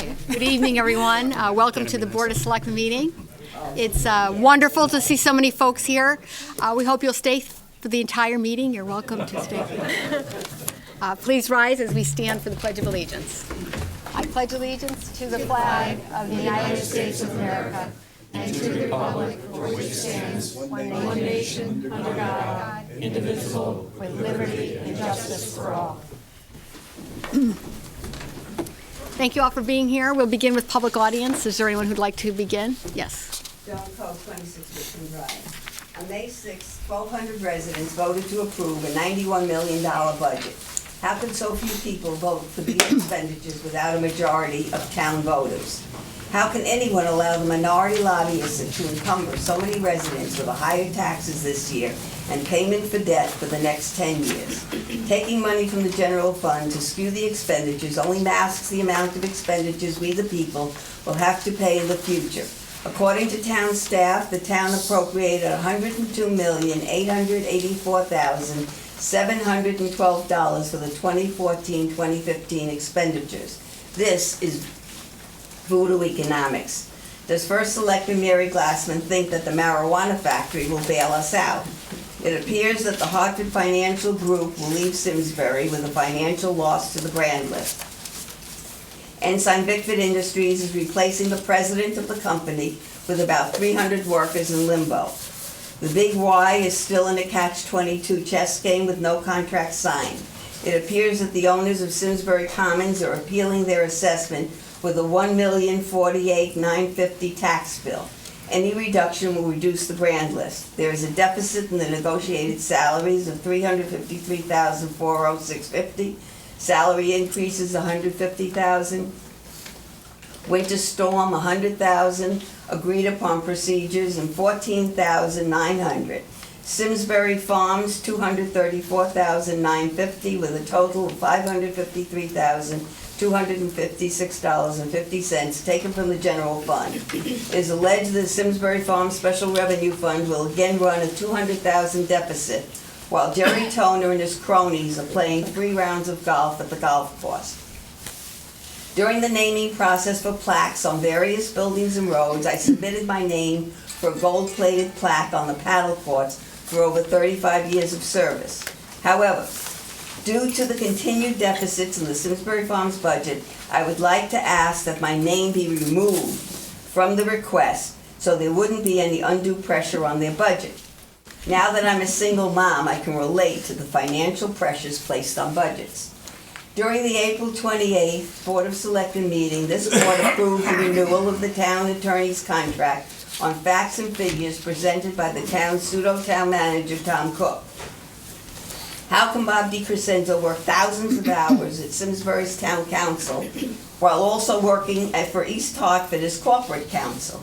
Good evening, everyone. Welcome to the Board of Selectmen meeting. It's wonderful to see so many folks here. We hope you'll stay for the entire meeting. You're welcome to stay. Please rise as we stand for the Pledge of Allegiance. I pledge allegiance to the flag of the United States of America and to the republic for which stands one nation, under God, indivisible, with liberty and justice for all. Thank you all for being here. We'll begin with public audience. Is there anyone who'd like to begin? Yes. Joan Coe, 26 Richmond Drive. On May 6th, 1,200 residents voted to approve a $91 million budget. How can so few people vote for these expenditures without a majority of town voters? How can anyone allow the minority lobbyists to encumber so many residents with higher taxes this year and payment for debt for the next 10 years? Taking money from the general fund to skew the expenditures only masks the amount of expenditures we the people will have to pay in the future. According to town staff, the town appropriated $102,884,712 for the 2014-2015 expenditures. This is voodoo economics. Does First Selectman Mary Glassman think that the marijuana factory will bail us out? It appears that the Hartford Financial Group will leave Simsbury with a financial loss to the brand list. Ensign Bickford Industries is replacing the president of the company with about 300 workers in limbo. The Big Y is still in a catch-22 chess game with no contract signed. It appears that the owners of Simsbury Commons are appealing their assessment with a $1,048,950 tax bill. Any reduction will reduce the brand list. There is a deficit in the negotiated salaries of $353,406.50. Salary increases $150,000. Winter storm $100,000. Agreed upon procedures and $14,900. Simsbury Farms $234,950 with a total of $553,256.50 taken from the general fund. It is alleged that the Simsbury Farms Special Revenue Fund will again run a $200,000 deficit, while Jerry Toner and his cronies are playing 3 rounds of golf at the golf course. During the naming process for plaques on various buildings and roads, I submitted my name for a gold-plated plaque on the paddle courts for over 35 years of service. However, due to the continued deficits in the Simsbury Farms budget, I would like to ask that my name be removed from the request so there wouldn't be any undue pressure on their budget. Now that I'm a single mom, I can relate to the financial pressures placed on budgets. During the April 28th Board of Selectmen meeting, this board approved the renewal of the town attorney's contract on facts and figures presented by the town's pseudo-town manager, Tom Cook. How can Bob DiCrescenzo work thousands of hours at Simsbury's town council while also working for East Hartford as corporate counsel?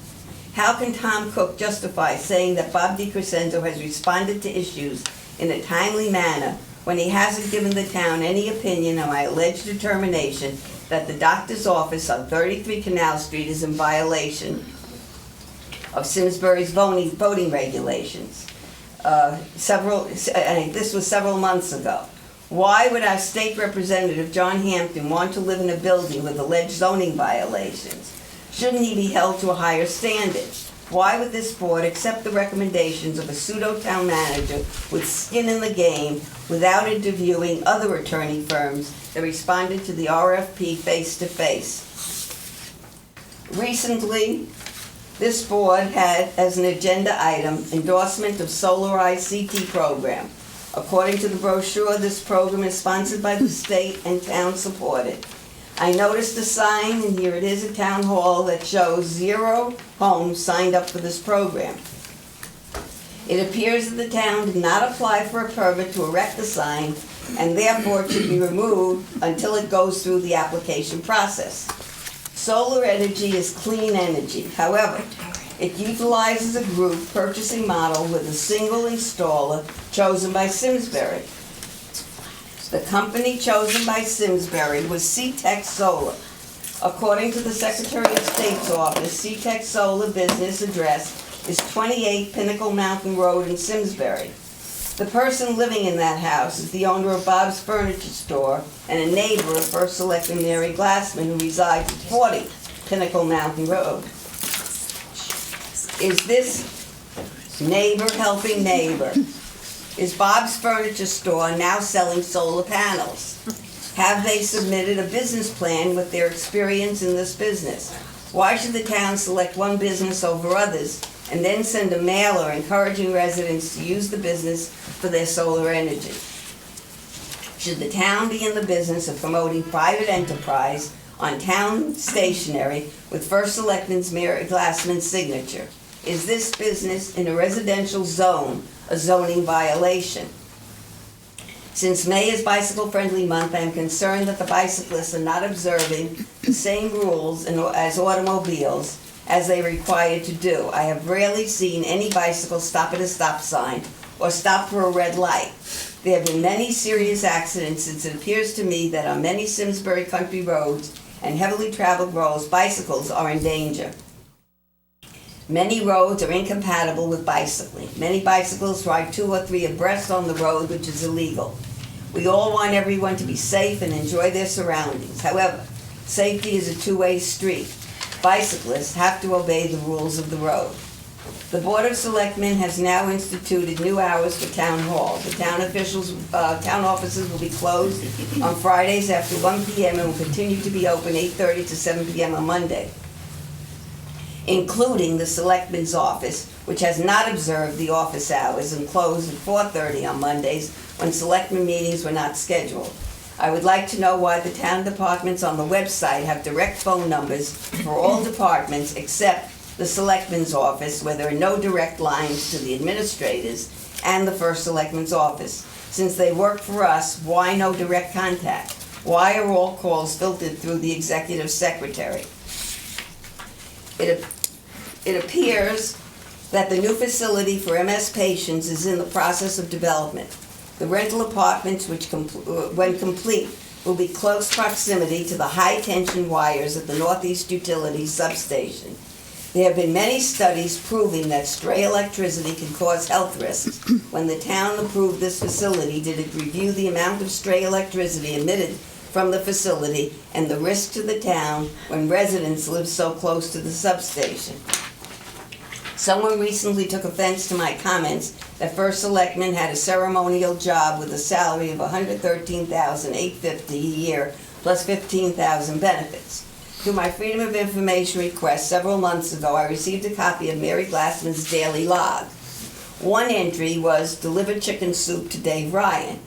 How can Tom Cook justify saying that Bob DiCrescenzo has responded to issues in a timely manner when he hasn't given the town any opinion on my alleged determination that the doctor's office on 33 Canal Street is in violation of Simsbury's voting regulations? This was several months ago. Why would our state representative, John Hampton, want to live in a building with alleged zoning violations? Shouldn't he be held to a higher standard? Why would this board accept the recommendations of a pseudo-town manager with skin in the game without interviewing other attorney firms that responded to the RFP face-to-face? Recently, this board had as an agenda item endorsement of Solarized CT program. According to the brochure, this program is sponsored by the state and town supported. I noticed a sign, and here it is at Town Hall, that shows 0 homes signed up for this program. It appears that the town did not apply for a permit to erect the sign, and therefore it should be removed until it goes through the application process. Solar energy is clean energy. However, it utilizes a group purchasing model with a single installer chosen by Simsbury. The company chosen by Simsbury was C-Tech Solar. According to the Secretary of State's office, C-Tech Solar business address is 28 Pinnacle Mountain Road in Simsbury. The person living in that house is the owner of Bob's Furniture Store and a neighbor of First Selectman Mary Glassman, who resides at 40 Pinnacle Mountain Road. Is this neighbor helping neighbor? Is Bob's Furniture Store now selling solar panels? Have they submitted a business plan with their experience in this business? Why should the town select one business over others and then send a mailer encouraging residents to use the business for their solar energy? Should the town be in the business of promoting private enterprise on town stationery with First Selectman's Mary Glassman's signature? Is this business in a residential zone a zoning violation? Since May is Bicycle Friendly Month, I am concerned that the bicyclists are not observing the same rules as automobiles as they are required to do. I have rarely seen any bicycle stop at a stop sign or stop for a red light. There have been many serious accidents since it appears to me that on many Simsbury country roads and heavily traveled roads, bicycles are in danger. Many roads are incompatible with bicycling. Many bicyclists ride 2 or 3 abreast on the road, which is illegal. We all want everyone to be safe and enjoy their surroundings. However, safety is a two-way street. Bicyclists have to obey the rules of the road. The Board of Selectmen has now instituted new hours for Town Hall. The town offices will be closed on Fridays after 1 p.m. and will continue to be open 8:30 to 7 p.m. on Monday, including the Selectmen's office, which has not observed the office hours and closed at 4:30 on Mondays when Selectmen meetings were not scheduled. I would like to know why the town departments on the website have direct phone numbers for all departments except the Selectmen's office, where there are no direct lines to the administrators and the First Selectmen's office. Since they work for us, why no direct contact? Why are all calls filtered through the executive secretary? It appears that the new facility for MS patients is in the process of development. The rental apartments, which when complete, will be close proximity to the high-tension wires at the Northeast Utilities substation. There have been many studies proving that stray electricity can cause health risks. When the town approved this facility, did it review the amount of stray electricity emitted from the facility and the risk to the town when residents live so close to the substation? Someone recently took offense to my comments that First Selectman had a ceremonial job with a salary of $113,850 a year plus $15,000 benefits. Through my Freedom of Information request several months ago, I received a copy of Mary Glassman's daily log. One entry was deliver chicken soup to Dave Ryan.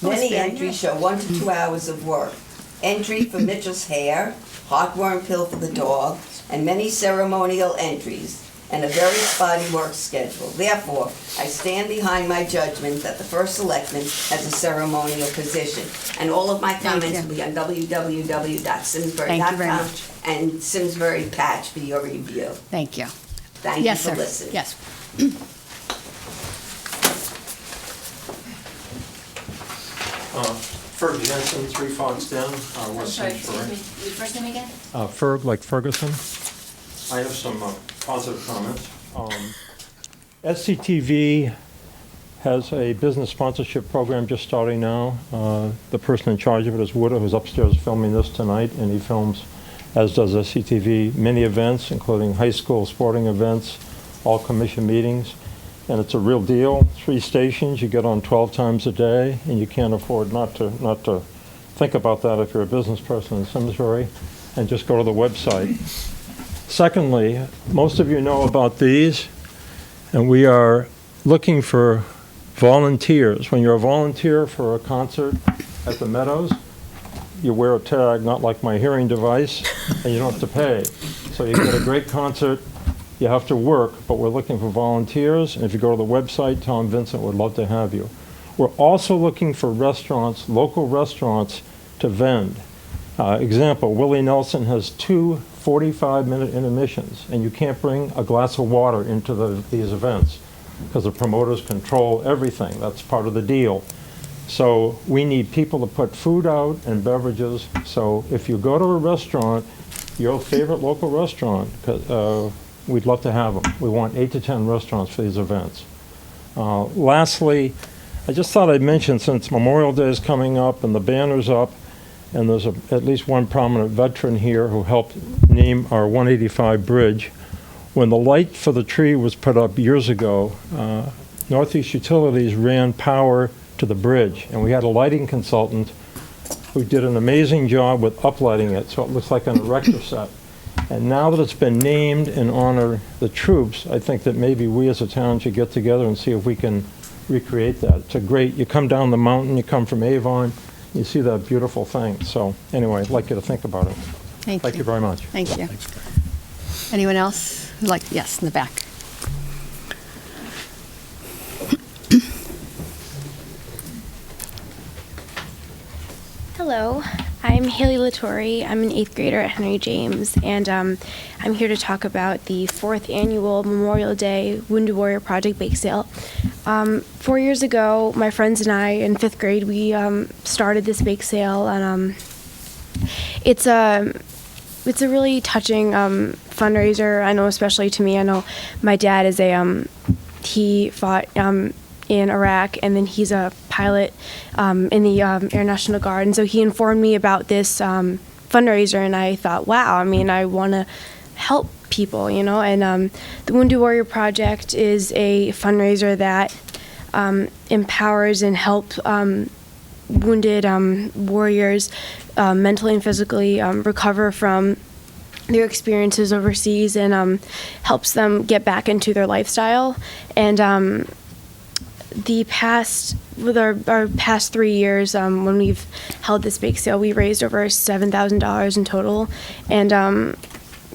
Many entries show 1 to 2 hours of work. Entry for Mitchell's hair, heartworm pill for the dog, and many ceremonial entries, and a very spotty work schedule. Therefore, I stand behind my judgment that the First Selectman has a ceremonial position. And all of my comments will be on www.simsbury.com and Simsbury Patch for your review. Thank you. Thank you for listening. Yes. Ferg Jensen, 3 Fox Down, West Sorry, Simsbury. excuse me, your first name again? Ferg, like Ferguson. I have some positive comments. SCTV has a business sponsorship program just starting now. The person in charge of it is Wood, who's upstairs filming this tonight, and he films, as does SCTV, many events, including high school sporting events, all commission meetings. And it's a real deal. 3 stations, you get on 12 times a day, and you can't afford not to think about that if you're a business person in Simsbury, and just go to the website. Secondly, most of you know about these, and we are looking for volunteers. When you're a volunteer for a concert at the Meadows, you wear a tag, not like my hearing device, and you don't have to pay. So you get a great concert. You have to work, but we're looking for volunteers, and if you go to the website, Tom Vincent would love to have you. We're also looking for restaurants, local restaurants, to vend. Example, Willie Nelson has 2 45-minute intermissions, and you can't bring a glass of water into these events because the promoters control everything. That's part of the deal. So we need people to put food out and beverages. So if you go to a restaurant, your favorite local restaurant, we'd love to have them. We want 8 to 10 restaurants for these events. Lastly, I just thought I'd mention, since Memorial Day is coming up and the banner's up, and there's at least one prominent veteran here who helped name our 185 bridge. When the light for the tree was put up years ago, Northeast Utilities ran power to the bridge, and we had a lighting consultant who did an amazing job with uplighting it, so it looks like an erector set. And now that it's been named in honor the troops, I think that maybe we as a town should get together and see if we can recreate that. It's a great, you come down the mountain, you come from Avon, you see that beautiful thing. So anyway, I'd like you to think about it. Thank you you very much. Thank you. Anyone else who'd like? Yes, in the back. Hello, I'm Haley Latore. I'm an 8th grader at Henry James, and I'm here to talk about the 4th annual Memorial Day Wounded Warrior Project Bake Sale. 4 years ago, my friends and I in 5th grade, we started this bake sale, and it's a really touching fundraiser. I know, especially to me. I know my dad is he fought in Iraq, and then he's a pilot in the Air National Guard, and so he informed me about this fundraiser, and I thought, wow, I mean, I want to help people, you know, and the Wounded Warrior Project is a fundraiser that empowers and helps wounded warriors mentally and physically recover from their experiences overseas, and helps them get back into their lifestyle. And with our past 3 years, when we've held this bake sale, we raised over $7,000 in total, and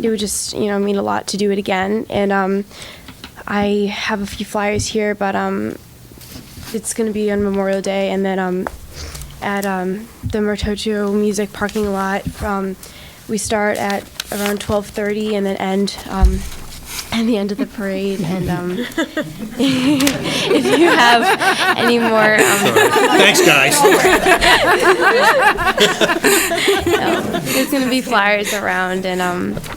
it would just, you know, mean a lot to do it again. And I have a few flyers here, but it's going to be on Memorial Day, and then at the Mertocho Music parking lot. We start at around 12:30 and then end at the end of the parade. And if you have any more, thanks, guys. there's going to be flyers around, and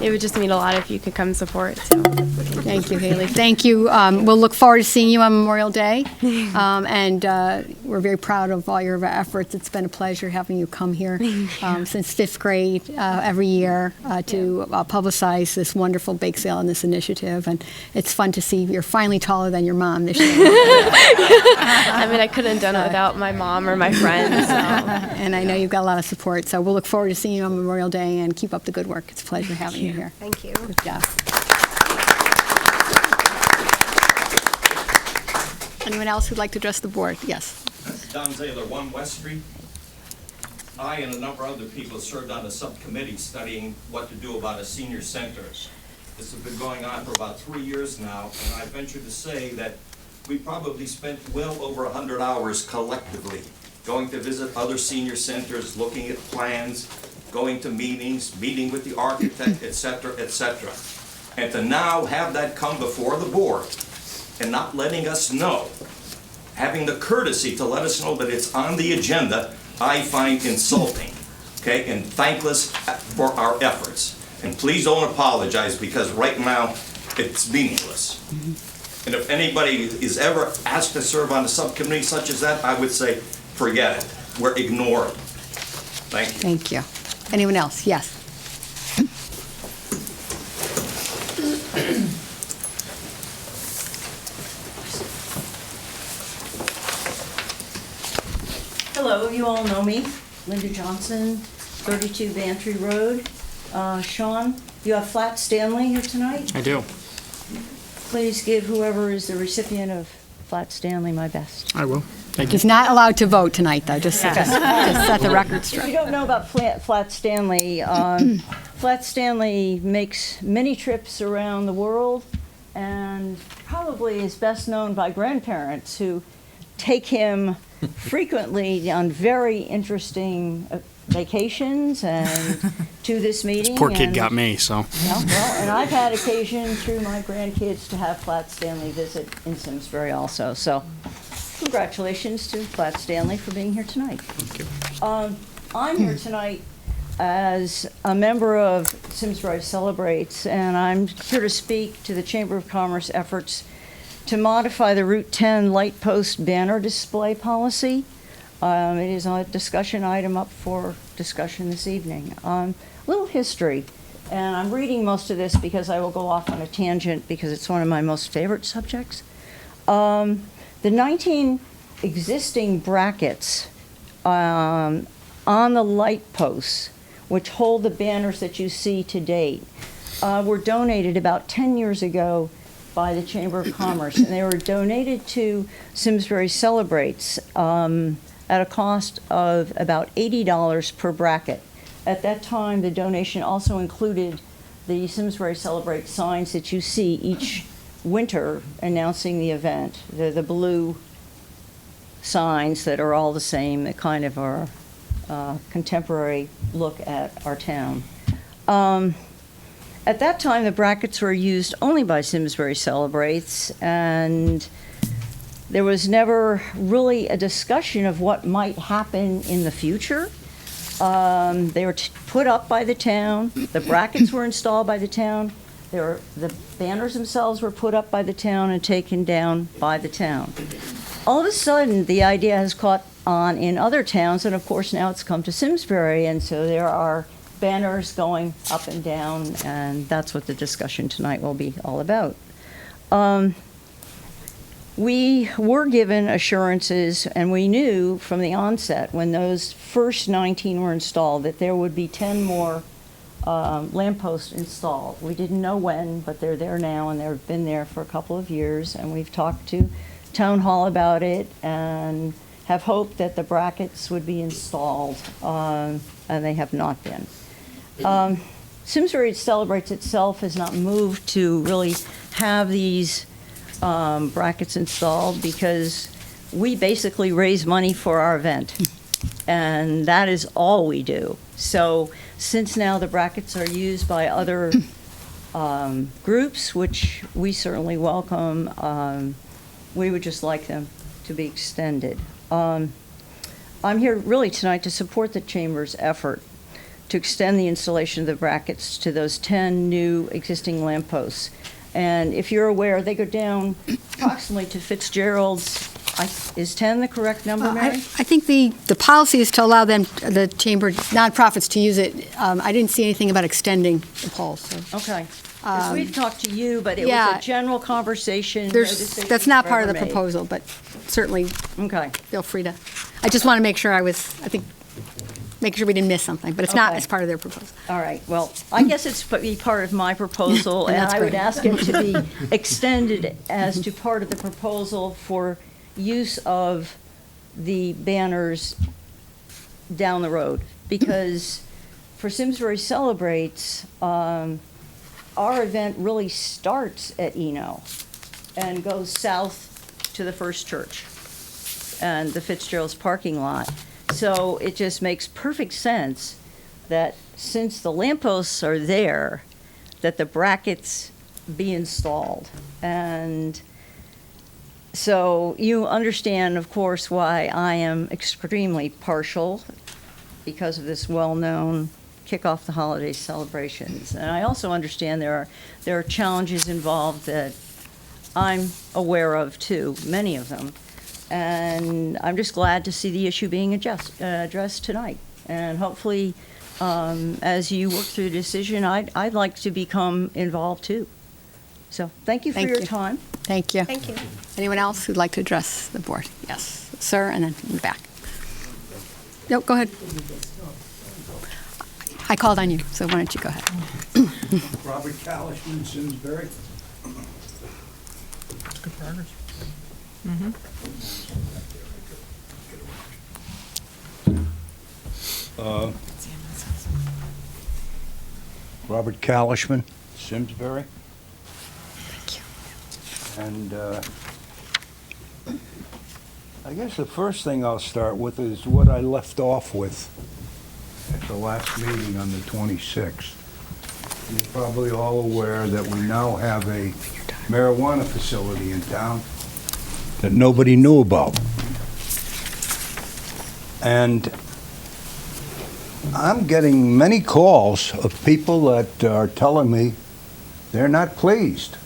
it would just mean a lot if you could come support. So. Thank you, Haley. Thank you. We'll look forward to seeing you on Memorial Day, and we're very proud of all your efforts. It's been a pleasure having you come here since 5th grade every year to publicize this wonderful bake sale and this initiative. And it's fun to see you're finally taller than your mom this year. I mean, I couldn't have done it without my mom or my friends. So. And I know you've got a lot of support, so we'll look forward to seeing you on Memorial Day, and keep up the good work. It's a pleasure having you here. Thank you. Good job. Anyone else who'd like to address the board? Yes. Don Zaylor, 1 West Street. I and a number of other people served on a subcommittee studying what to do about a senior center. This has been going on for about 3 years now, and I venture to say that we probably spent well over 100 hours collectively going to visit other senior centers, looking at plans, going to meetings, meeting with the architect, et cetera, et cetera. And to now have that come before the board and not letting us know, having the courtesy to let us know that it's on the agenda, I find insulting, okay, and thankless for our efforts. And please don't apologize, because right now it's meaningless. And if anybody is ever asked to serve on a subcommittee such as that, I would say, forget it. We're ignored. Thank you. Thank you. Anyone else? Yes. Hello, you all know me, Linda Johnson, 32 Bantry Road. Sean, you have Flat Stanley here tonight? I do. Please give whoever is the recipient of Flat Stanley my best. I will. Thank you. He's not allowed to vote tonight, though, just set the record If you straight. don't know about Flat Stanley, Flat Stanley makes many trips around the world and probably is best known by grandparents who take him frequently on very interesting vacations and to this meeting. Poor kid got me, so. Yeah, well, and I've had occasion through my grandkids to have Flat Stanley visit in Simsbury also. So congratulations to Flat Stanley for being here tonight. Thank you. I'm here tonight as a member of Simsbury Celebrates, and I'm here to speak to the Chamber of Commerce efforts to modify the Route 10 light post banner display policy. It is a discussion item up for discussion this evening. Little history, and I'm reading most of this because I will go off on a tangent because it's one of my most favorite subjects. The 19 existing brackets on the light posts, which hold the banners that you see to date, were donated about 10 years ago by the Chamber of Commerce, and they were donated to Simsbury Celebrates at a cost of about $80 per bracket. At that time, the donation also included the Simsbury Celebrate signs that you see each winter announcing the event, the blue signs that are all the same, that kind of are contemporary look at our town. At that time, the brackets were used only by Simsbury Celebrates, and there was never really a discussion of what might happen in the future. They were put up by the town. The brackets were installed by the town. The banners themselves were put up by the town and taken down by the town. All of a sudden, the idea has caught on in other towns, and of course now it's come to Simsbury, and so there are banners going up and down, and that's what the discussion tonight will be all about. We were given assurances, and we knew from the onset when those first 19 were installed that there would be 10 more lampposts installed. We didn't know when, but they're there now, and they've been there for a couple of years, and we've talked to Town Hall about it and have hoped that the brackets would be installed, and they have not been. Simsbury Celebrates itself has not moved to really have these brackets installed because we basically raise money for our event, and that is all we do. So since now the brackets are used by other groups, which we certainly welcome, we would just like them to be extended. I'm here really tonight to support the Chamber's effort to extend the installation of the brackets to those 10 new existing lampposts. And if you're aware, they go down approximately to Fitzgerald's. Is 10 the correct number, Mary? I think the policy is to allow them, the chamber, nonprofits to use it. I didn't see anything about extending the poles. So. Okay. 'Cause we've talked to you, but it yeah, was a general conversation. That's not part of the proposal, but certainly Okay. feel free to. I just want to make sure making sure we didn't miss something, but it's not Okay. as part of their proposal. All right, well, I guess it's be part of my proposal, and That's I would great. ask it to be extended as to part of the proposal for use of the banners down the road. Because for Simsbury Celebrates, our event really starts at Eno and goes south to the First Church and the Fitzgerald's parking lot. So it just makes perfect sense that since the lampposts are there, that the brackets be installed. And so you understand, of course, why I am extremely partial because of this well-known kick off the holiday celebrations. And I also understand there are challenges involved that I'm aware of too, many of them. And I'm just glad to see the issue being addressed tonight. And hopefully, as you work through the decision, I'd like to become involved too. So thank you for your time. Thank you. Thank you. Anyone else who'd like to address the board? Yes, sir, and then in the back. No, go ahead. I called on you, so why don't you go ahead? Robert Kalishman, Simsbury. Good progress. Robert Kalishman, Simsbury. Thank you. And I guess the first thing I'll start with is what I left off with at the last meeting on the 26th. You're probably all aware that we now have a marijuana facility in town that nobody knew about. And I'm getting many calls of people that are telling me they're not pleased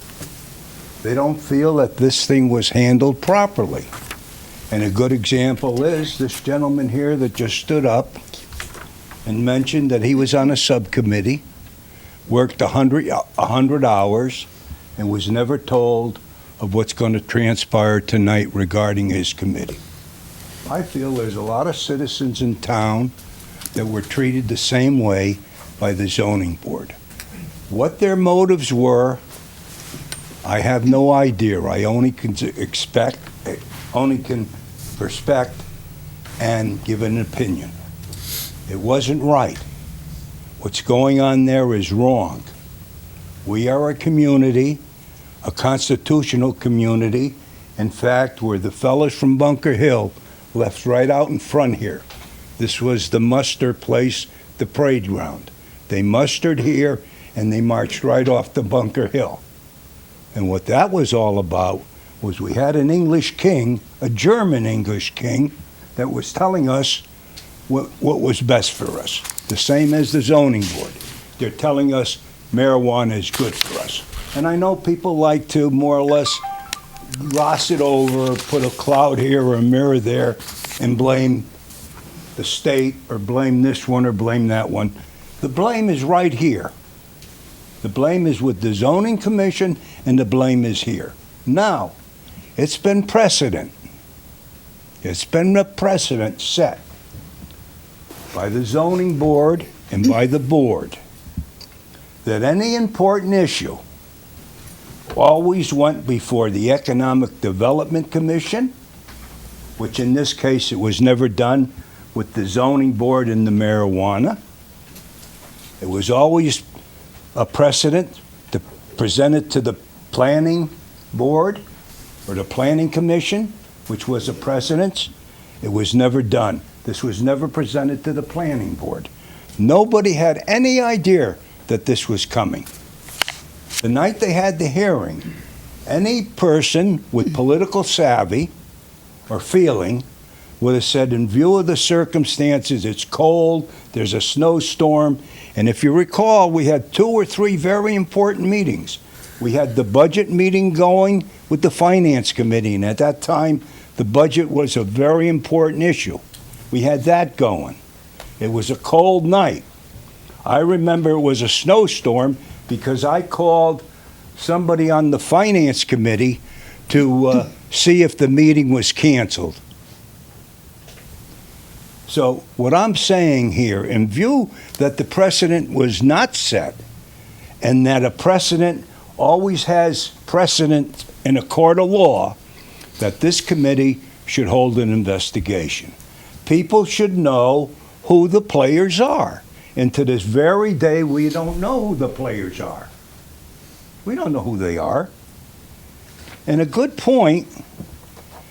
They don't feel that this thing was handled properly. And a good example is this gentleman here that just stood up and mentioned that he was on a subcommittee, worked 100 hours, and was never told of what's going to transpire tonight regarding his committee. I feel there's a lot of citizens in town that were treated the same way by the zoning board. What their motives were, I have no idea. I only can respect and give an opinion. It wasn't right. What's going on there is wrong. We are a community, a constitutional community. In fact, we're the fellas from Bunker Hill left right out in front here. This was the muster place, the parade ground. They mustered here and they marched right off to Bunker Hill. And what that was all about was we had an English king, a German English king, that was telling us what was best for us. The same as the zoning board. They're telling us marijuana is good for us. And I know people like to more or less gloss it over, put a cloud here or a mirror there, and blame the state or blame this one or blame that one. The blame is right here. The blame is with the zoning commission and the blame is here. Now, it's been precedent. It's been a precedent set by the zoning board and by the board that any important issue always went before the Economic Development Commission, which in this case it was never done with the zoning board and the marijuana. It was always a precedent to present it to the planning board or the planning commission, which was a precedent. It was never done. This was never presented to the planning board. Nobody had any idea that this was coming. The night they had the hearing, any person with political savvy or feeling would have said, in view of the circumstances, it's cold, there's a snowstorm, and if you recall, we had 2 or 3 very important meetings. We had the budget meeting going with the finance committee, and at that time, the budget was a very important issue. We had that going. It was a cold night. I remember it was a snowstorm because I called somebody on the finance committee to see if the meeting was canceled. So what I'm saying here, in view that the precedent was not set, and that a precedent always has precedent in a court of law, that this committee should hold an investigation. People should know who the players are. And to this very day, we don't know who the players are. We don't know who they are. And a good point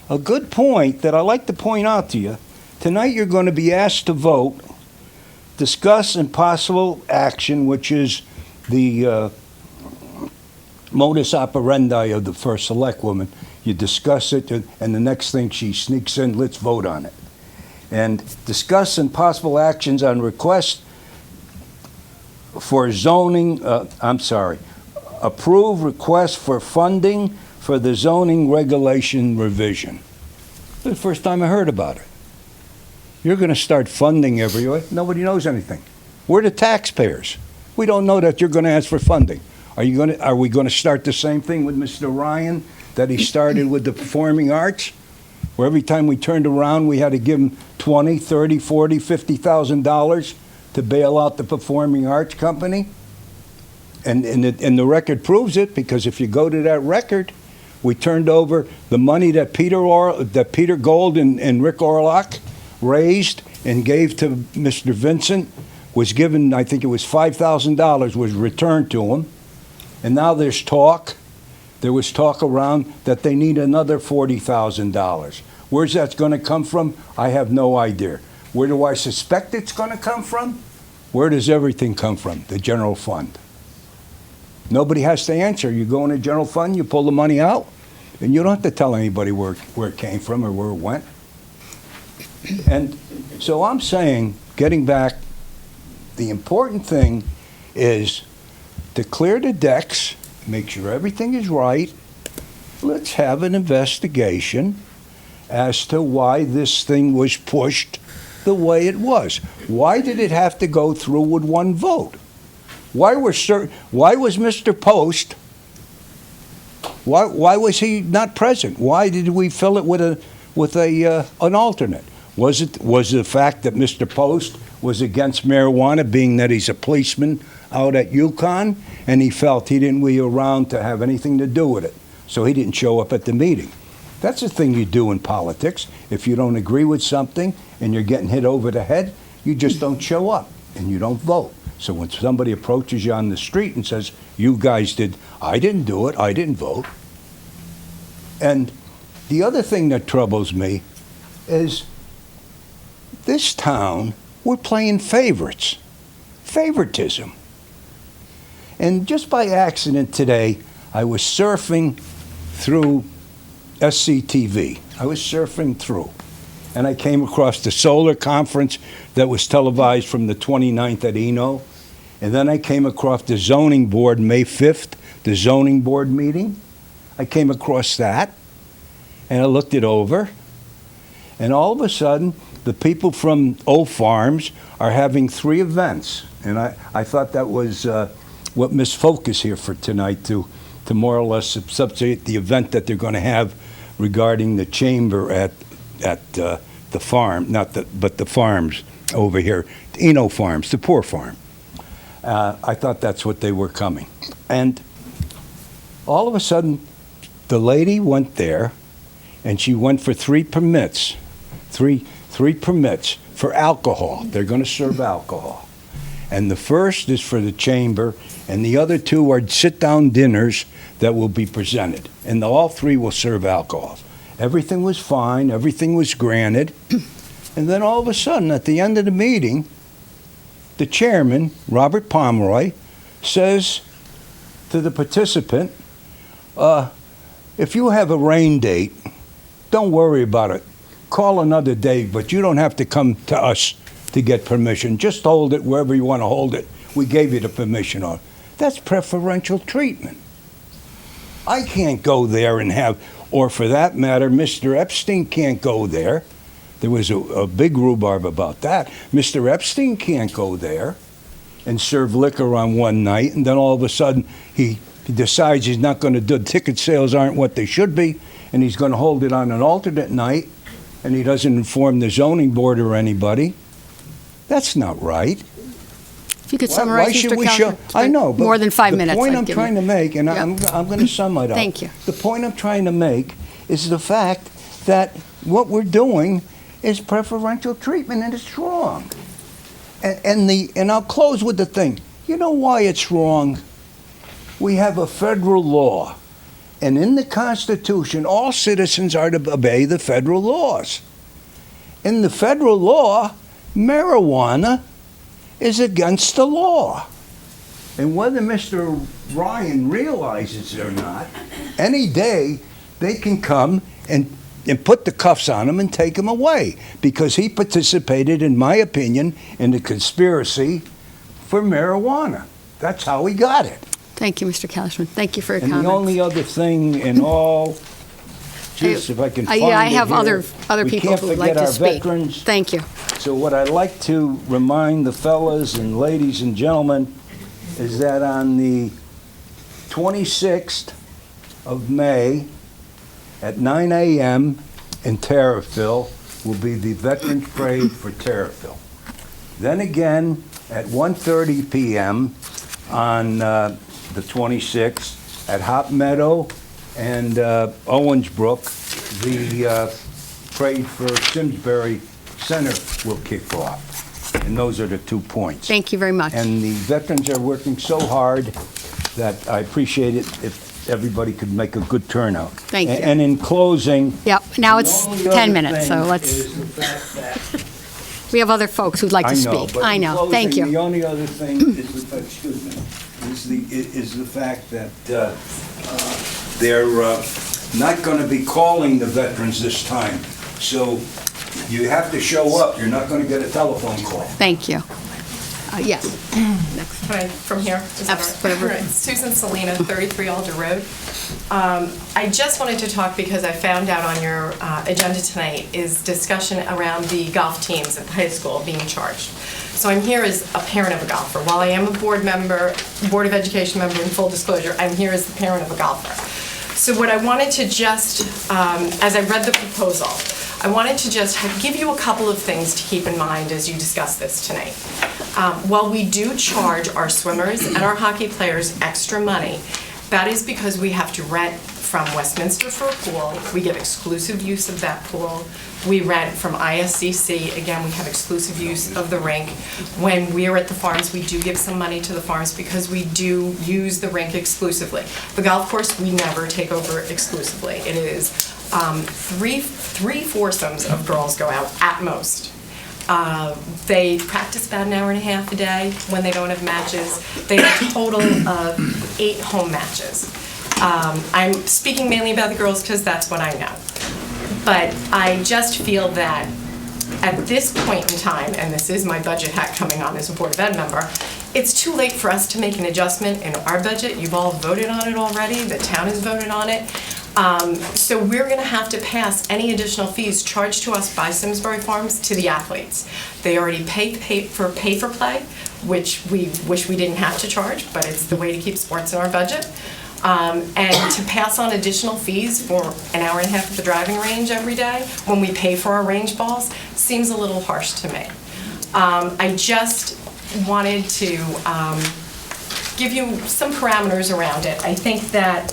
that I like to point out to you, tonight you're going to be asked to vote, discuss and possible action, which is the modus operandi of the first selectwoman. You discuss it, and the next thing she sneaks in, let's vote on it. And discuss and possible actions on request for zoning, approve request for funding for the zoning regulation revision. This is the first time I heard about it. You're going to start funding everywhere. Nobody knows anything. We're the taxpayers. We don't know that you're going to ask for funding. Are we going to start the same thing with Mr. Ryan that he started with the performing arts? Where every time we turned around, we had to give him $20,000, $30,000, $40,000, $50,000 to bail out the performing arts company? And the record proves it, because if you go to that record, we turned over the money that Peter Gold and Rick Orlock raised and gave to Mr. Vincent, was given, I think it was $5,000 was returned to him. And now there was talk around that they need another $40,000. Where's that going to come from? I have no idea. Where do I suspect it's going to come from? Where does everything come from? The general fund. Nobody has to answer. You go in the general fund, you pull the money out, and you don't have to tell anybody where it came from or where it went. And so I'm saying, getting back, the important thing is to clear the decks, make sure everything is right, let's have an investigation as to why this thing was pushed the way it was. Why did it have to go through with one vote? Why was Mr. Post, why was he not present? Why did we fill it with an alternate? Was the fact that Mr. Post was against marijuana, being that he's a policeman out at Yukon, and he felt he didn't be around to have anything to do with it, so he didn't show up at the meeting? That's the thing you do in politics. If you don't agree with something and you're getting hit over the head, you just don't show up and you don't vote. So when somebody approaches you on the street and says, you guys did, I didn't do it, I didn't vote. And the other thing that troubles me is this town, we're playing favorites, favoritism. And just by accident today, I was surfing through SCTV. I was surfing through, and I came across the solar conference that was televised from the 29th at Eno, and then I came across the zoning board May 5th, the zoning board meeting. I came across that, and I looked it over, and all of a sudden, the people from O Farms are having 3 events, and I thought that was what Ms. Folk is here for tonight, to more or less substitute the event that they're going to have regarding the chamber at the farm, but the farms over here, Eno Farms, the poor farm. I thought that's what they were coming. And all of a sudden, the lady went there, and she went for 3 permits, three permits for alcohol. They're going to serve alcohol. And the first is for the chamber, and the other 2 are sit-down dinners that will be presented. And all 3 will serve alcohol. Everything was fine. Everything was granted. And then all of a sudden, at the end of the meeting, the chairman, Robert Pomeroy, says to the participant, if you have a rain date, don't worry about it. Call another day, but you don't have to come to us to get permission. Just hold it wherever you want to hold it. We gave you the permission on. That's preferential treatment. I can't go there and have, or for that matter, Mr. Epstein can't go there. There was a big rhubarb about that. Mr. Epstein can't go there and serve liquor on one night, and then all of a sudden he decides he's not going to do, ticket sales aren't what they should be, and he's going to hold it on an alternate night, and he doesn't inform the zoning board or anybody. That's not right. If you could summarize, Mr. Calhoun. I know, but more than 5 minutes. The point I'm trying to make, and I'm going to sum it up. Thank you. The point I'm trying to make is the fact that what we're doing is preferential treatment, and it's wrong. And I'll close with the thing. You know why it's wrong? We have a federal law, and in the Constitution, all citizens are to obey the federal laws. In the federal law, marijuana is against the law. And whether Mr. Ryan realizes it or not, any day they can come and put the cuffs on him and take him away, because he participated, in my opinion, in the conspiracy for marijuana. That's how he got it. Thank you, Mr. Calhoun. Thank you for your And comments. the only other thing in all, just if I can find it I have here, other we people can't who would like forget to our speak. veterans. Thank you. So what I'd like to remind the fellas and ladies and gentlemen is that on the 26th of May at 9 a.m. in Terriffill will be the Veterans Parade for Terriffill. Then again at 1:30 p.m. on the 26th at Hop Meadow and Owensbrook, the Parade for Simsbury Center will kick off. And those are the 2 points. Thank you very much. And the veterans are working so hard that I appreciate it if everybody could make a good turnout. Thank you. And in closing... Yep, now it's the only 10 other minutes, so thing let's, is the fact that- we have other folks who'd like to speak. but I in know, closing, thank The you. only other thing is the fact that they're not going to be calling the veterans this time. So you have to show up. You're not going to get a telephone call. Thank you. Yes. Next. Can I, from here? Is that all right? Whatever. All right. Susan Salina, 33 Alder Road. I just wanted to talk because I found out on your agenda tonight is discussion around the golf teams at the high school being charged. So I'm here as a parent of a golfer. While I am a board member, Board of Education member, in full disclosure, I'm here as the parent of a golfer. So what I wanted to just, as I read the proposal, I wanted to just give you a couple of things to keep in mind as you discuss this tonight. While we do charge our swimmers and our hockey players extra money, that is because we have to rent from Westminster for a pool. We get exclusive use of that pool. We rent from ISCC. Again, we have exclusive use of the rink. When we're at the farms, we do give some money to the farms because we do use the rink exclusively. The golf course, we never take over exclusively. It is three foursomes of girls go out at most. They practice about an hour and a half a day when they don't have matches. They have a total of 8 home matches. I'm speaking mainly about the girls because that's what I know. But I just feel that at this point in time, and this is my budget hat coming on as a Board of Ed member, it's too late for us to make an adjustment in our budget. You've all voted on it already. The town has voted on it. So we're going to have to pass any additional fees charged to us by Simsbury Farms to the athletes. They already pay for play, which we wish we didn't have to charge, but it's the way to keep sports in our budget. And to pass on additional fees for an hour and a half at the driving range every day when we pay for our range balls seems a little harsh to me. I just wanted to give you some parameters around it. I think that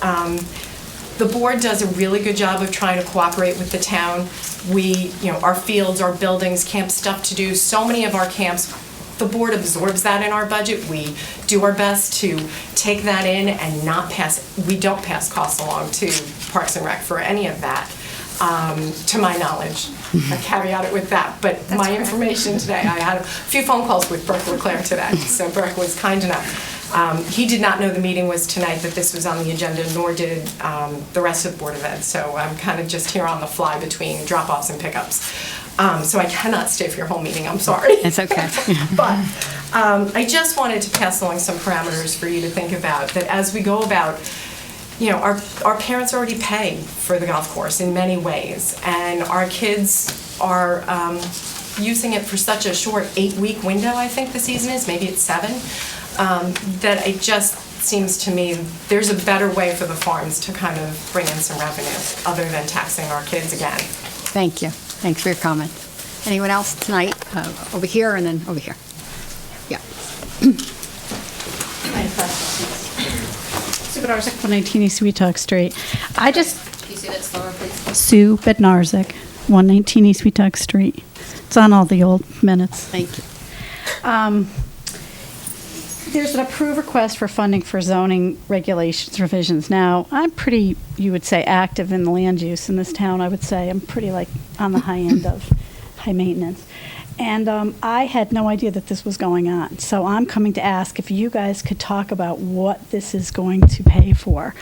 the board does a really good job of trying to cooperate with the town. We, our fields, our buildings, camp stuff to do, so many of our camps, the board absorbs that in our budget. We do our best to take that in and we don't pass costs along to Parks and Rec for any of that, to my knowledge. I caveat it with that, but my information today, I had a few phone calls with Burke Leclerc today, so Burke was kind enough. He did not know the meeting was tonight, that this was on the agenda, nor did the rest of the Board of Ed, so I'm kind of just here on the fly between drop-offs and pickups. So I cannot stay for your whole meeting, I'm sorry. It's okay. But I just wanted to pass along some parameters for you to think about, that as we go about, our parents already pay for the golf course in many ways, and our kids are using it for such a short 8-week window, I think the season is, maybe it's 7, that it just seems to me there's a better way for the farms to kind of bring in some revenue other than taxing our kids again. Thank you. Thanks for your comment. Anyone else tonight? Over here and then over here. Yeah. Sue Bednarzik, 119 East Wetuck Street. Can you say that slower, please? Sue Bednarzik, 119 East Wetuck Street. It's on all the old minutes. Thank you. There's an approved request for funding for zoning regulations revisions. Now, I'm pretty, you would say, active in the land use in this town. I would say I'm pretty on the high end of high maintenance. And I had no idea that this was going on. So I'm coming to ask if you guys could talk about what this is going to pay for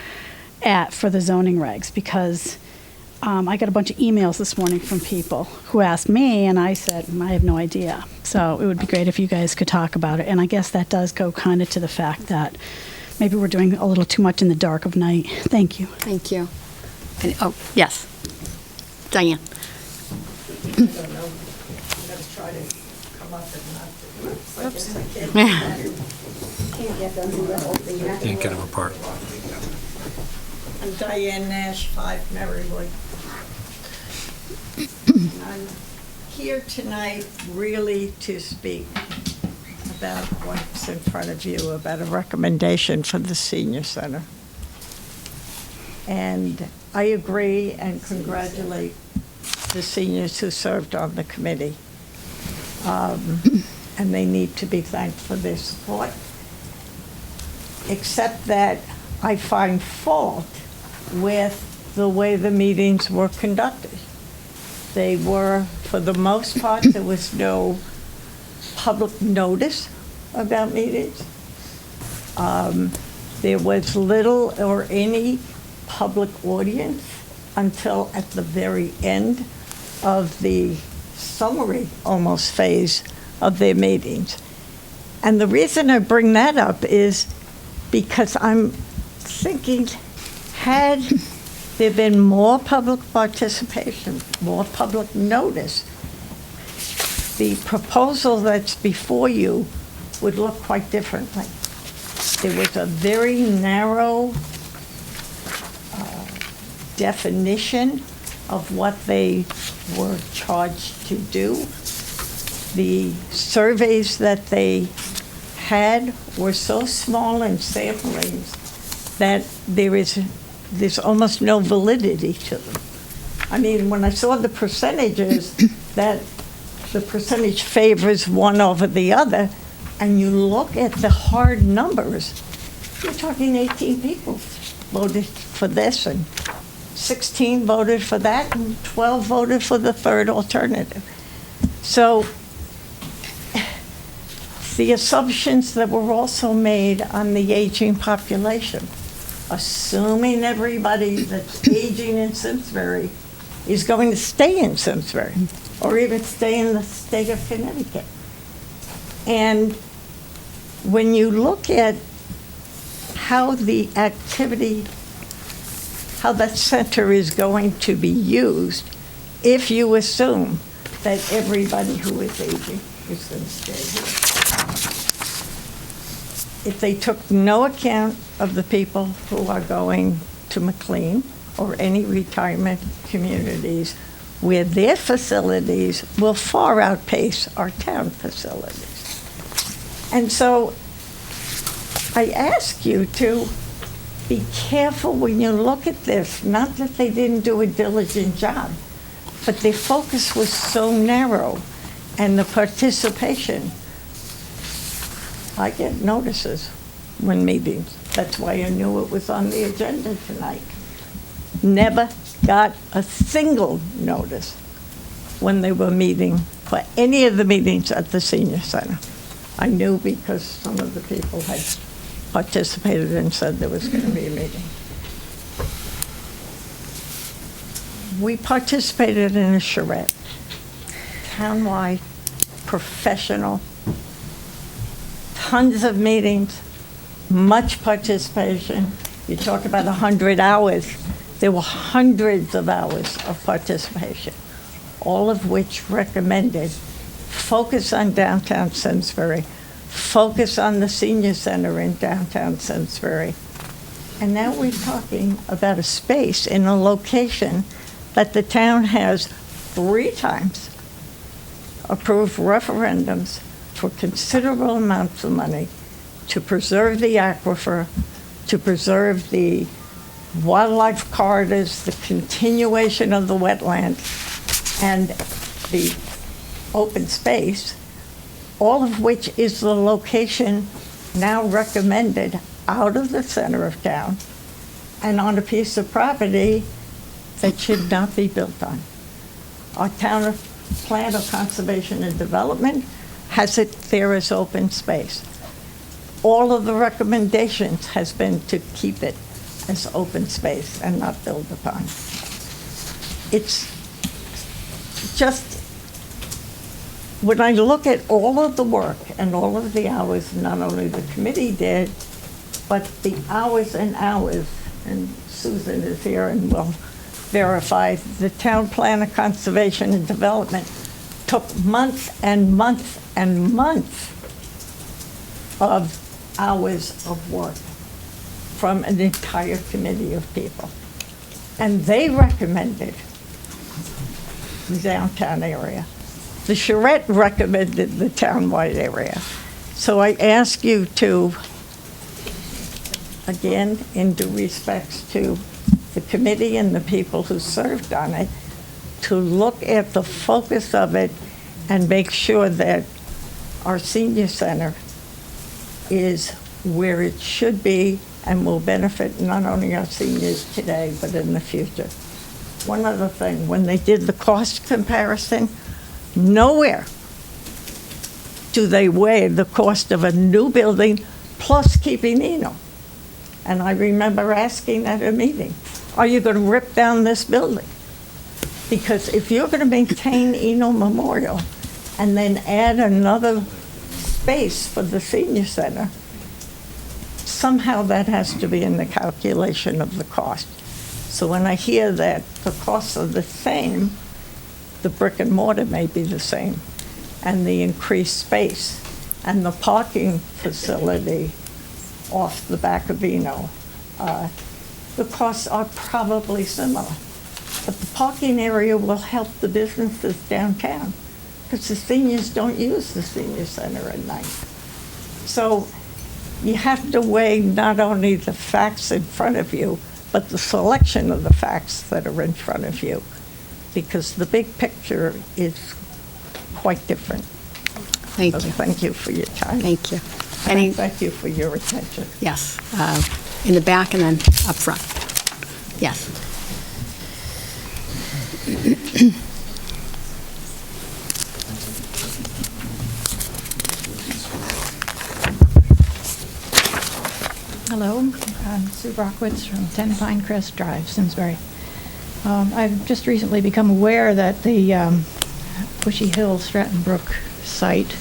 the zoning regs, because I got a bunch of emails this morning from people who asked me, and I said, I have no idea. So it would be great if you guys could talk about it. And I guess that does go kind of to the fact that maybe we're doing a little too much in the dark of night. Thank you. Thank you. Oh, yes. Diane. I don't know. I'm going to try to come up and not do it. I guess I can't do that. Can't get them through the whole thing. Can't get them apart. I'm Diane Nash, 5 Marywood. I'm here tonight really to speak about what's in front of you, about a recommendation for the senior center. And I agree and congratulate the seniors who served on the committee. And they need to be thanked for their support. Except that I find fault with the way the meetings were conducted. They were, for the most part, there was no public notice about meetings. There was little or any public audience until at the very end of the summary almost phase of their meetings. And the reason I bring that up is because I'm thinking, had there been more public participation, more public notice, the proposal that's before you would look quite differently. There was a very narrow definition of what they were charged to do. The surveys that they had were so small in samplings that there's almost no validity to them. I mean, when I saw the percentages, that the percentage favors one over the other, and you look at the hard numbers, you're talking 18 people voted for this, and 16 voted for that, and 12 voted for the third alternative. So the assumptions that were also made on the aging population, assuming everybody that's aging in Simsbury is going to stay in Simsbury or even stay in the state of Connecticut. And when you look at how the activity, how that center is going to be used, if you assume that everybody who is aging is going to stay here. If they took no account of the people who are going to McLean or any retirement communities where their facilities will far outpace our town facilities. And so I ask you to be careful when you look at this, not that they didn't do a diligent job, but their focus was so narrow and the participation. I get notices when meetings. That's why I knew it was on the agenda tonight. Never got a single notice when they were meeting for any of the meetings at the senior center. I knew because some of the people had participated and said there was going to be a meeting. We participated in a charrette, townwide, professional, tons of meetings, much participation. You talk about 100 hours. There were hundreds of hours of participation, all of which recommended focus on downtown Simsbury, focus on the senior center in downtown Simsbury. And now we're talking about a space in a location that the town has 3 times approved referendums for considerable amounts of money to preserve the aquifer, to preserve the wildlife corridors, the continuation of the wetland, and the open space, all of which is the location now recommended out of the center of town and on a piece of property that should not be built on. Our town plan of conservation and development has it there as open space. All of the recommendations has been to keep it as open space and not build upon. It's just, when I look at all of the work and all of the hours, not only the committee did, but the hours and hours, and Susan is here and will verify, the town plan of conservation and development took months and months and months of hours of work from an entire committee of people. And they recommended the downtown area. The charrette recommended the townwide area. So I ask you to, again, in due respects to the committee and the people who served on it, to look at the focus of it and make sure that our senior center is where it should be and will benefit not only our seniors today, but in the future. One other thing, when they did the cost comparison, nowhere do they weigh the cost of a new building plus keeping Eno. And I remember asking at a meeting, are you going to rip down this building? Because if you're going to maintain Eno Memorial and then add another space for the senior center, somehow that has to be in the calculation of the cost. So when I hear that the costs are the same, the brick and mortar may be the same, and the increased space, and the parking facility off the back of Vino, the costs are probably similar. But the parking area will help the businesses downtown, because the seniors don't use the senior center at night. So you have to weigh not only the facts in front of you, but the selection of the facts that are in front of you, because the big picture is quite different. Thank So you. thank you for your time. Thank you. And thank you for your attention. Yes, in the back and then up front. Yes. Hello, I'm Sue Brockwitz from 10 Pinecrest Drive, Simsbury. I've just recently become aware that the Bushy Hill Stratton Brook site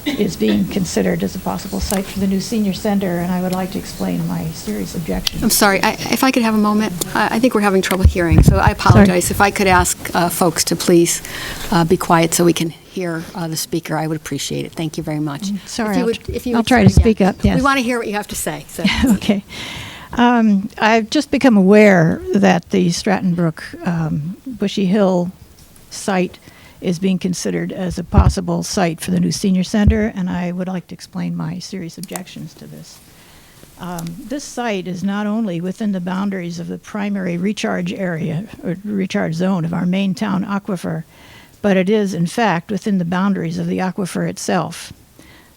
is being considered as a possible site for the new senior center, and I would like to explain my serious objections. I'm sorry, if I could have a moment. I think we're having trouble hearing, so I apologize. If I could ask folks to please be quiet so we can hear the speaker, I would appreciate it. Thank you very much. Sorry, If you I'll would try to start again. speak up, yes. We want to hear what you have to say. So. Okay. I've just become aware that the Stratton Brook Bushy Hill site is being considered as a possible site for the new senior center, and I would like to explain my serious objections to this. This site is not only within the boundaries of the primary recharge area, or recharge zone of our main town aquifer, but it is, in fact, within the boundaries of the aquifer itself.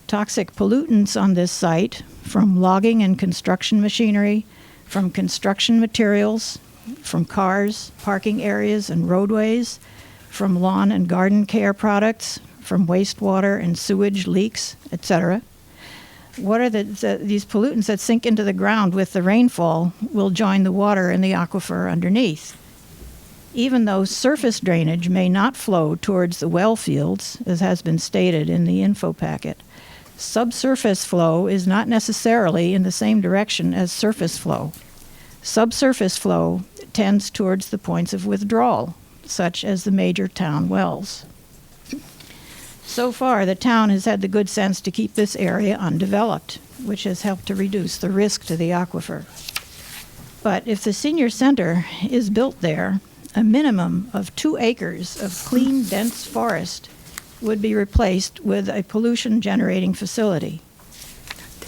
Toxic pollutants on this site, from logging and construction machinery, from construction materials, from cars, parking areas, and roadways, from lawn and garden care products, from wastewater and sewage leaks, etc. What are these pollutants that sink into the ground with the rainfall will join the water in the aquifer underneath? Even though surface drainage may not flow towards the well fields, as has been stated in the info packet, subsurface flow is not necessarily in the same direction as surface flow. Subsurface flow tends towards the points of withdrawal, such as the major town wells. So far, the town has had the good sense to keep this area undeveloped, which has helped to reduce the risk to the aquifer. But if the senior center is built there, a minimum of 2 acres of clean, dense forest would be replaced with a pollution-generating facility.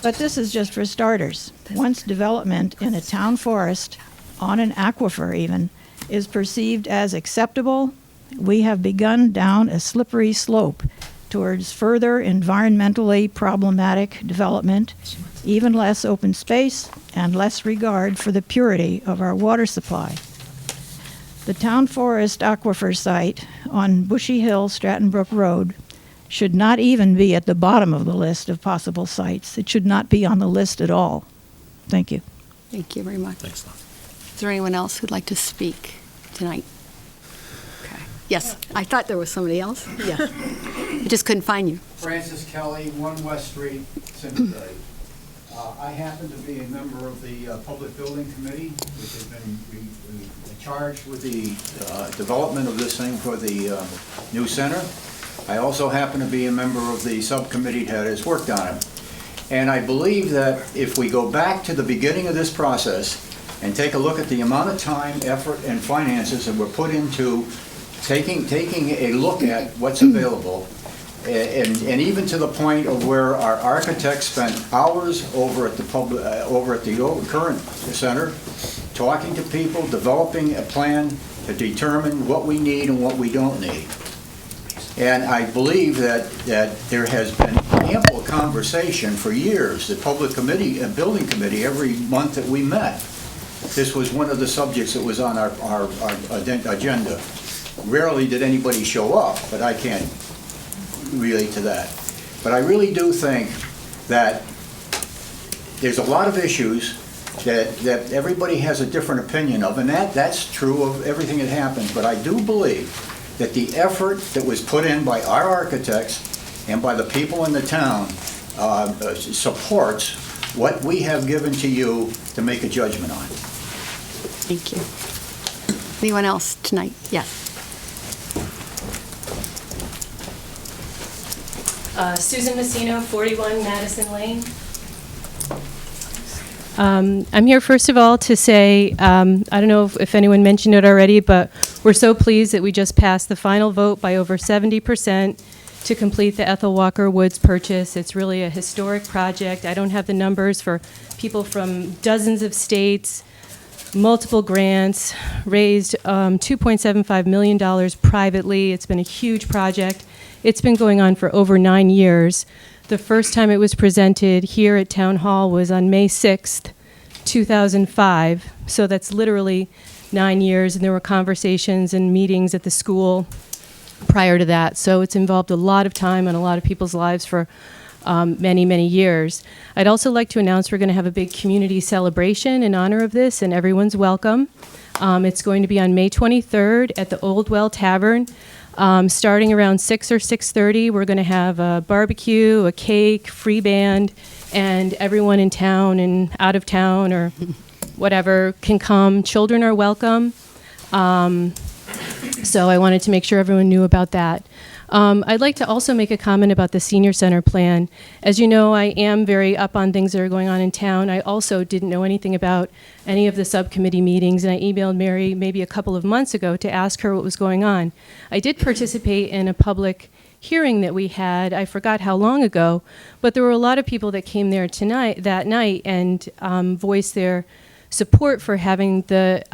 But this is just for starters. Once development in a town forest, on an aquifer even, is perceived as acceptable, we have begun down a slippery slope towards further environmentally problematic development, even less open space, and less regard for the purity of our water supply. The town forest aquifer site on Bushy Hill Stratton Brook Road should not even be at the bottom of the list of possible sites. It should not be on the list at all. Thank you. Thank you very much. Thanks, Lon. Is there anyone else who'd like to speak tonight? Okay. Yes, I thought there was somebody else. Yeah. I just couldn't find you. Francis Kelly, 1 West Street, Simsbury. I happen to be a member of the Public Building Committee, which has been charged with the development of this thing for the new center. I also happen to be a member of the subcommittee that has worked on it. And I believe that if we go back to the beginning of this process and take a look at the amount of time, effort, and finances that were put into taking a look at what's available, and even to the point of where our architects spent hours over at the current center, talking to people, developing a plan to determine what we need and what we don't need. And I believe that there has been ample conversation for years. The Public Committee and Building Committee, every month that we met, this was one of the subjects that was on our agenda. Rarely did anybody show up, but I can't relate to that. But I really do think that there's a lot of issues that everybody has a different opinion of, and that's true of everything that happens. But I do believe that the effort that was put in by our architects and by the people in the town supports what we have given to you to make a judgment on. Thank you. Anyone else tonight? Yes. Susan Messino, 41 Madison Lane. I'm here first of all to say, I don't know if anyone mentioned it already, but we're so pleased that we just passed the final vote by over 70% to complete the Ethel Walker Woods purchase. It's really a historic project. I don't have the numbers for people from dozens of states, multiple grants, raised $2.75 million privately. It's been a huge project. It's been going on for over 9 years. The first time it was presented here at Town Hall was on May 6th, 2005. So that's literally 9 years, and there were conversations and meetings at the school prior to that. So it's involved a lot of time and a lot of people's lives for many, many years. I'd also like to announce we're going to have a big community celebration in honor of this, and everyone's welcome. It's going to be on May 23rd at the Old Well Tavern. Starting around 6 or 6:30, we're going to have a barbecue, a cake, free band, and everyone in town and out of town or whatever can come. Children are welcome. So I wanted to make sure everyone knew about that. I'd like to also make a comment about the senior center plan. As you know, I am very up on things that are going on in town. I also didn't know anything about any of the subcommittee meetings, and I emailed Mary maybe a couple of months ago to ask her what was going on. I did participate in a public hearing that we had, I forgot how long ago, but there were a lot of people that came there that night and voiced their support for having the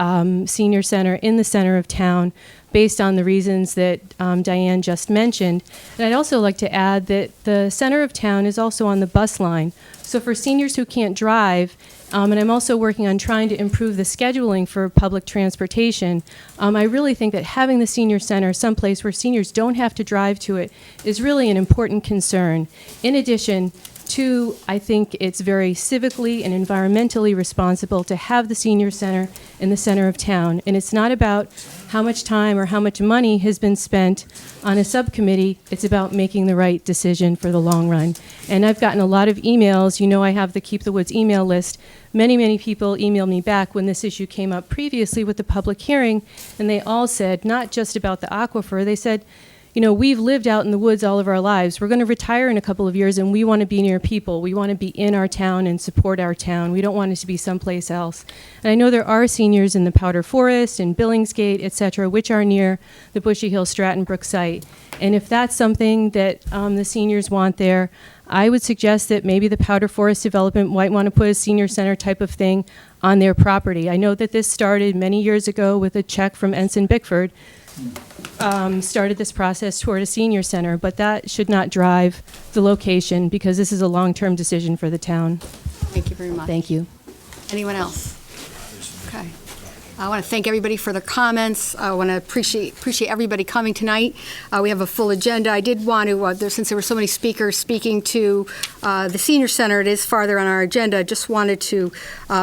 senior center in the center of town based on the reasons that Diane just mentioned. And I'd also like to add that the center of town is also on the bus line. So for seniors who can't drive, and I'm also working on trying to improve the scheduling for public transportation, I really think that having the senior center someplace where seniors don't have to drive to it is really an important concern. In addition, two, I think it's very civically and environmentally responsible to have the senior center in the center of town. And it's not about how much time or how much money has been spent on a subcommittee. It's about making the right decision for the long run. And I've gotten a lot of emails. You know, I have the Keep the Woods email list. Many, many people emailed me back when this issue came up previously with the public hearing, and they all said, not just about the aquifer, they said, you know, we've lived out in the woods all of our lives. We're going to retire in a couple of years, and we want to be near people. We want to be in our town and support our town. We don't want it to be someplace else. And I know there are seniors in the Powder Forest and Billingsgate, et cetera, which are near the Bushy Hill Stratton Brook site. And if that's something that the seniors want there, I would suggest that maybe the Powder Forest development might want to put a senior center type of thing on their property. I know that this started many years ago with a check from Ensign Bickford, started this process toward a senior center, but that should not drive the location because this is a long-term decision for the town. Thank you very much. Thank you. Anyone else? Okay. I want to thank everybody for their comments. I want to appreciate everybody coming tonight. We have a full agenda. I did want to, since there were so many speakers speaking to the senior center, it is farther on our agenda. Just wanted to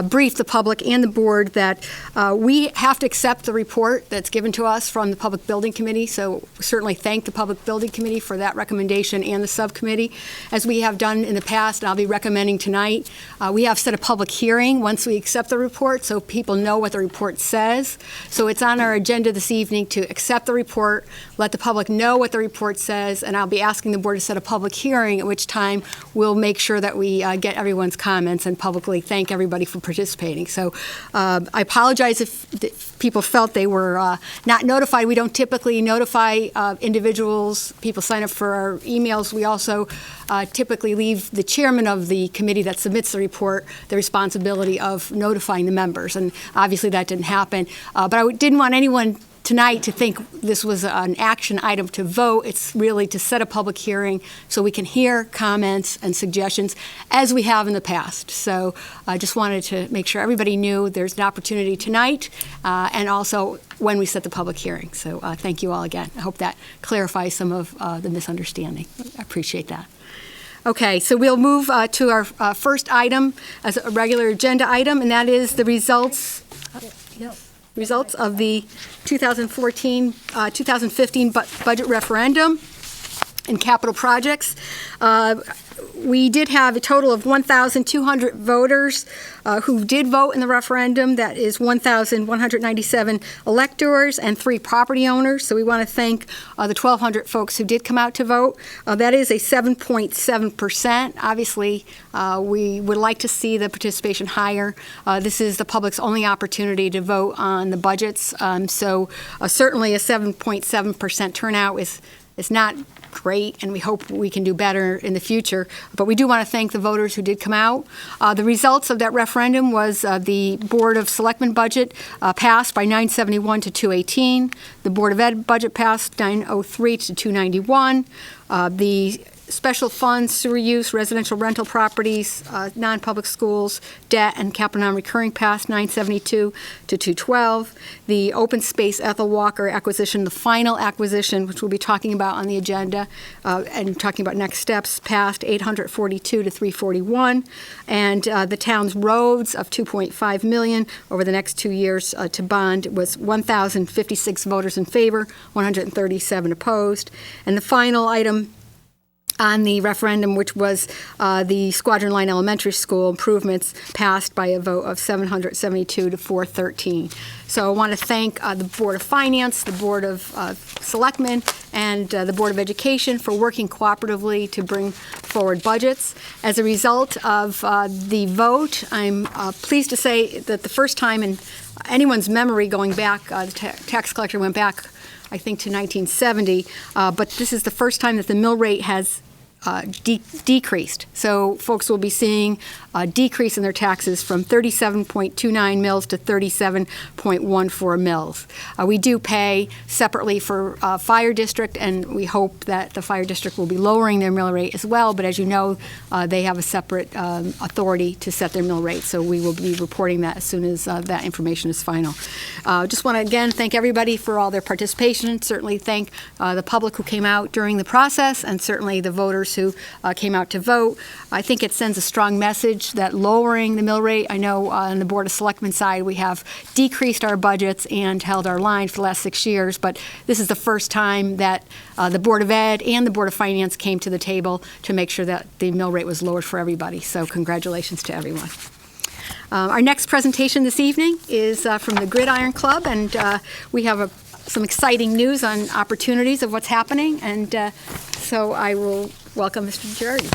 brief the public and the board that we have to accept the report that's given to us from the Public Building Committee. So certainly thank the Public Building Committee for that recommendation and the subcommittee. As we have done in the past, and I'll be recommending tonight, we have set a public hearing once we accept the report so people know what the report says. So it's on our agenda this evening to accept the report, let the public know what the report says, and I'll be asking the board to set a public hearing, at which time we'll make sure that we get everyone's comments and publicly thank everybody for participating. So I apologize if people felt they were not notified. We don't typically notify individuals. People sign up for our emails. We also typically leave the chairman of the committee that submits the report the responsibility of notifying the members, and obviously that didn't happen. But I didn't want anyone tonight to think this was an action item to vote. It's really to set a public hearing so we can hear comments and suggestions as we have in the past. So I just wanted to make sure everybody knew there's an opportunity tonight and also when we set the public hearing. So thank you all again. I hope that clarifies some of the misunderstanding. I appreciate that. Okay, so we'll move to our first item as a regular agenda item, and that is the results of the 2015 budget referendum. in capital projects. We did have a total of 1,200 voters who did vote in the referendum. That is 1,197 electors and 3 property owners. So we want to thank the 1,200 folks who did come out to vote. That is a 7.7%. Obviously, we would like to see the participation higher. This is the public's only opportunity to vote on the budgets. So certainly a 7.7% turnout is not great, and we hope we can do better in the future. But we do want to thank the voters who did come out. The results of that referendum was the Board of Selectmen budget passed by 971 to 218. The Board of Ed budget passed 903 to 291. The special funds, sewer use, residential rental properties, non-public schools, debt, and capital non-recurring passed 972 to 212. The open space Ethel Walker acquisition, the final acquisition, which we'll be talking about on the agenda and talking about next steps, passed 842 to 341. And the town's roads of $2.5 million over the next 2 years to bond was 1,056 voters in favor, 137 opposed. And the final item on the referendum, which was the Squadron Line Elementary School improvements, passed by a vote of 772 to 413. So I want to thank the Board of Finance, the Board of Selectmen, and the Board of Education for working cooperatively to bring forward budgets. As a result of the vote, I'm pleased to say that the first time in anyone's memory going back, the tax collector went back, I think, to 1970, but this is the first time that the mill rate has decreased. So folks will be seeing a decrease in their taxes from 37.29 mils to 37.14 mils. We do pay separately for fire district, and we hope that the fire district will be lowering their mill rate as well, but as you know, they have a separate authority to set their mill rate, so we will be reporting that as soon as that information is final. Just want to again thank everybody for all their participation, certainly thank the public who came out during the process, and certainly the voters who came out to vote. I think it sends a strong message that lowering the mill rate, I know on the Board of Selectmen side we have decreased our budgets and held our line for the last 6 years, but this is the first time that the Board of Ed and the Board of Finance came to the table to make sure that the mill rate was lowered for everybody. So congratulations to everyone. Our next presentation this evening is from the Gridiron Club, and we have some exciting news on opportunities of what's happening, and so I will welcome Mr. Girardi.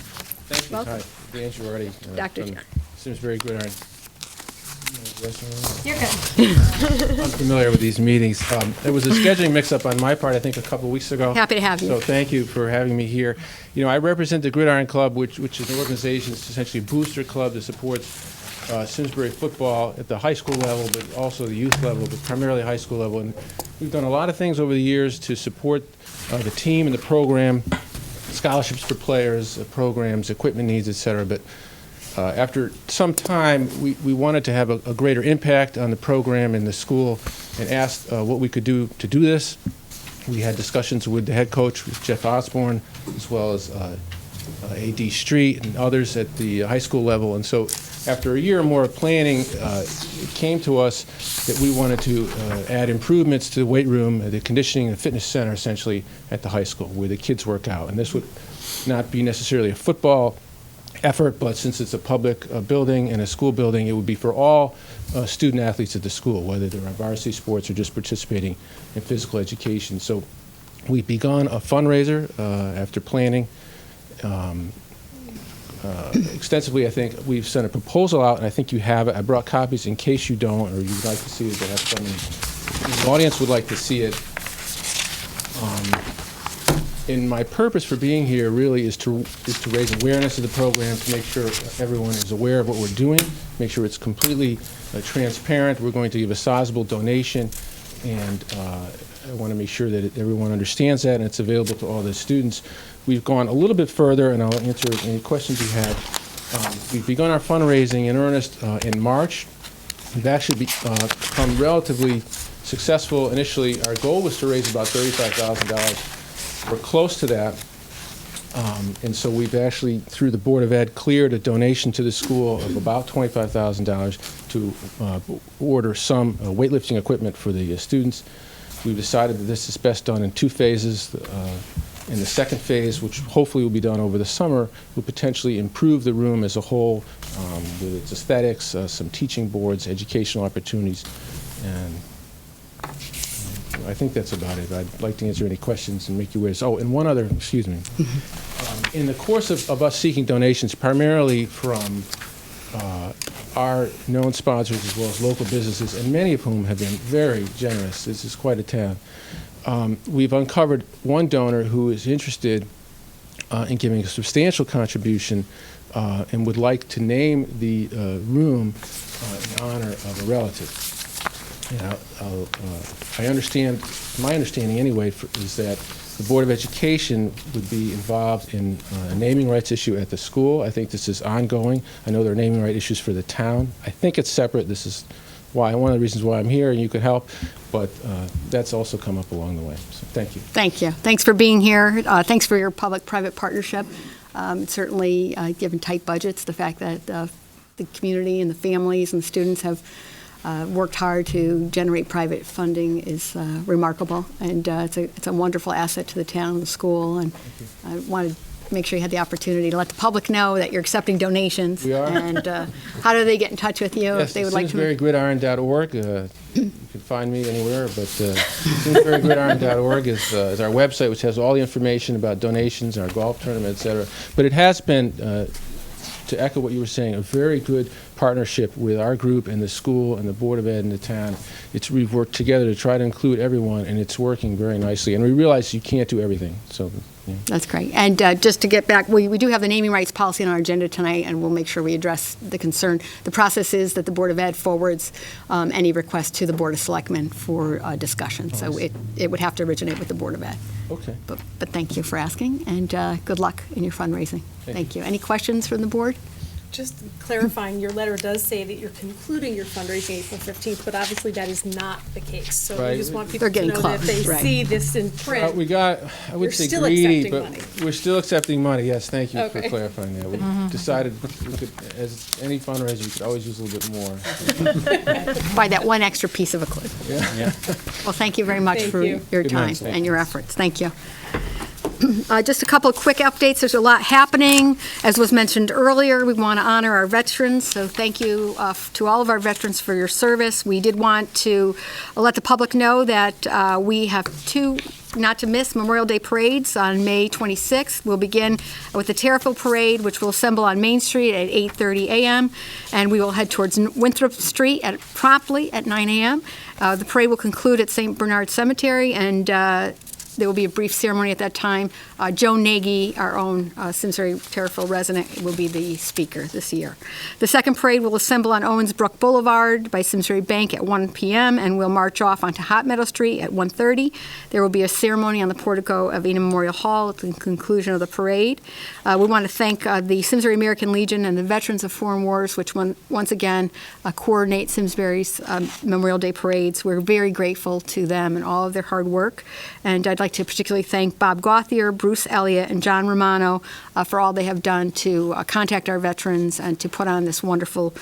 Thank you. Welcome. Hi, Dan Girardi. Dr. From Girardi. Simsbury Gridiron. You're good. I'm familiar with these meetings. There was a scheduling mix-up on my part, I think, a couple of weeks ago. Happy to have you. So thank you for having me here. You know, I represent the Gridiron Club, which is an organization, it's essentially a booster club that supports Simsbury football at the high school level, but also the youth level, but primarily high school level. And we've done a lot of things over the years to support the team and the program, scholarships for players, programs, equipment needs, et cetera. But after some time, we wanted to have a greater impact on the program and the school, and asked what we could do to do this. We had discussions with the head coach, with Jeff Osborne, as well as A.D. Street and others at the high school level. And so after a year or more of planning, it came to us that we wanted to add improvements to the weight room, the conditioning and fitness center, essentially, at the high school, where the kids work out. And this would not be necessarily a football effort, but since it's a public building and a school building, it would be for all student athletes at the school, whether they're on varsity sports or just participating in physical education. So we've begun a fundraiser after planning extensively. I think we've sent a proposal out, and I think you have it. I brought copies in case you don't, or you'd like to see it. They have some. The audience would like to see it. And my purpose for being here really is to raise awareness of the program, to make sure everyone is aware of what we're doing, make sure it's completely transparent. We're going to give a sizable donation, and I want to make sure that everyone understands that and it's available to all the students. We've gone a little bit further, and I'll answer any questions you have. We've begun our fundraising in earnest in March. We've actually become relatively successful. Initially, our goal was to raise about $35,000. We're close to that, and so we've actually, through the Board of Ed, cleared a donation to the school of about $25,000 to order some weightlifting equipment for the students. We've decided that this is best done in 2 phases. And the second phase, which hopefully will be done over the summer, will potentially improve the room as a whole with its aesthetics, some teaching boards, educational opportunities, and I think that's about it. I'd like to answer any questions and make you aware. Oh, and one other, excuse me. In the course of us seeking donations, primarily from our known sponsors as well as local businesses, and many of whom have been very generous, this is quite a town, we've uncovered one donor who is interested in giving a substantial contribution and would like to name the room in honor of a relative. I understand, my understanding anyway, is that the Board of Education would be involved in a naming rights issue at the school. I think this is ongoing. I know there are naming right issues for the town. I think it's separate. This is one of the reasons why I'm here, and you could help, but that's also come up along the way. So thank you. Thank you. Thanks for being here. Thanks for your public-private partnership. Certainly, given tight budgets, the fact that the community and the families and the students have worked hard to generate private funding is remarkable, and it's a wonderful asset to the town and the school. And I wanted to make sure you had the opportunity to let the public know that you're accepting donations. We are. And how do they get in touch with you if they would like to? SimsburyGridiron.org. You can find me anywhere, but SimsburyGridiron.org is our website, which has all the information about donations, our golf tournament, et cetera. But it has been, to echo what you were saying, a very good partnership with our group and the school and the Board of Ed and the town. We've worked together to try to include everyone, and it's working very nicely. And we realize you can't do everything. So yeah. That's great. And just to get back, we do have the naming rights policy on our agenda tonight, and we'll make sure we address the concern. The process is that the Board of Ed forwards any request to the Board of Selectmen for discussion. So it would have to originate with the Board of Ed. Okay. But thank you for asking, and good luck in your fundraising. Thank you. Any questions from the board? Just clarifying, your letter does say that you're concluding your fundraising April 15th, but obviously that is not the case. So Right. we just want people They're to getting know that if they close, right. see this in print. We got, I would You're say still greedy, accepting but money. we're still accepting money. Yes, thank you for Okay. clarifying that. We decided we could, as any fundraiser, you could always use a little bit more. Buy that one extra piece of equipment. Yeah. Well, thank you very much Thank for you. your Good time night. Thank and your efforts. Thank you. Just a couple of quick updates. There's a lot happening. As was mentioned earlier, we want to honor our veterans, so thank you to all of our veterans for your service. We did want to let the public know that we have two not-to-miss Memorial Day parades on May 26th. We'll begin with the Terrifill Parade, which will assemble on Main Street at 8:30 a.m., and we will head towards Winthrop Street promptly at 9 a.m. The parade will conclude at St. Bernard Cemetery, and there will be a brief ceremony at that time. Joe Nagy, our own Simsbury Terrifill resident, will be the speaker this year. The second parade will assemble on Owens Brook Boulevard by Simsbury Bank at 1 p.m. and will march off onto Hot Meadow Street at 1:30. There will be a ceremony on the portico of Enum Memorial Hall at the conclusion of the parade. We want to thank the Simsbury American Legion and the Veterans of Foreign Wars, which once again coordinate Simsbury's Memorial Day parades. We're very grateful to them and all of their hard work. And I'd like to particularly thank Bob Gauthier, Bruce Elliott, and John Romano for all they have done to contact our veterans and to put on this wonderful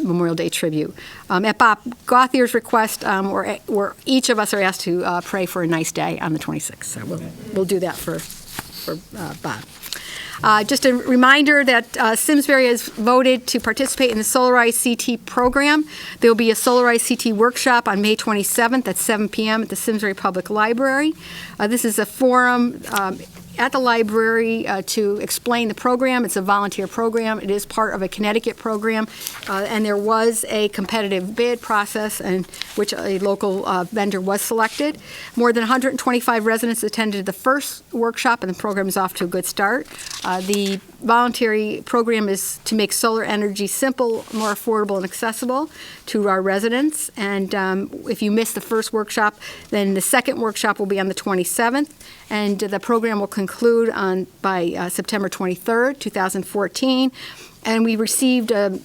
Memorial Day tribute. At Bob Gauthier's request, each of us are asked to pray for a nice day on the 26th. So we'll do that for Bob. Just a reminder that Simsbury has voted to participate in the Solarized CT program. There will be a Solarized CT workshop on May 27th at 7 p.m. at the Simsbury Public Library. This is a forum at the library to explain the program. It's a volunteer program. It is part of a Connecticut program, and there was a competitive bid process in which a local vendor was selected. More than 125 residents attended the first workshop, and the program is off to a good start. The voluntary program is to make solar energy simple, more affordable, and accessible to our residents. And if you missed the first workshop, then the second workshop will be on the 27th, and the program will conclude by September 23rd, 2014. And we received a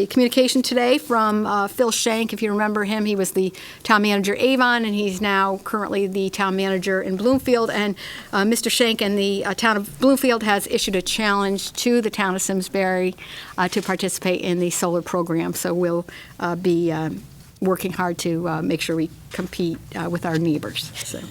communication today from Phil Shank. If you remember him, he was the town manager Avon, and he's now currently the town manager in Bloomfield. And Mr. Shank and the town of Bloomfield has issued a challenge to the town of Simsbury to participate in the solar program. So we'll be working hard to make sure we compete with our neighbors. So.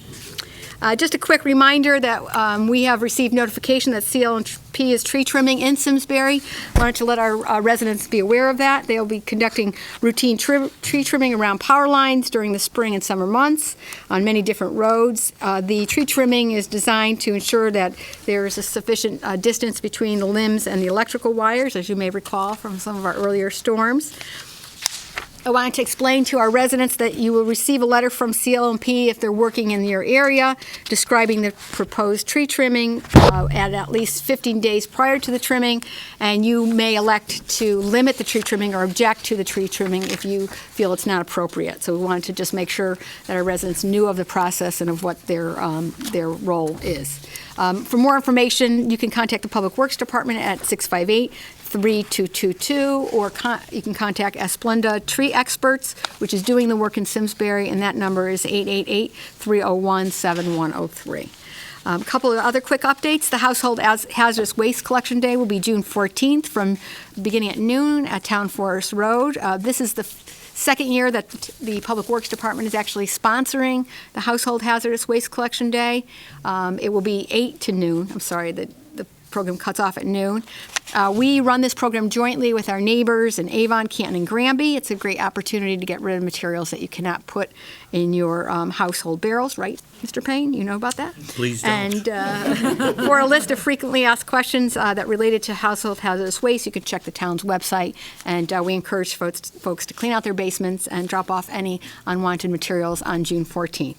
Just a quick reminder that we have received notification that CLP is tree trimming in Simsbury. Wanted to let our residents be aware of that. They'll be conducting routine tree trimming around power lines during the spring and summer months on many different roads. The tree trimming is designed to ensure that there is a sufficient distance between the limbs and the electrical wires, as you may recall from some of our earlier storms. I wanted to explain to our residents that you will receive a letter from CLMP if they're working in your area describing the proposed tree trimming at least 15 days prior to the trimming, and you may elect to limit the tree trimming or object to the tree trimming if you feel it's not appropriate. So we wanted to just make sure that our residents knew of the process and of what their role is. For more information, you can contact the Public Works Department at 658-3222, or you can contact Esplenda Tree Experts, which is doing the work in Simsbury, and that number is 888-301-7103. A couple of other quick updates. The Household Hazardous Waste Collection Day will be June 14th from beginning at noon at Town Forest Road. This is the second year that the Public Works Department is actually sponsoring the Household Hazardous Waste Collection Day. It will be 8 to noon. I'm sorry, the program cuts off at noon. We run this program jointly with our neighbors in Avon, Canton, and Granby. It's a great opportunity to get rid of materials that you cannot put in your household barrels, right, Mr. Payne? You know about that? Please don't. And for a list of frequently asked questions that related to household hazardous waste, you can check the town's website, and we encourage folks to clean out their basements and drop off any unwanted materials on June 14th.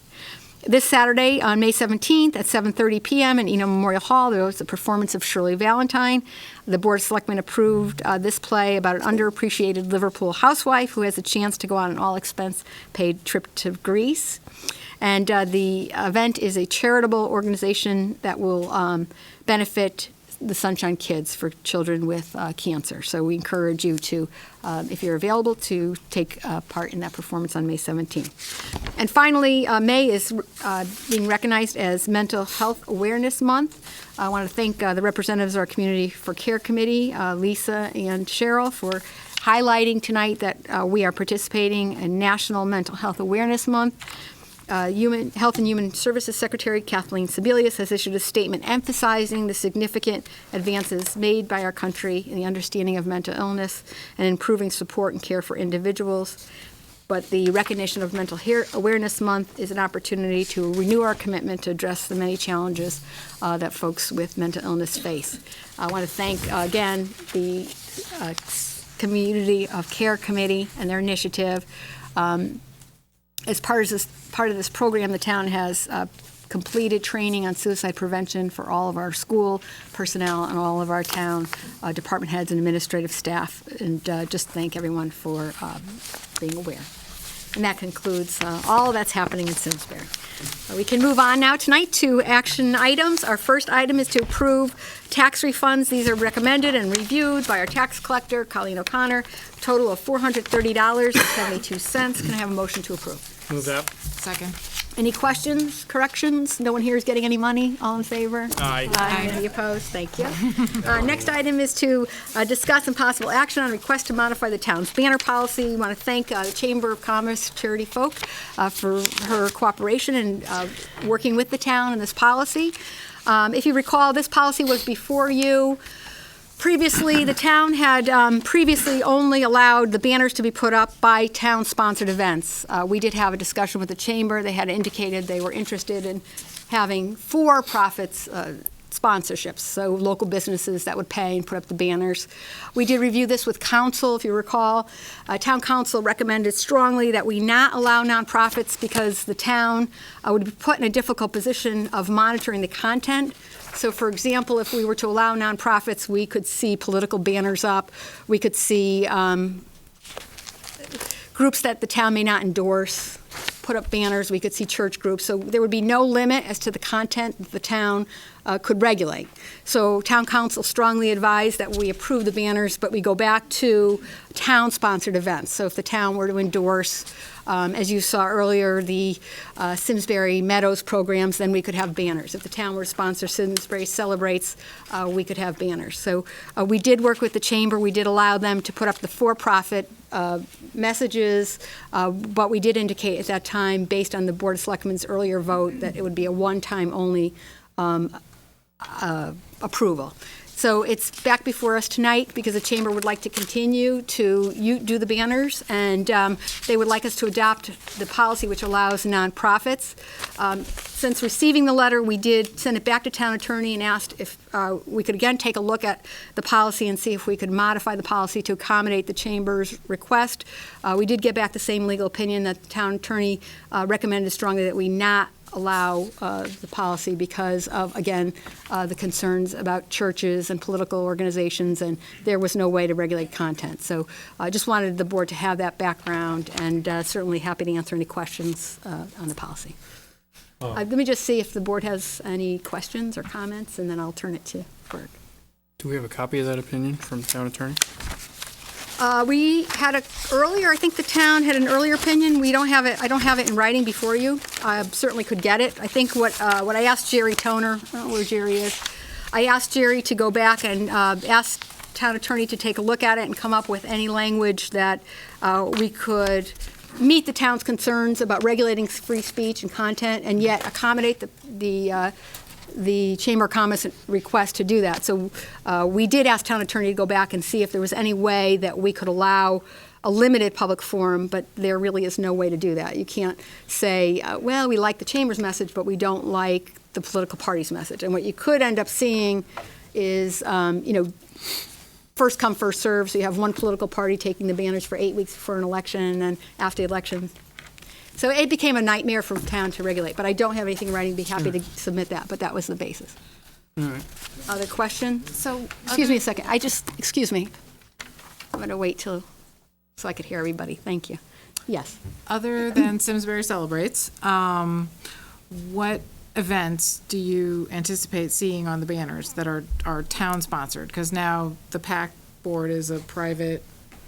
This Saturday, on May 17th at 7:30 p.m. in Eno Memorial Hall, there was a performance of Shirley Valentine. The Board of Selectmen approved this play about an underappreciated Liverpool housewife who has a chance to go on an all-expense-paid trip to Greece. And the event is a charitable organization that will benefit the Sunshine Kids for children with cancer. So we encourage you to, if you're available, to take part in that performance on May 17th. And finally, May is being recognized as Mental Health Awareness Month. I want to thank the representatives of our Community for Care Committee, Lisa and Cheryl, for highlighting tonight that we are participating in National Mental Health Awareness Month. Health and Human Services Secretary Kathleen Sebelius has issued a statement emphasizing the significant advances made by our country in the understanding of mental illness and improving support and care for individuals. But the recognition of Mental Awareness Month is an opportunity to renew our commitment to address the many challenges that folks with mental illness face. I want to thank again the Community of Care Committee and their initiative. As part of this program, the town has completed training on suicide prevention for all of our school personnel and all of our town department heads and administrative staff, and just thank everyone for being aware. And that concludes all that's happening in Simsbury. We can move on now tonight to action items. Our first item is to approve tax refunds. These are recommended and reviewed by our tax collector, Colleen O'Connor, total of $430.72. Can I have a motion to approve? Move that. Second. Any questions, corrections? No one here is getting any money? All in favor? Aye. Any opposed? Thank you. Next item is to discuss and possible action on request to modify the town's banner policy. We want to thank the Chamber of Commerce charity folk for her cooperation and working with the town in this policy. If you recall, this policy was before you. Previously, the town had only allowed the banners to be put up by town-sponsored events. We did have a discussion with the chamber. They had indicated they were interested in having for-profits sponsorships, so local businesses that would pay and put up the banners. We did review this with council, if you recall. Town council recommended strongly that we not allow nonprofits because the town would be put in a difficult position of monitoring the content. So, for example, if we were to allow nonprofits, we could see political banners up. We could see groups that the town may not endorse put up banners. We could see church groups. So there would be no limit as to the content that the town could regulate. So town council strongly advised that we approve the banners, but we go back to town-sponsored events. So if the town were to endorse, as you saw earlier, the Simsbury Meadows programs, then we could have banners. If the town were to sponsor Simsbury Celebrates, we could have banners. So we did work with the chamber. We did allow them to put up the for-profit messages, but we did indicate at that time, based on the Board of Selectmen's earlier vote, that it would be a one-time only approval. So it's back before us tonight because the chamber would like to continue to do the banners, and they would like us to adopt the policy which allows nonprofits. Since receiving the letter, we did send it back to town attorney and asked if we could again take a look at the policy and see if we could modify the policy to accommodate the chamber's request. We did get back the same legal opinion that the town attorney recommended strongly that we not allow the policy because of, again, the concerns about churches and political organizations, and there was no way to regulate content. So I just wanted the board to have that background, and certainly happy to answer any questions on the policy. Let me just see if the board has any questions or comments, and then I'll turn it to Bert. Do we have a copy of that opinion from the town attorney? We had earlier, I think the town had an earlier opinion. We don't have it, I don't have it in writing before you. I certainly could get it. I think what I asked Jerry Toner, I don't know where Jerry is, I asked Jerry to go back and ask town attorney to take a look at it and come up with any language that we could meet the town's concerns about regulating free speech and content and yet accommodate the Chamber of Commerce request to do that. So we did ask town attorney to go back and see if there was any way that we could allow a limited public forum, but there really is no way to do that. You can't say, well, we like the Chamber's message, but we don't like the political party's message. And what you could end up seeing is, first come, first serve. So you have one political party taking the banners for 8 weeks before an election, and then after the election. So it became a nightmare for town to regulate, but I don't have anything in writing. Be happy to submit that, but that was the basis. All right. Other questions? So, excuse me a second. Excuse me. I'm going to wait so I could hear everybody. Thank you. Yes. Other than Simsbury Celebrates, what events do you anticipate seeing on the banners that are town-sponsored? Because now the PAC board is a private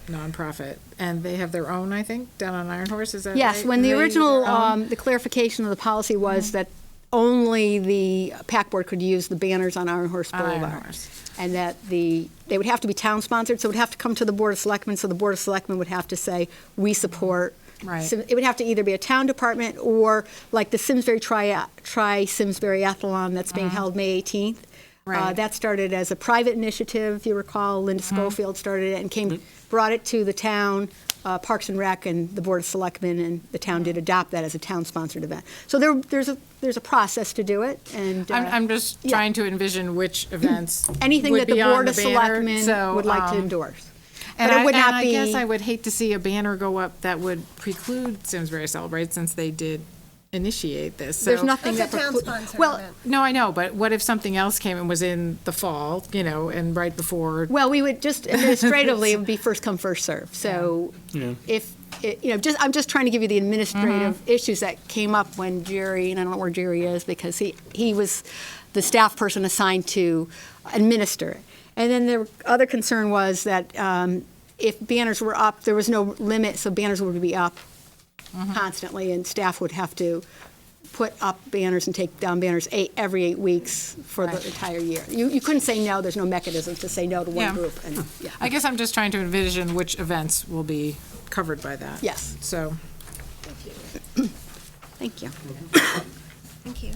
nonprofit, and they have their own, I think, down on Iron Horse, is that right? Yes, when the original, the clarification of the policy was that only the PAC board could use the banners on Iron Horse Boulevard. And that they would have to be town-sponsored, so it would have to come to the Board of Selectmen, so the Board of Selectmen would have to say, we support. Right. So it would have to either be a town department or like the Simsbury Simsbury Athlon that's being held May 18th. Right. That started as a private initiative, if you recall. Linda Schofield started it and brought it to the town, Parks and Rec, and the Board of Selectmen, and the town did adopt that as a town-sponsored event. So there's a process to do it, and I'm just trying to envision which events anything would that the be on Board of banner, Selectmen would like to endorse. And But it would not I be. guess I would hate to see a banner go up that would preclude Simsbury Celebrate, since they did initiate this. So There's nothing that well, no, I know, but what if something else came and was in the fall, and right before? Well, we would just administratively it would be first come first serve. So if I'm just trying to give you the administrative issues that came up when Jerry, and I don't know where Jerry is because he was the staff person assigned to administer it. And then the other concern was that if banners were up, there was no limit, so banners would be up constantly, and staff would have to put up banners and take down banners every 8 weeks for the entire year. You couldn't say no. There's no mechanism to say no to one group. And, I guess I'm just trying to envision which events will be covered by that. Yes. So. Thank you. Thank you.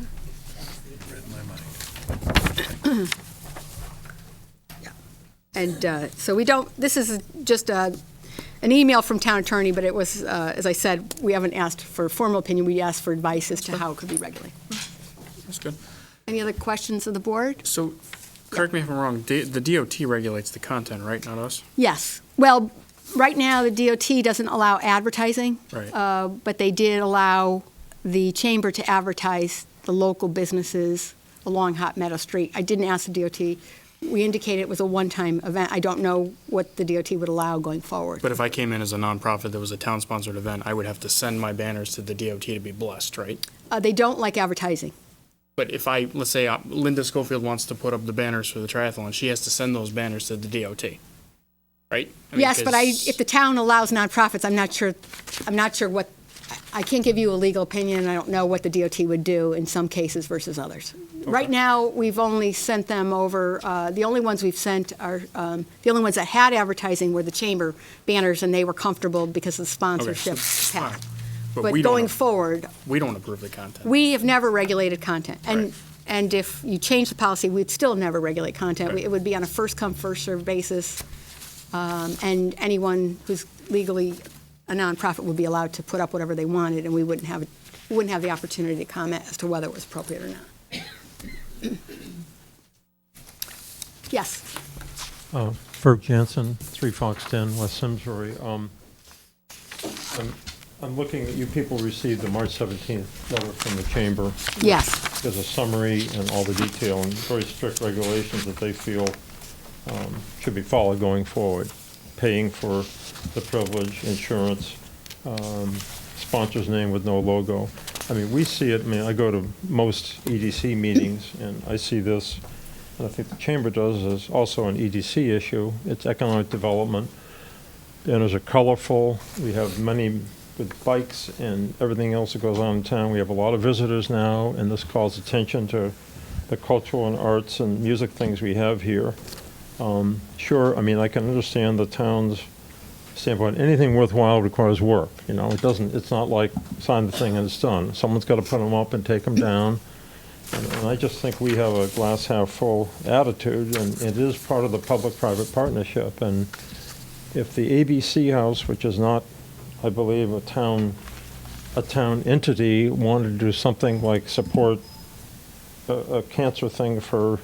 And so we don't. This is just an email from town attorney, but it was, as I said, we haven't asked for a formal opinion. We asked for advice as to how it could be regulated. That's good. Any other questions of the board? So, correct me if I'm wrong, the DOT regulates the content, right, not us? Yes. Well, right now, the DOT doesn't allow advertising. Right. But they did allow the chamber to advertise the local businesses along Hot Meadow Street. I didn't ask the DOT. We indicated it was a one-time event. I don't know what the DOT would allow going forward. But if I came in as a nonprofit that was a town-sponsored event, I would have to send my banners to the DOT to be blessed, right? They don't like advertising. But if let's say Linda Schofield wants to put up the banners for the triathlon, she has to send those banners to the DOT. right? I mean, Yes, but 'cause- if the town allows nonprofits, I'm not sure what, I can't give you a legal opinion. I don't know what the DOT would do in some cases versus others. Right now, we've only sent them over, the only ones we've sent are, the only ones that had advertising were the chamber banners, and they were comfortable because of the sponsorship path. But we don't going ap- forward, We don't approve the content. we have never regulated content. And if you change the policy, we'd still never regulate content. Right. It would be on a first-come, first-served basis. And anyone who's legally a nonprofit would be allowed to put up whatever they wanted, and we wouldn't have the opportunity to comment as to whether it was appropriate or not. Yes. Ferg Jansen, 3 Fox 10, West Simsbury. I'm looking at, you people received the March 17th letter from the Chamber. Yes. There's a summary and all the detail and very strict regulations that they feel should be followed going forward. Paying for the privilege, insurance, sponsor's name with no logo. I mean, we see it, I mean, I go to most EDC meetings and I see this, and I think the Chamber does, is also an EDC issue. It's economic development. Banners are colorful. We have many with bikes and everything else that goes on in town. We have a lot of visitors now, and this calls attention to the cultural and arts and music things we have here. Sure, I mean, I can understand the town's standpoint. Anything worthwhile requires work, you know. It's not like sign the thing and it's done. Someone's got to put them up and take them down. And I just think we have a glass half full attitude, and it is part of the public-private partnership. And if the ABC House, which is not, I believe, a town entity, wanted to do something like support a cancer thing for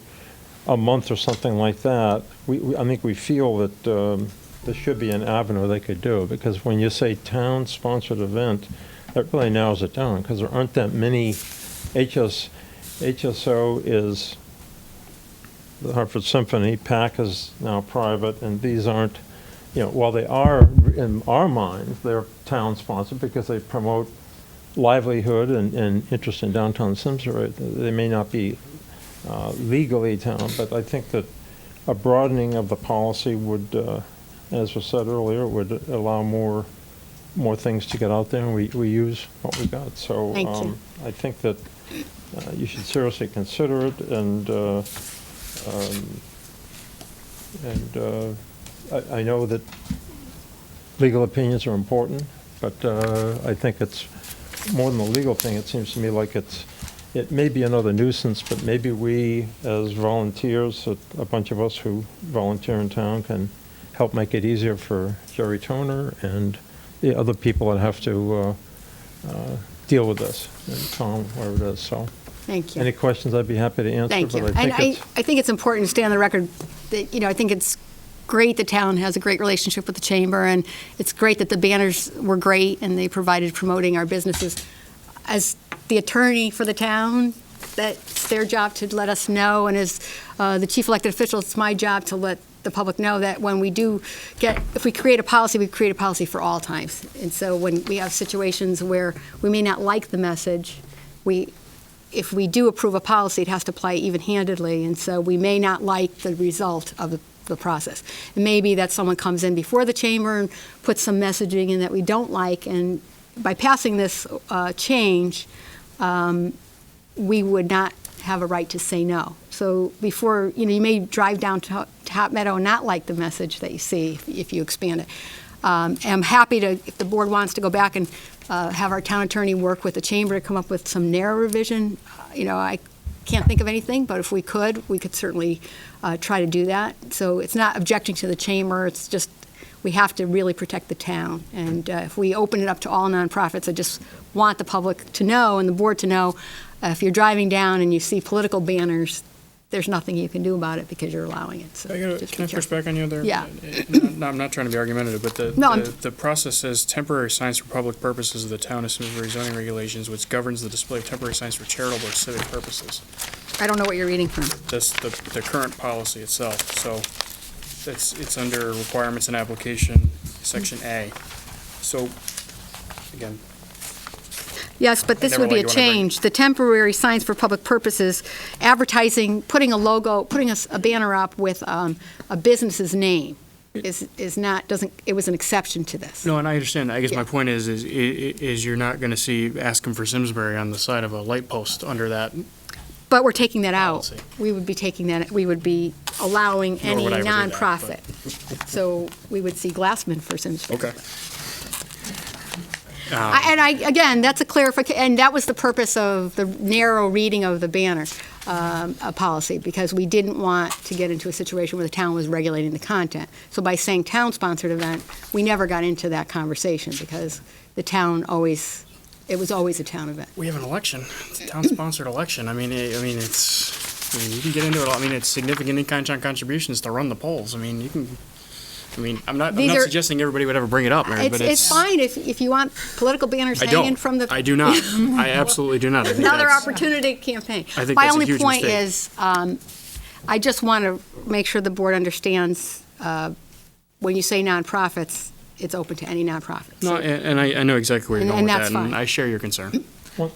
a month or something like that, I think we feel that there should be an avenue they could do. Because when you say town-sponsored event, that really narrows it down, because there aren't that many. HSO is the Hartford Symphony, PAC is now private, and these aren't, you know, while they are, in our minds, they're town-sponsored because they promote livelihood and interest in downtown Simsbury. They may not be legally town, but I think that a broadening of the policy would, as was said earlier, would allow more things to get out there, and we use what we got. So Thank you. I think that you should seriously consider it, and I know that legal opinions are important, but I think it's more than a legal thing. It seems to me like it may be another nuisance, but maybe we, as volunteers, a bunch of us who volunteer in town, can help make it easier for Jerry Toner and the other people that have to deal with this, and Tom, wherever it is. So, Thank you. any questions, I'd be happy to answer. Thank you. But And I I think it's important to stay on the record that, you know, I think it's great the town has a great relationship with the Chamber, and it's great that the banners were great and they provided promoting our businesses. As the attorney for the town, that's their job to let us know, and as the chief elected official, it's my job to let the public know that when we do if we create a policy, we create a policy for all times. And so when we have situations where we may not like the message, if we do approve a policy, it has to apply even-handedly, and so we may not like the result of the process. It may be that someone comes in before the Chamber and puts some messaging in that we don't like, and by passing this change, we would not have a right to say no. So before, you know, you may drive down to Hot Meadow and not like the message that you see if you expand it. I'm happy to, if the board wants to go back and have our town attorney work with the Chamber to come up with some narrow revision. You know, I can't think of anything, but if we could certainly try to do that. So it's not objecting to the Chamber, it's just we have to really protect the town. And if we open it up to all nonprofits, I just want the public to know and the board to know, if you're driving down and you see political banners, there's nothing you can do about it because you're allowing it. So Can I push back on you there? Yeah. No, I'm not trying to be argumentative, but the process says temporary signs for public purposes of the town of Simsbury zoning regulations, which governs the display of temporary signs for charitable or civic purposes. I don't know what you're reading from. That's the current policy itself. So it's under requirements and application, section A. So, again. Yes, but this would be a change. The temporary signs for public purposes, advertising, putting a logo, putting a banner up with a business's name. is not, doesn't, it was an exception to this. No, and I understand that. I guess Yeah. my point is you're not going to see asking for Simsbury on the side of a light post under that. But we're taking that out. Policy. We would be taking that, we would be allowing Nor any would I ever do that, nonprofit. So we would see Glassman for Simsbury. Okay. Again, that's a clarification, and that was the purpose of the narrow reading of the banner policy, because we didn't want to get into a situation where the town was regulating the content. So by saying town-sponsored event, we never got into that conversation, because the town always, it was always a town event. We have an election. It's a town-sponsored election. I mean, you can get into it. I mean, it's significant in-kind contributions to run the polls. I mean, I'm not suggesting everybody would ever bring it up, Mary, but It's fine if you want political banners hanging from the. I do not. I absolutely do not. I think Another that's- opportunity to campaign. I think My that's a only huge point mistake. is, I just want to make sure the board understands, when you say nonprofits, it's open to any nonprofit. No, and I know exactly where you're going And with that's that, and fine. I share your concern.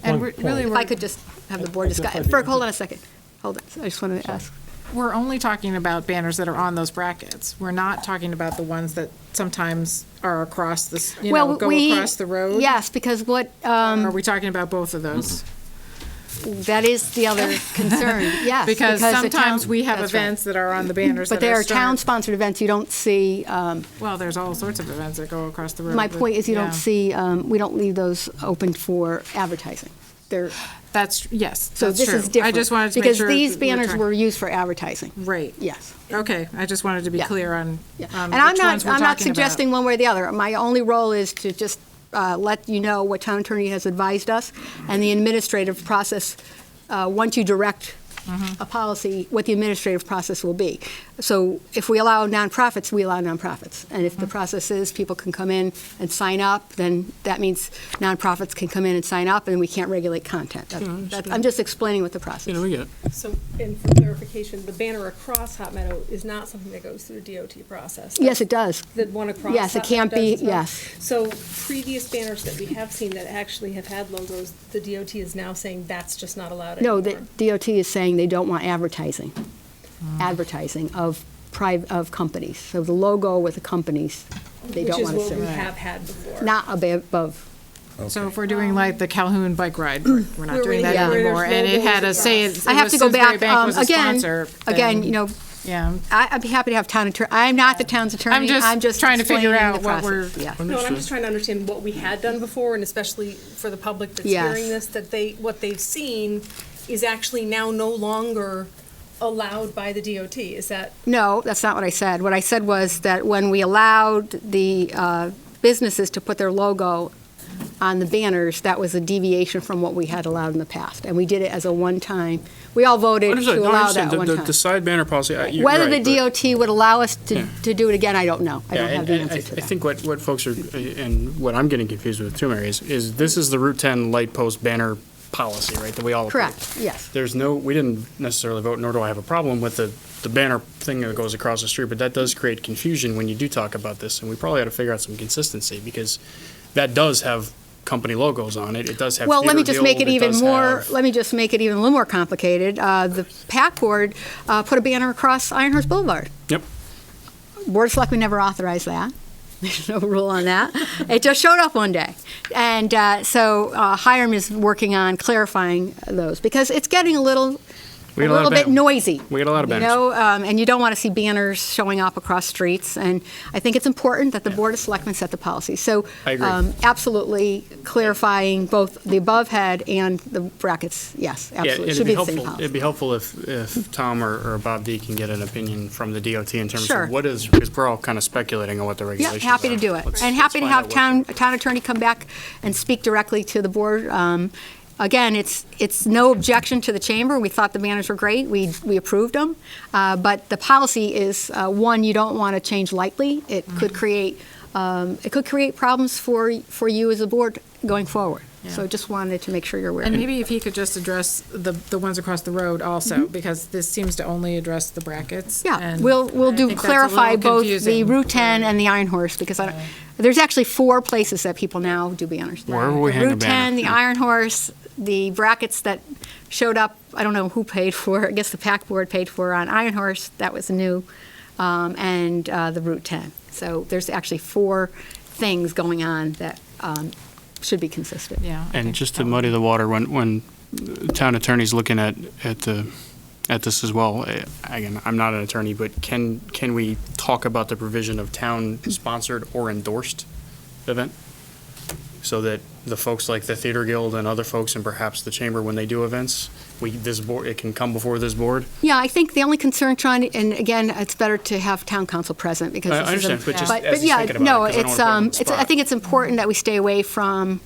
And really, If I could just have the board discuss, hold on a second. Hold on, I just want to ask. we're only talking about banners that are on those brackets. We're not talking about the ones that sometimes are across the, go across the road. Yes, because what, Are we talking about both of those? that is the other concern, yes. Because the sometimes town- we have that's right. events that are on the banners But that they are started- town-sponsored events, you don't see, Well, there's all sorts of events that go across the road. my but- point is you yeah. don't see, we don't leave those open for advertising. They're, That's, yes, so that's this true. is different. I just wanted to make Because sure. these that we were banners trying- were used for advertising. Right. Yes. Okay, I just wanted to be Yeah. clear on Yeah. on And I'm which not, ones we're I'm not talking about. suggesting one way or the other. My only role is to just let you know what town attorney has advised us, and the administrative process, once you direct a policy, what the administrative process will be. So if we allow nonprofits, we allow nonprofits. And if the process is people can come in and sign up, then that means nonprofits can come in and sign up, and we can't regulate content. I'm just explaining what the process is. We get it. So, and for clarification, the banner across Hot Meadow is not something that goes through the DOT process? Yes, it does. The one across Yes, it Hot Meadow can't be, does as well? yes. So previous banners that we have seen that actually have had logos, the DOT is now saying that's just not allowed anymore? No, the DOT is saying they don't want advertising of companies. So the logo with the companies, they don't want to Which is see. what we have had before. Not above. So if we're doing like the Calhoun bike ride, we're not Where doing we- that yeah. Where anymore, and it there's had a logos say. across. I have was to go Simsbury back, Bank was a again, sponsor, again, then- Yeah. I'd be happy to have town attorney, I'm not the town's attorney. I'm just trying to figure explaining out the what process. we're- Yeah. No, and I'm just trying to understand what we had done before, and especially for the public that's Yes. hearing this, that what they've seen is actually now no longer allowed by the DOT. Is that? No, that's not what I said. What I said was that when we allowed the businesses to put their logo on the banners, that was a deviation from what we had allowed in the past. And we did it as a one-time, we all voted Understood. to No, I allow understand. that one The time. side banner policy, you're Whether right, the but- DOT would allow us Yeah. to do it again, I don't know. I don't Yeah, have the and answer I to that. think what folks are, and what I'm getting confused with too, Mary, is this is the Route 10 light post banner policy, right, that we all approved. Correct, yes. We didn't necessarily vote, nor do I have a problem with the banner thing that goes across the street, but that does create confusion when you do talk about this, and we probably ought to figure out some consistency, because that does have company logos on it. It does have Well, let me Theater just make it Guild, even does more, have- let me just make it even a little more complicated. The PAC board put a banner across Ironhorse Boulevard. Yep. Board of Selectmen never authorized that. There's no rule on that. It just showed up one day. And so Hiram is working on clarifying those, because it's getting a little We get a lot of bit ban- noisy. We get a lot of banners. You know, and you don't want to see banners showing up across streets. And I think it's important that the Board of Selectmen set the policy. So I agree. absolutely clarifying both the above head and the brackets, yes, Yeah, absolutely. it'd Should be be the same helpful, policy. it'd be helpful if Tom or Bob D can get an opinion from the DOT in terms Sure. of what is, because we're all kind of speculating on what the Yeah, regulations are. happy to do it. Let's- And let's happy to find have out what- town attorney come back and speak directly to the board. Again, it's no objection to the chamber. We thought the banners were great. We approved them. But the policy is one you don't want to change lightly. It could create problems for you as a board going forward. So just wanted to make sure you're aware. And maybe if he could just address the ones across the road also, because this seems to only address the brackets. Yeah, and we'll I think that's a clarify little both the confusing. Route 10 and the Iron Horse, because there's actually 4 places that people now do banners. Wherever we The hang a Route 10, banner, the yeah. Iron Horse, the brackets that showed up, I don't know who paid for, I guess the PAC board paid for on Iron Horse, that was new. and the Route 10. So there's actually 4 things going on that should be consistent. Yeah. And just to muddy the water, when the town attorney's looking at this as well, again, I'm not an attorney, but can we talk about the provision of town-sponsored or endorsed event? So that the folks like the Theater Guild and other folks, and perhaps the Chamber, when they do events, it can come before this board? Yeah, I think the only concern and again, it's better to have town council present because I this is understand, but just but as he's yeah, thinking about no, it, 'cause I don't wanna put him on the it's, I spot. think it's important that we stay away from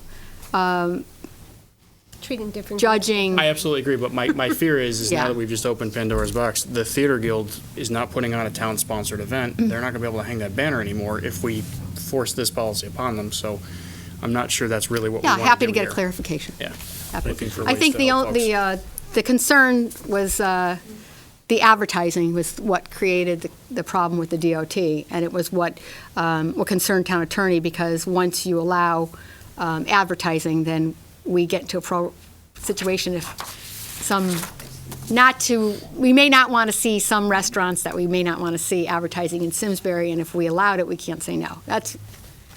Treating different. judging. I absolutely agree, but my fear is Yeah. now that we've just opened Pandora's box, the Theater Guild is not putting on a town-sponsored event. They're not gonna be able to hang that banner anymore if we force this policy upon them, so I'm not sure that's really what we Yeah, want to do happy to get a here. clarification. Yeah. Happy. Looking for I ways think to help the concern was the advertising was what created the problem with the DOT, and it was what concerned town attorney, because once you allow advertising, then we get into a situation if we may not want to see some restaurants that we may not want to see advertising in Simsbury, and if we allowed it, we can't say no. That's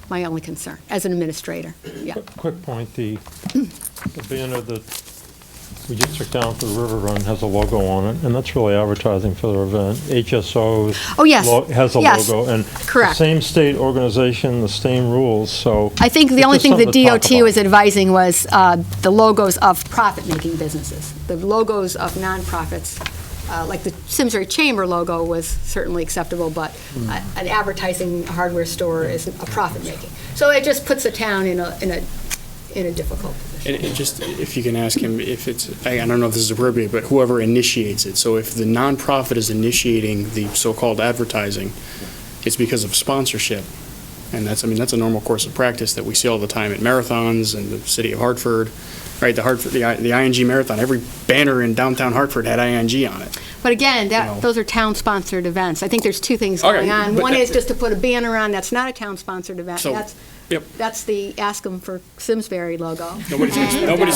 my only concern as an administrator. Yeah. Quick point, the banner that we just took down for the River Run has a logo on it, and that's really advertising for their event. HSO Oh, yes. has a Yes. logo, and Correct. the same state organization, the same rules, so. I think the it's only just thing the something to talk DOT about. was advising was the logos of profit-making businesses. The logos of nonprofits, like the Simsbury Chamber logo was certainly acceptable, but an advertising hardware store is a profit-making. So it just puts the town in a difficult position. And just, if you can ask him if it's, I don't know if this is appropriate, but whoever initiates it, so if the nonprofit is initiating the so-called advertising, it's because of sponsorship. And that's a normal course of practice that we see all the time at marathons in the city of Hartford, right? The ING Marathon, every banner in downtown Hartford had ING on it. But again, those are town-sponsored events. I think there's 2 things Okay, going on. but One that- is just to put a banner on, that's not a town-sponsored event. So, yep. That's the Ask 'em for Simsbury logo. Nobody's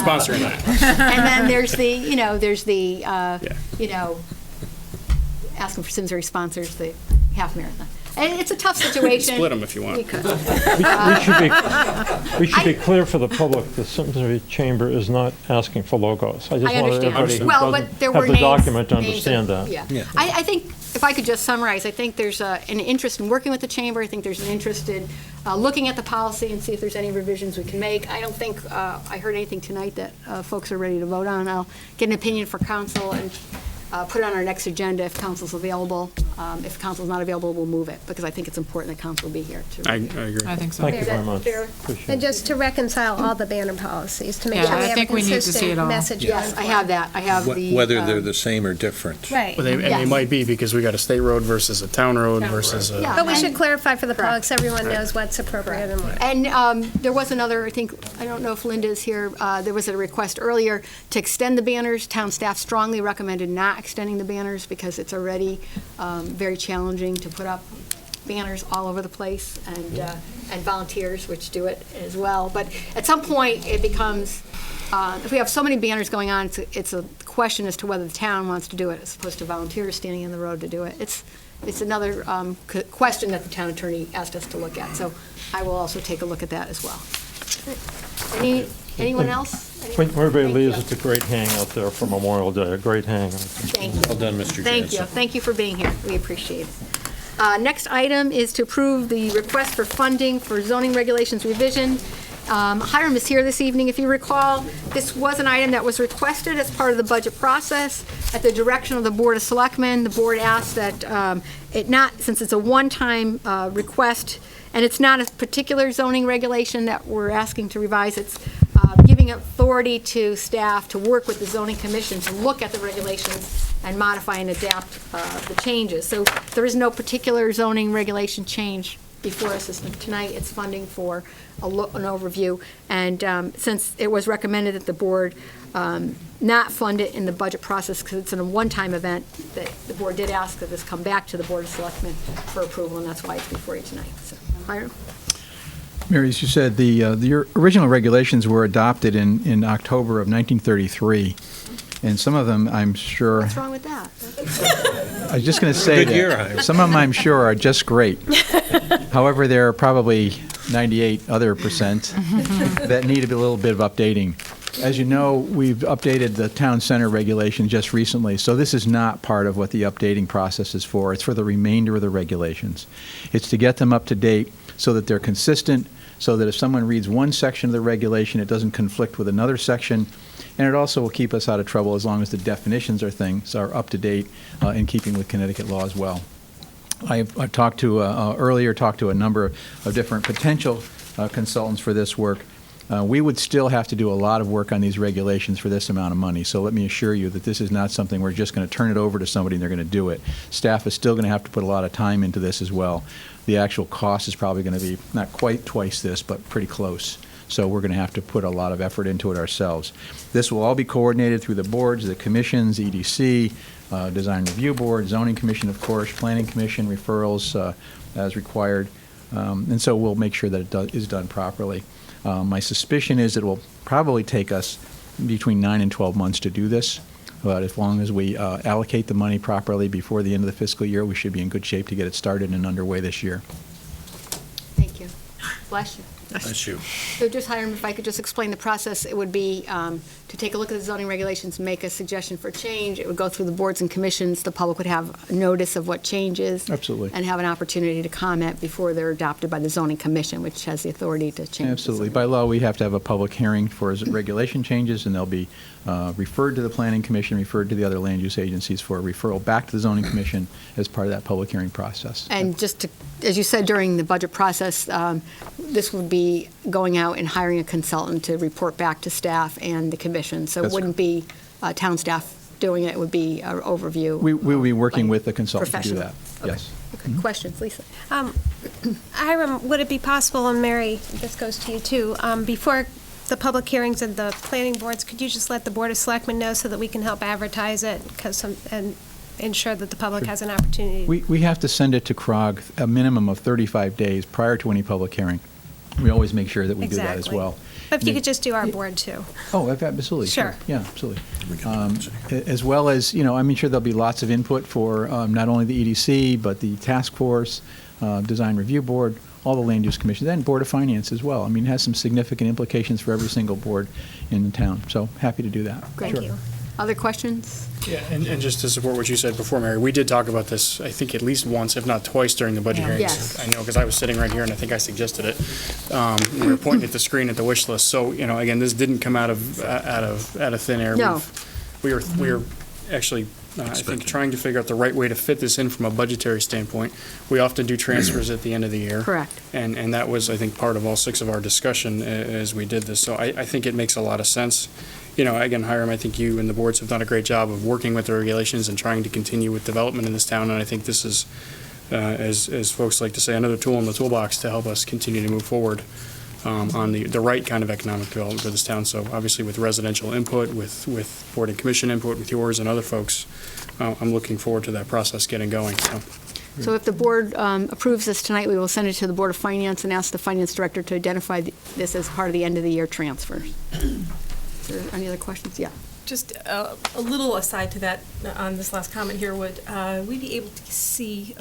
sponsoring that. And then there's Ask 'em for Simsbury sponsors the half marathon. And it's a tough situation. Split them if you want. We could. We should be clear for the public, the Simsbury Chamber is not asking for logos. I just want understand. everybody who Well, doesn't but there have were the names- document to names understand of- that. Yeah. I think, if I could just summarize, I think there's an interest in working with the Chamber. I think there's an interest in looking at the policy and see if there's any revisions we can make. I don't think I heard anything tonight that folks are ready to vote on. I'll get an opinion for council and put it on our next agenda if council's available. If council's not available, we'll move it, because I think it's important that council be here to I review. agree. I think so. Thank you very much. Fair? Appreciate And it. just to reconcile all the banner policies, to make Yeah, sure we I have a think we need to see it consistent all. message. Yes, going I forward. have that. I have the. Whether they're the same or different. Right. Well, and they Yes. might be, because we got a state road versus a town road versus a. Yeah. But we should clarify for the public so everyone knows what's appropriate and what. And there was another, I don't know if Linda's here, there was a request earlier to extend the banners. Town staff strongly recommended not extending the banners because it's already very challenging to put up banners all over the place, and volunteers, which do it as well. But at some point, it becomes, if we have so many banners going on, it's a question as to whether the town wants to do it as opposed to volunteers standing in the road to do it. It's another question that the town attorney asked us to look at, so I will also take a look at that as well. Anyone else? When everybody leaves, it's a great hang out there for Memorial Day, a great hang. Thank you. Well done, Mr. Thank you. Jansen. Thank you for being here. We appreciate it. Next item is to approve the request for funding for zoning regulations revision. Hiram is here this evening. If you recall, this was an item that was requested as part of the budget process. At the direction of the Board of Selectmen, the board asked that since it's a one-time request, and it's not a particular zoning regulation that we're asking to revise, it's giving authority to staff to work with the zoning commission to look at the regulations and modify and adapt the changes. So there is no particular zoning regulation change before us tonight. It's funding for an overview. And since it was recommended that the board not fund it in the budget process because it's a one-time event, that the board did ask that this come back to the Board of Selectmen for approval, and that's why it's before you tonight. So, Hiram? Mary, as you said, the original regulations were adopted in October of 1933, and some of them, I'm sure. What's wrong with that? I was just going to say Good year, that Hiram. some of them, I'm sure, are just great. However, there are probably 98 other percent that need a little bit of updating. As you know, we've updated the town center regulation just recently, so this is not part of what the updating process is for. It's for the remainder of the regulations. It's to get them up to date so that they're consistent, so that if someone reads one section of the regulation, it doesn't conflict with another section, and it also will keep us out of trouble as long as the definitions are up to date in keeping with Connecticut law as well. I've talked to, earlier talked to a number of different potential consultants for this work. We would still have to do a lot of work on these regulations for this amount of money, so let me assure you that this is not something we're just going to turn it over to somebody and they're going to do it. Staff is still going to have to put a lot of time into this as well. The actual cost is probably going to be not quite twice this, but pretty close. So we're going to have to put a lot of effort into it ourselves. This will all be coordinated through the boards, the commissions, EDC, Design Review Board, Zoning Commission, of course, Planning Commission, referrals as required. And so we'll make sure that it is done properly. My suspicion is it will probably take us between 9 and 12 months to do this, but as long as we allocate the money properly before the end of the fiscal year, we should be in good shape to get it started and underway this year. Thank you. Bless you. Bless you. So just, Hiram, if I could just explain the process, it would be to take a look at the zoning regulations, make a suggestion for change. It would go through the boards and commissions. The public would have notice of what changes. Absolutely. And have an opportunity to comment before they're adopted by the zoning commission, which has the authority to change. Absolutely. By law, we have to have a public hearing for regulation changes, and they'll be referred to the Planning Commission, referred to the other land use agencies for a referral back to the Zoning Commission as part of that public hearing process. And just to, as you said during the budget process, this would be going out and hiring a consultant to report back to staff and the commission. So it That's wouldn't be town staff doing it, it would be an overview. We will be working with the consultant to do that. Professional. Yes. Okay, questions, Lisa? Hiram, would it be possible, and Mary, this goes to you too, before the public hearings and the planning boards, could you just let the Board of Selectmen know so that we can help advertise it and ensure that the public has an opportunity? We have to send it to CROG a minimum of 35 days prior to any public hearing. We always make sure that we do that as Exactly. well. But if you could just do our board too. Oh, absolutely. Sure. Yeah, absolutely. As well as, I'm sure there'll be lots of input for not only the EDC, but the task force, Design Review Board, all the land use commissions, and Board of Finance as well. I mean, it has some significant implications for every single board in the town. So happy to do that. Thank you. Other questions? Yeah, and just to support what you said before, Mary, we did talk about this, I think, at least once, if not twice, during the budget hearings. Yes. I know, because I was sitting right here, and I think I suggested it. We were pointing at the screen at the wish list. So, again, this didn't come out of thin air. No. We were actually, I think, trying to figure out the right way to fit this in from a budgetary standpoint. We often do transfers at the end of the year. Correct. And that was, I think, part of all 6 of our discussion as we did this. So I think it makes a lot of sense. Again, Hiram, I think you and the boards have done a great job of working with the regulations and trying to continue with development in this town, and I think this is, as folks like to say, another tool in the toolbox to help us continue to move forward on the right kind of economic development for this town. So obviously with residential input, with board and commission input, with yours and other folks, I'm looking forward to that process getting going. So if the board approves this tonight, we will send it to the Board of Finance and ask the finance director to identify this as part of the end of the year transfers. Is there any other questions? Yeah. Just a little aside to that, on this last comment here, would we be able to see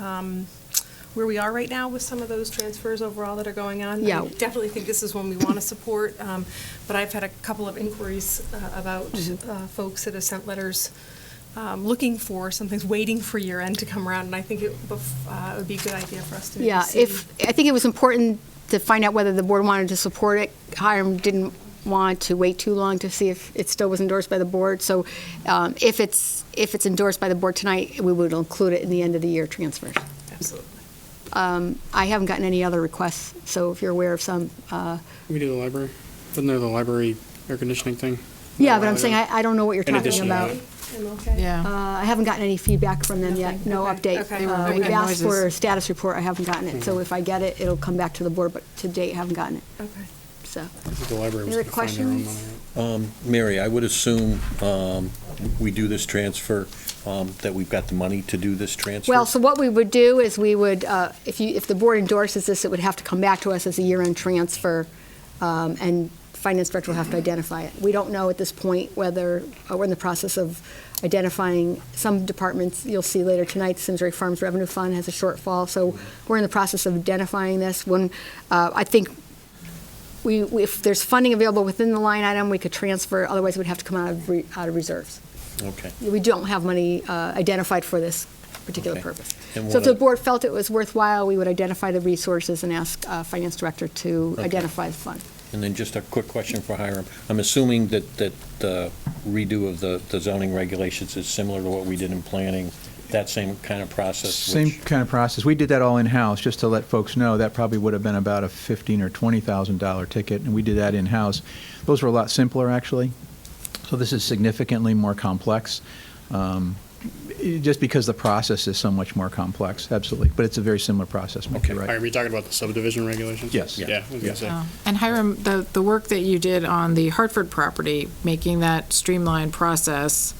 where we are right now with some of those transfers overall that are going on? Yeah. I definitely think this is one we want to support, but I've had a couple of inquiries about folks that have sent letters looking for, something's waiting for year end to come around, and I think it would be a good idea for us to maybe Yeah, see. I think it was important to find out whether the board wanted to support it. Hiram didn't want to wait too long to see if it still was endorsed by the board. So if it's endorsed by the board tonight, we would include it in the end of the year transfers. Absolutely. I haven't gotten any other requests, so if you're aware of some. We do the library. Wasn't there the library air conditioning thing? Yeah, but I'm saying I don't know what you're In talking addition to about. Yeah. I haven't gotten any feedback from them yet, no update. Okay. We've making asked for a noises. status report, I haven't gotten it, so if I get it, it'll come back to the board, but to date, I haven't gotten it. Okay. So, I think the library was Any going to find their own questions? money. Mary, I would assume we do this transfer, that we've got the money to do this transfer? well, so what we would do is we would, if the board endorses this, it would have to come back to us as a year-end transfer, and finance director will have to identify it. We don't know at this point whether, we're in the process of identifying some departments. You'll see later tonight, the Simsbury Farms Revenue Fund has a shortfall, so we're in the process of identifying this. When, I think, if there's funding available within the line item, we could transfer, otherwise it would have to come out of reserves. Okay. We don't have money identified for this particular Okay. purpose. And So if what the board felt it was worthwhile, we would identify the resources and ask finance director to identify the fund. And then just a quick question for Hiram. I'm assuming that the redo of the zoning regulations is similar to what we did in planning, that same kind of process? Same kind of process. We did that all in-house, just to let folks know. That probably would have been about a $15,000 or $20,000 ticket, and we did that in-house. Those were a lot simpler, actually. So this is significantly more complex, just because the process is so much more complex, absolutely. But it's a very similar process, Mike, you're right. Are we talking about the subdivision regulations? Yes. Yeah, I was gonna say. And Hiram, the work that you did on the Hartford property, making that streamlined process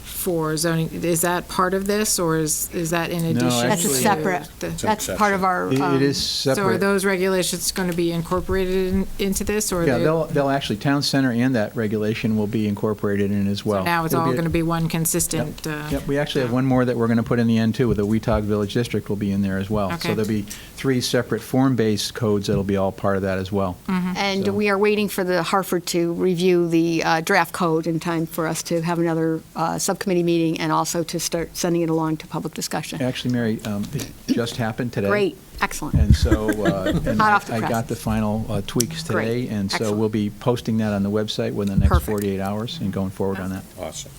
for zoning, is that part of this, or is that in addition? That's a to separate, the- that's part of our. It is separate. So are those regulations going to be incorporated into this, or? Yeah, they're- they'll actually, town center and that regulation will be incorporated in as well. Now it's It'll all be a- going to be one consistent. Yep, we actually have one more that we're going to put in the end, too, with the Weetog Village District will be in there as well. Okay. So there'll be 3 separate form-based codes that'll be all part of that as well. And So- we are waiting for the Hartford to review the draft code in time for us to have another subcommittee meeting and also to start sending it along to public discussion. Actually, Mary, it just happened today. Great, excellent. And so, and Hot off the I press. got the final tweaks today, Great, and so excellent. we'll be posting that on the website within the next Perfect. 48 hours and going forward on that. Awesome.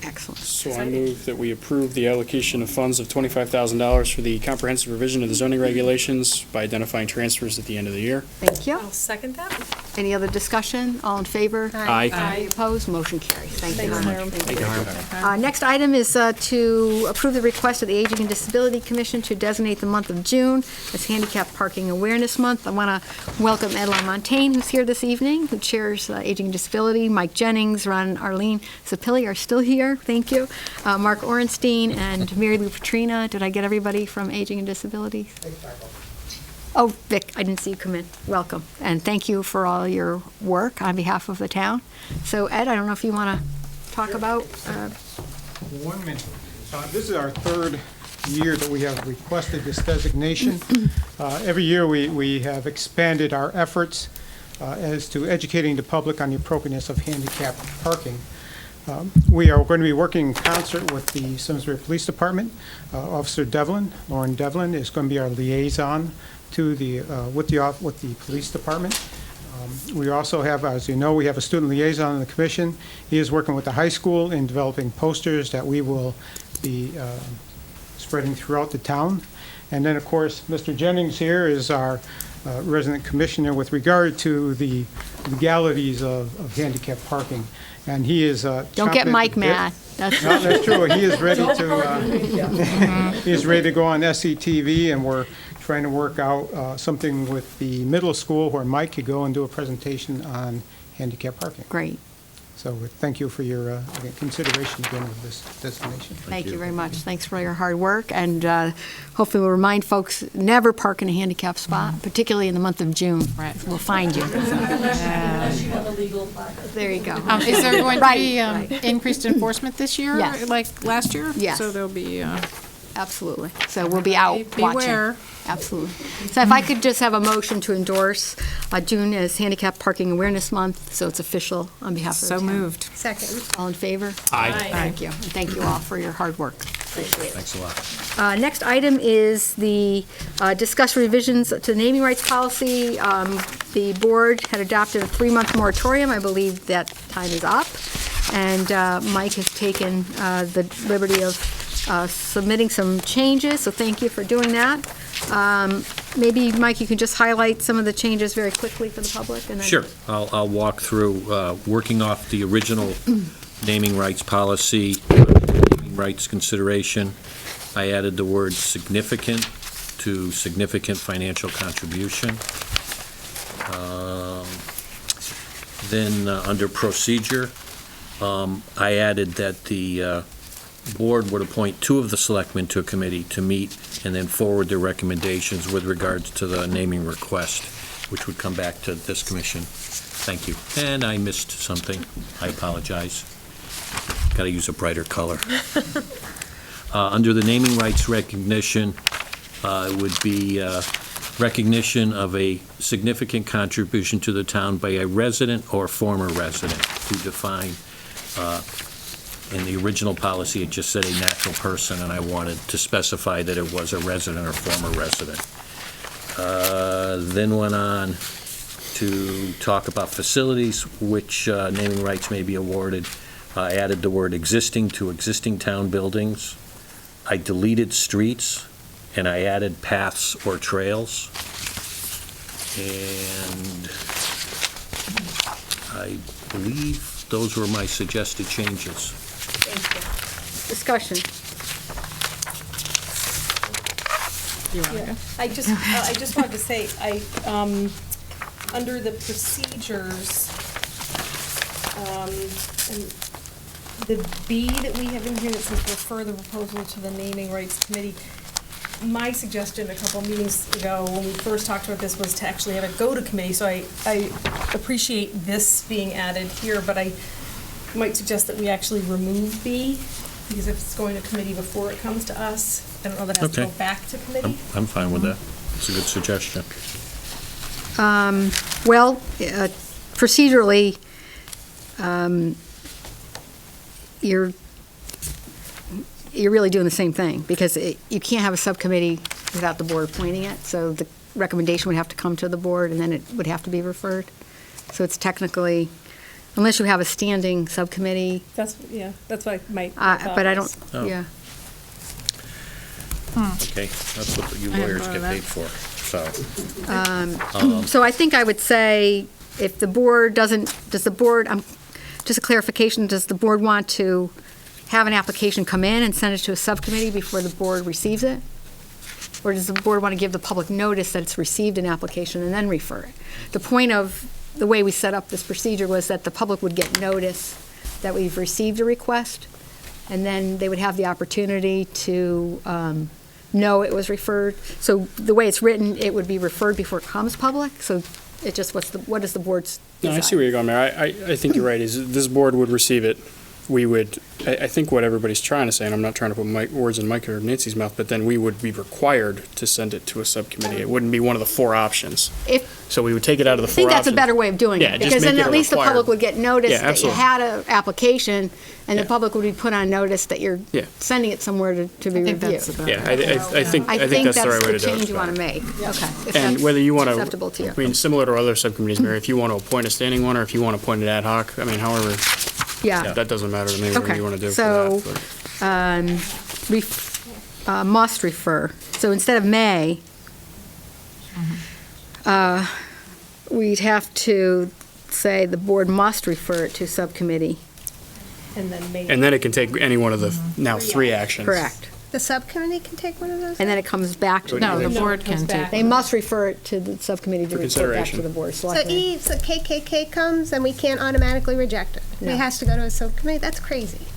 Excellent. So I move that we approve the allocation of funds of $25,000 for the comprehensive revision of the zoning regulations by identifying transfers at the end of the year. Thank you. I'll second that. Any other discussion? All in favor? Aye. Any opposed? Motion carries. Thank you very much. Thank you, Hiram. Next item is to approve the request of the Aging and Disability Commission to designate the month of June as Handicap Parking Awareness Month. I want to welcome Ed LaMontagne, who's here this evening, who chairs Aging and Disability. Mike Jennings, Ron Arlene Sapilli are still here. Thank you. Mark Orenstein and Mary Lou Petrina. Did I get everybody from Aging and Disability? Oh, Vic, I didn't see you come in. Welcome. And thank you for all your work on behalf of the town. So Ed, I don't know if you want to talk about 1 minute. This is our 3rd year that we have requested this designation. Every year we have expanded our efforts as to educating the public on the appropriateness of handicap parking. We are going to be working in concert with the Simsbury Police Department. Officer Devlin, Lauren Devlin, is going to be our liaison to the with the police department. We also have, as you know, we have a student liaison in the commission. He is working with the high school in developing posters that we will be spreading throughout the town. And then, of course, Mr. Jennings here is our resident commissioner with regard to the legalities of handicap parking. And he is Don't get Mike mad. That's no, that's true. He is ready to. He is ready to go on SCTV, and we're trying to work out something with the middle school where Mike could go and do a presentation on handicap parking. Great. So thank you for your consideration again of this designation. Thank you very much. Thanks for your hard work, and hopefully we'll remind folks, never park in a handicap spot, particularly in the month of June. Right. We'll find you. There you go. Is there going to Right, be right. increased enforcement this year? Yes. Like last year? Yes. So there'll be. Absolutely. So we'll be out watching. Beware. Absolutely. So if I could just have a motion to endorse June as Handicap Parking Awareness Month, so it's official on behalf of the So town. moved. Second. All in favor? Aye. Thank you. And thank you all for your hard work. Appreciate it. Thanks a lot. Next item is the discuss revisions to the naming rights policy. The board had adopted a 3-month moratorium. I believe that time is up. And Mike has taken the liberty of submitting some changes, so thank you for doing that. Maybe, Mike, you could just highlight some of the changes very quickly for the public? And then Sure. I'll walk through, working off the original naming rights policy, naming rights consideration. I added the word significant to significant financial contribution. Then, under procedure, I added that the board would appoint 2 of the selectmen to a committee to meet and then forward their recommendations with regards to the naming request, which would come back to this commission Thank you. And I missed something. I apologize. Got to use a brighter color. Under the naming rights recognition, it would be recognition of a significant contribution to the town by a resident or former resident, to define, in the original policy, it just said a natural person, and I wanted to specify that it was a resident or former resident. Then went on to talk about facilities, which naming rights may be awarded. I added the word existing to existing town buildings. I deleted streets, and I added paths or trails. And I believe those were my suggested changes. Discussion. I just wanted to say, under the procedures, and the B that we have in here that says refer the proposal to the naming rights committee, my suggestion a couple meetings ago when we first talked about this was to actually have it go to committee, so I appreciate this being added here, but I might suggest that we actually remove B, because if it's going to committee before it comes to us, I don't know that it has to go back to committee. I'm fine with that. It's a good suggestion. Well, procedurally, you're really doing the same thing, because you can't have a subcommittee without the board appointing it, so the recommendation would have to come to the board, and then it would have to be referred. So it's technically, unless you have a standing subcommittee. That's what I might. But I don't, Oh. yeah. Okay, that's what you lawyers get paid for, so. So I think I would say, if the board doesn't, does the board, just a clarification, does the board want to have an application come in and send it to a subcommittee before the board receives it? Or does the board want to give the public notice that it's received an application and then refer it? The point of the way we set up this procedure was that the public would get notice that we've received a request, and then they would have the opportunity to know it was referred. So the way it's written, it would be referred before it comes public, so it just, what is the board's No, I desire? see where you're going, Mayor. I think you're right, is this board would receive it. We would, I think what everybody's trying to say, and I'm not trying to put words in Mike or Nancy's mouth, but then we would be required to send it to a subcommittee. It wouldn't be one of the four options. So we would take it out of the I four think options. that's a better way of doing Yeah, it, just because make then it at a least the required- public would get notice Yeah, that you absolutely. had an application, and the Yeah. public would be put on notice that you're Yeah. sending it somewhere to be reviewed. Yeah, I think that's the right way to do it. the change you want to make. Okay. If And that's whether you want acceptable to you. I mean, similar to other subcommittees, Mayor, if you want to appoint a standing one, or if you want to appoint an ad hoc, I mean, however, Yeah. that doesn't matter to me, whatever Okay, you want to do for so, that. must refer. So instead of may, we'd have to say the board must refer it to subcommittee. And then maybe. And then it can take any one of the now three actions. Correct. The subcommittee can take one of those? And then it comes back to. No, the board can take. They must refer it to the subcommittee to For report back to consideration. the board of So selectmen. so KKK comes and we can't automatically reject it. No. It has to go to a subcommittee? That's crazy.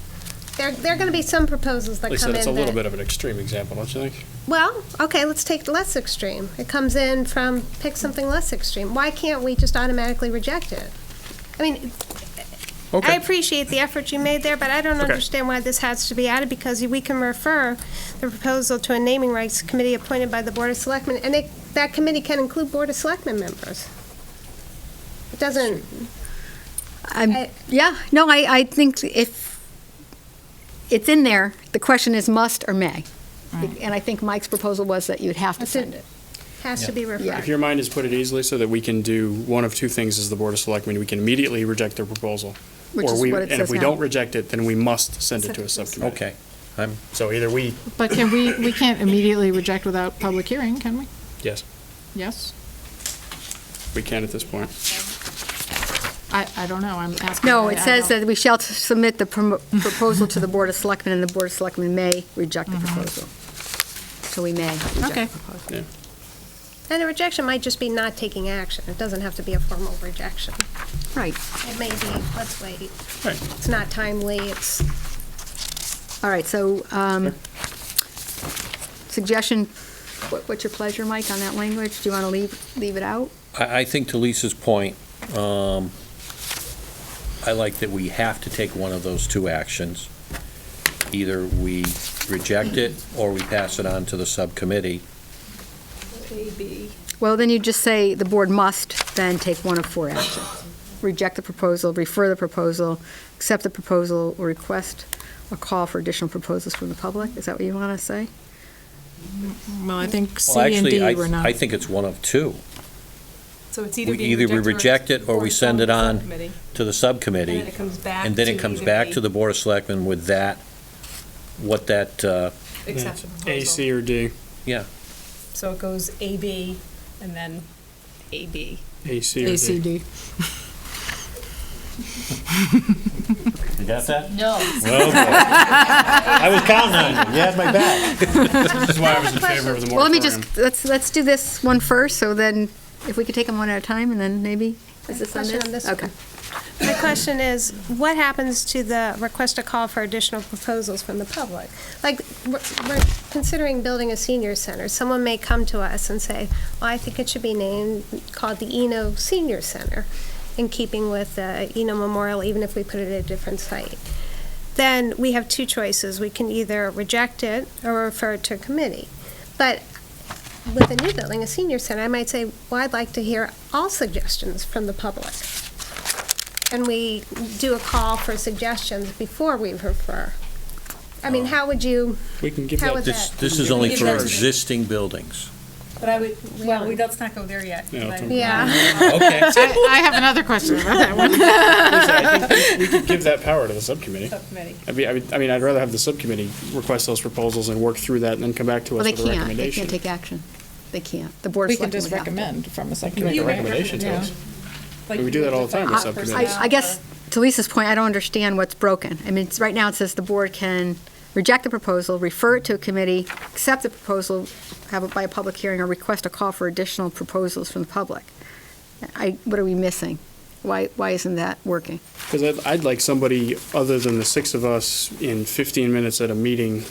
There are going to be some proposals that Like I come said, in it's a little that- bit of an extreme example, don't you think? Well, okay, let's take the less extreme. It comes in from, pick something less extreme. Why can't we just automatically reject it? I mean, I Okay. appreciate the effort you made there, but I don't Okay. understand why this has to be added, because we can refer the proposal to a naming rights committee appointed by the Board of Selectmen, and that committee can include Board of Selectmen members. It doesn't, Yeah, no, I think if it's in there, the question is must or may. And I think Mike's proposal was that you'd have to send it. has to be referred. If your mind is put it easily so that we can do one of two things as the Board of Selectmen, we can immediately reject their proposal. Which or is we, what it and if says we now. don't reject it, then we must send it to a subcommittee. Okay. So either we, But can we can't immediately reject without public hearing, can we? yes, Yes? we can at this point. I don't know, I'm asking. No, I it says don't- that we shall submit the proposal to the Board of Selectmen, and the Board of Selectmen may reject the proposal. So we may reject Okay. the proposal. Yeah. And a rejection might just be not taking action. It doesn't have to be a formal rejection. Right. It may be, let's wait. Right. It's not timely, it's, All right, so, suggestion, what's your pleasure, Mike, on that language? Do you want to leave it out? I think to Lisa's point, I like that we have to take one of those two actions. Either we reject it or we pass it on to the subcommittee. Well, then you just say the board must then take one of four actions. Reject the proposal, refer the proposal, accept the proposal, or request a call for additional proposals from the public. Is that what you want to say? Well, I think C Well, and actually, D were not. I think it's one of two. So it's either Either we reject it or we send it on to the subcommittee. And then it comes back And then it to comes either back A. to the Board of Selectmen with that, what that, Accept the proposal. A, C, or D. yeah. So it goes A, B, and then A, B. A, C, or D. ACD. You got that? No. Well, I was counting on you. You had my back. This is why I was in favor of the moratorium. Well, let me just, let's do this one first, so then if we could take them one at a time, and then maybe, is this on Question this? on this Okay. My question is, what happens to the request a call for additional proposals from the public? Like, we're considering building a senior center. Someone may come to us and say, well, I think it should be named, called the Eno Senior Center, in keeping with the Eno Memorial, even if we put it at a different site. Then we have two choices. We can either reject it or refer it to a committee. But with a new building, a senior center, I might say, well, I'd like to hear all suggestions from the public. And we do a call for suggestions before we refer. I mean, how would you, We can give how that. would This, that? this is only for existing buildings. But I would, well, let's not go there yet. Yeah, let's Yeah. Okay. I have another question about that one. I think we could give that power to the subcommittee. Subcommittee. I mean, I'd rather have the subcommittee request those proposals and work through that and then come back to Well, us they with a can't. They recommendation. can't take action. They can't. The Board of We can Selectmen just would have to. recommend from a Make subcommittee. a recommendation to Yeah. us. We do that all the time with subcommittees. I guess, to Lisa's point, I don't understand what's broken. I mean, right now it says the board can reject the proposal, refer it to a committee, accept the proposal, have it by a public hearing, or request a call for additional proposals from the public. What are we missing? Why isn't that working? Because I'd like somebody other than the six of us in 15 minutes at a meeting,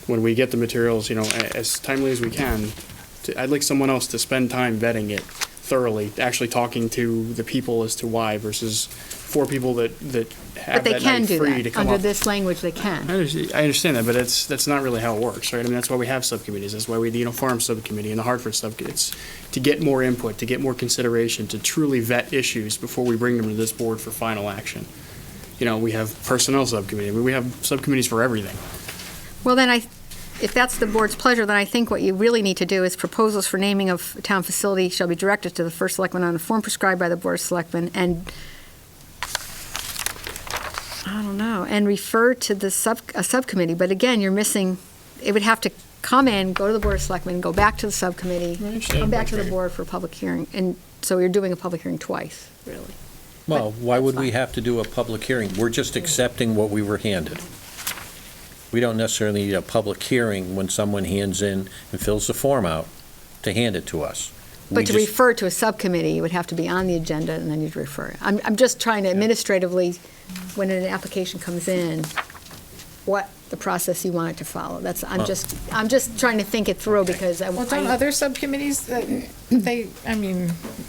when we get the materials, as timely as we can, I'd like someone else to spend time vetting it thoroughly, actually talking to the people as to why, versus four people that have But they that can night do free to that. come Under up. this language, they can. I understand that, but that's not really how it works, right? I mean, that's why we have subcommittees. That's why we, the Farm Subcommittee and the Hartford Subcommittee. It's to get more input, to get more consideration, to truly vet issues before we bring them to this board for final action. We have Personnel Subcommittee. We have subcommittees for everything. Well, then if that's the board's pleasure, then I think what you really need to do is proposals for naming of a town facility shall be directed to the first selectman on a form prescribed by the Board of Selectmen, and I don't know, and refer to a subcommittee. But again, you're missing, it would have to come in, go to the Board of Selectmen, go back to the subcommittee, come back to the board for a public hearing. And so you're doing a public hearing twice, really. Well, why would we have to do a public hearing? We're just accepting what we were handed. We don't necessarily need a public hearing when someone hands in and fills the form out to hand it to us. But to refer to a subcommittee, it would have to be on the agenda, and then you'd refer it. I'm just trying to administratively, when an application comes in, what the process you want it to follow. I'm just trying to think it through, because Well, don't other subcommittees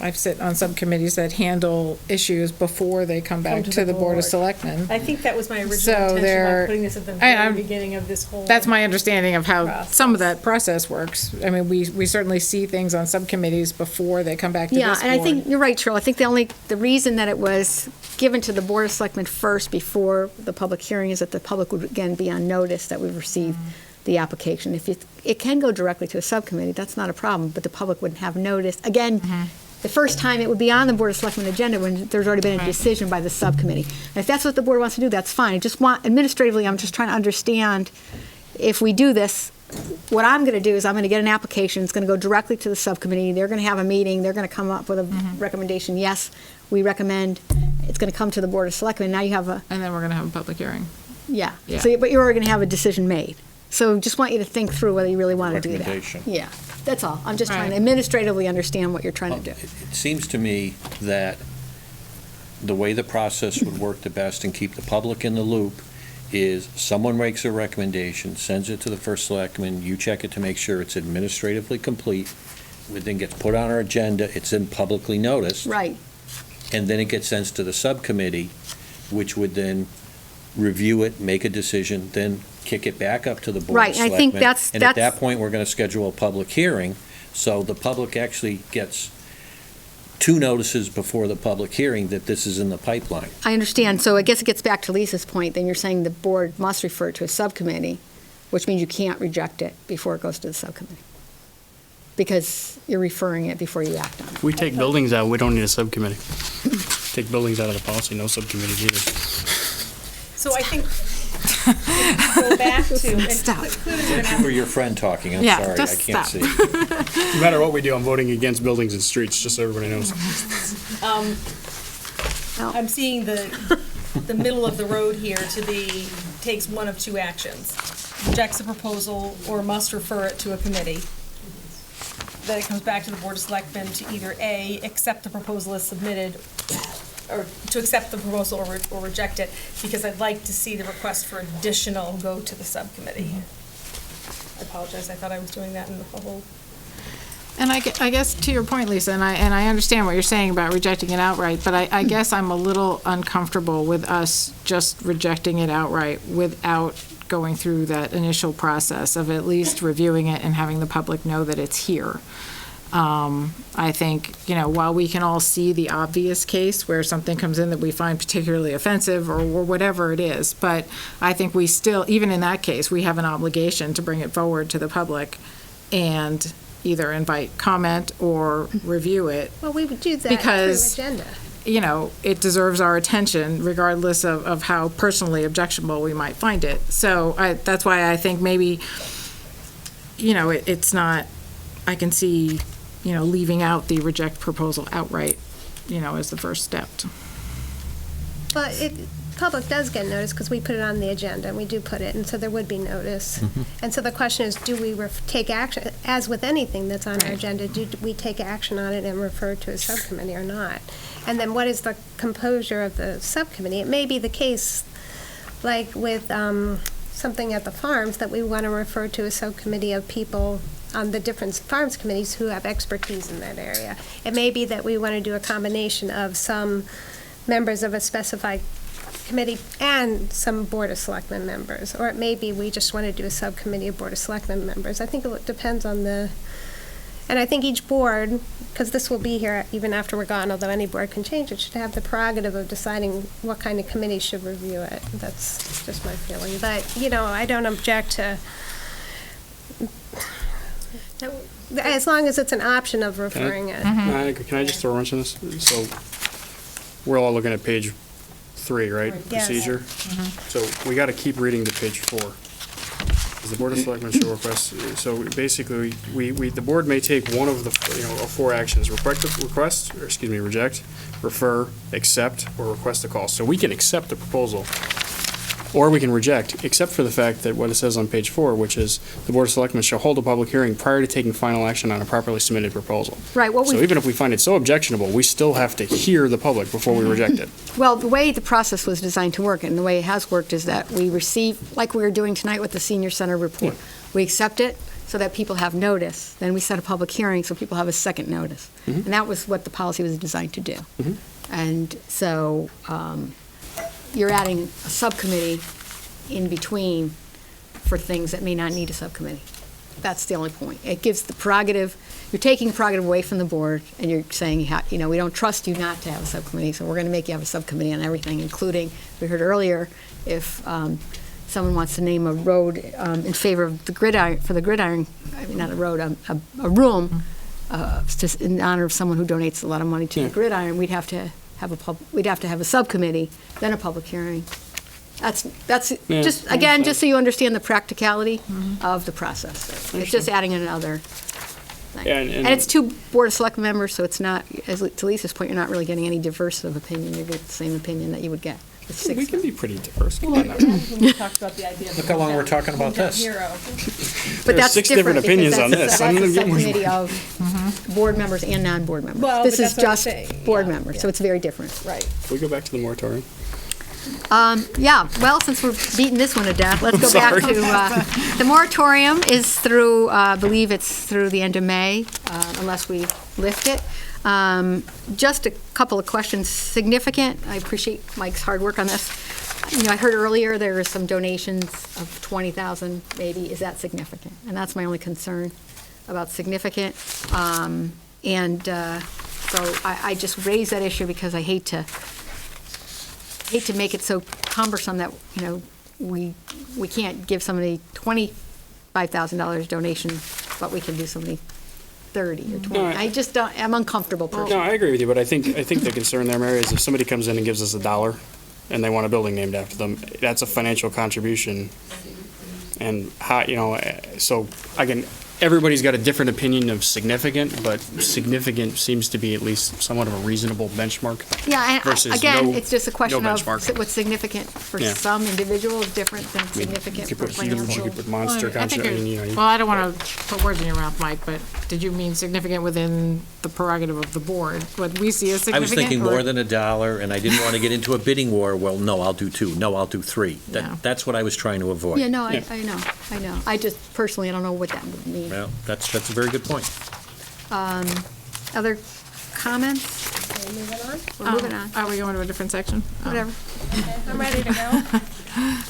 I've sit on subcommittees that handle issues before they come back to the Board of Selectmen. I think that was my original So intention they're- about putting this at the I'm- very beginning of this whole. That's my understanding of how process. some of that process works. I mean, we certainly see things on subcommittees before they come back to this board. Yeah, and I think, you're right, Cheryl. I think the reason that it was given to the Board of Selectmen first before the public hearing is that the public would, again, be on notice that we've received the application. It can go directly to a subcommittee, that's not a problem, but the public wouldn't have notice. Again, the first time it would be on the Board of Selectmen agenda when there's already been a decision by the subcommittee. And if that's what the board wants to do, that's fine. Administratively, I'm just trying to understand, if we do this, what I'm going to do is I'm going to get an application, it's going to go directly to the subcommittee, they're going to have a meeting, they're going to come up with a recommendation, yes, we recommend, it's going to come to the Board of Selectmen, now you have a... And then we're going to have a public hearing. Yeah. Yeah. So, but you're already going to have a decision made. So just want you to think through whether you really want to do that. Recommendation. Yeah, that's all. I'm just trying to Right. administratively understand what you're trying to do. It seems to me that the way the process would work the best and keep the public in the loop is someone makes a recommendation, sends it to the first selectman, you check it to make sure it's administratively complete, it then gets put on our agenda, it's then publicly noticed, Right. and then it gets sent to the subcommittee. which would then review it, make a decision, then kick it back up to the Board Right, of and I Selectmen. think that's- And at that point, we're going to schedule a public hearing, so the public actually gets 2 notices before the public hearing that this is in the pipeline. I understand. So I guess it gets back to Lisa's point. Then you're saying the board must refer it to a subcommittee, which means you can't reject it before it goes to the subcommittee, because you're referring it before you act on it. If we take buildings out, we don't need a subcommittee. Take buildings out of the policy, no subcommittee either. So I think, go back to. and Stop. clearly we're gonna For your friend talking, I'm Yeah, sorry, I just can't stop. see. No matter what we do, I'm voting against buildings and streets, just so everybody knows. I'm seeing the middle of the road here to be, takes one of 2 actions. Rejects the proposal or must refer it to a committee. Then it comes back to the Board of Selectmen to either A, accept the proposal as submitted, or to accept the proposal or reject it, because I'd like to see the request for additional go to the subcommittee. I apologize, I thought I was doing that in the whole. And I guess to your point, Lisa, and I understand what you're saying about rejecting it outright, but I guess I'm a little uncomfortable with us just rejecting it outright without going through that initial process of at least reviewing it and having the public know that it's here. I think, while we can all see the obvious case where something comes in that we find particularly offensive or whatever it is, but I think we still, even in that case, we have an obligation to bring it forward to the public and either invite comment or review it. Well, we would do that Because, through agenda. It deserves our attention regardless of how personally objectionable we might find it. So that's why I think maybe, it's not, I can see, leaving out the reject proposal outright, as the first step. But public does get notice because we put it on the agenda, and we do put it, and so there would be notice. And so the question is, do we take action, as with anything that's on our agenda, do we take action on it and refer to a subcommittee or not? And then what is the composure of the subcommittee? It may be the case, like with something at the farms, that we want to refer to a subcommittee of people on the different farms committees who have expertise in that area. It may be that we want to do a combination of some members of a specified committee and some Board of Selectmen members, or it may be we just want to do a subcommittee of Board of Selectmen members. I think it depends on and I think each board, because this will be here even after we're gone, although any board can change it, should have the prerogative of deciding what kind of committee should review it. That's just my feeling. But, I don't object to, as long as it's an option of referring it. Can I just throw a wrench in this? So, we're all looking at page 3, right? Yes. Procedure. So we got to keep reading to page 4. Because the Board of Selectmen shall request, so basically, the board may take one of the, 4 actions: reject, refer, accept, or request a call. So we can accept the proposal, or we can reject, except for the fact that what it says on page 4, which is the Board of Selectmen shall hold a public hearing prior to taking final action on a properly submitted proposal. Right. So even if we find it so objectionable, we still have to hear the public before we reject it. Well, the way the process was designed to work, and the way it has worked, is that we receive, like we were doing tonight with the senior center report, we accept it so that people have notice. Then we set a public hearing so people have a second notice. And that was what the policy was designed to do. And so you're adding a subcommittee in between for things that may not need a subcommittee. That's the only point. It gives the prerogative, you're taking prerogative away from the board, and you're saying, we don't trust you not to have a subcommittee, so we're going to make you have a subcommittee on everything, including, we heard earlier, if someone wants to name a road in favor of the gridiron, not a road, a room, in honor of someone who donates a lot of money to the gridiron, we'd have to have a subcommittee, then a public hearing. That's just, again, just so you understand the practicality of the process. It's just adding another thing. And it's 2 Board of Select members, so it's not, to Lisa's point, you're not really getting any diverse of opinion. You get the same opinion that you would get with 6. We can be pretty diverse. When we talked about the idea of Look how long we're talking about this. hero. But that's 6 different opinions on this. That's a subcommittee of board members and non-board members. Well, This but is that's what I'm just saying. board members, so it's very different. Right. Can we go back to the moratorium? Well, since we're beating this one to death, let's go back to, the moratorium is through, I believe it's through the end of May, unless we lift it. Just a couple of questions. Significant, I appreciate Mike's hard work on this. I heard earlier there were some donations of 20,000 maybe. Is that significant? And that's my only concern about significant. So I just raise that issue because I hate to make it so cumbersome that, we can't give somebody $25,000 donation, but we can do somebody 30 or 20. No, I just don't, I'm uncomfortable personally. No, I agree with you, but I think the concern there, Mary, is if somebody comes in and gives us $1 and they want a building named after them, that's a financial contribution. And how, so again, everybody's got a different opinion of significant, but significant seems to be at least somewhat of a reasonable benchmark. Yeah, versus again, no- it's just a question no of benchmark. what's significant for Yeah. some individuals, different than significant You for could financial. put monster Well, I think concert, well, I don't want to put words in your mouth, Mike, but did you mean significant within the prerogative of the board? What we see as I significant? was thinking or- more than $1, and I didn't want to get into a bidding war. Well, no, I'll do 2. No, I'll do 3. Yeah. That's what I was trying to avoid. Yeah, no, I know. I just personally, I don't know what that would mean. Well, that's a very good point. Other comments? Okay, moving on. We're moving on. Are we going to a different section? Oh. Whatever. Okay, I'm ready to go.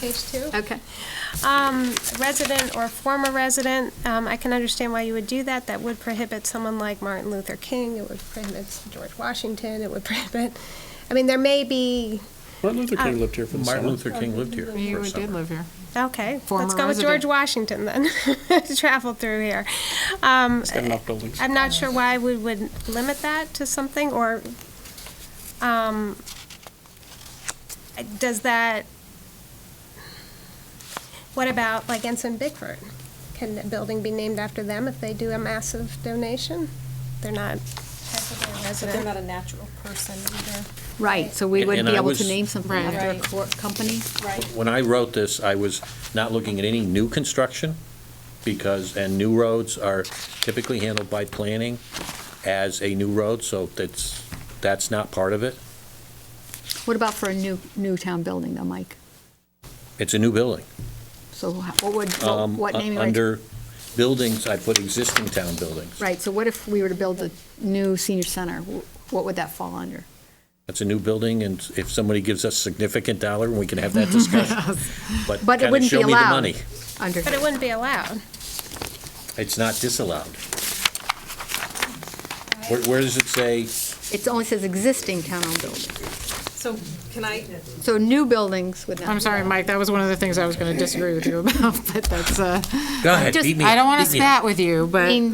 Page 2. Okay. Resident or former resident, I can understand why you would do that. That would prohibit someone like Martin Luther King. It would prohibit George Washington. It would prohibit, there may be, Martin Luther King lived here for the Martin summer. Luther King lived here You for a did summer. live here. okay, Former let's go with resident. George Washington then. Travel through here. It's got enough buildings. I'm not sure why we would limit that to something, or does that, what about like Ensign Bickford? Can the building be named after them if they do a massive donation? They're not technically a resident. They're not a natural person either. Right, so we wouldn't And be I able was- to name something Right. after a Right. company? Right. When I wrote this, I was not looking at any new construction and new roads are typically handled by planning as a new road, so that's not part of it. What about for a new town building though, Mike? It's a new building. So what naming rights? Under buildings, I put existing town buildings. Right, so what if we were to build a new senior center? What would that fall under? It's a new building, and if somebody gives us significant dollar, we can have that discussion. But it kinda wouldn't be show me the allowed. money. Under, But it wouldn't be allowed. It's not disallowed. Where does it say? it only says existing town-owned buildings. So can I, So new buildings would not. I'm sorry, Mike, that was one of the things I was going to disagree with you about, but that's, Go ahead, just- beat me. I don't want to beat me up. spat with you, but mean-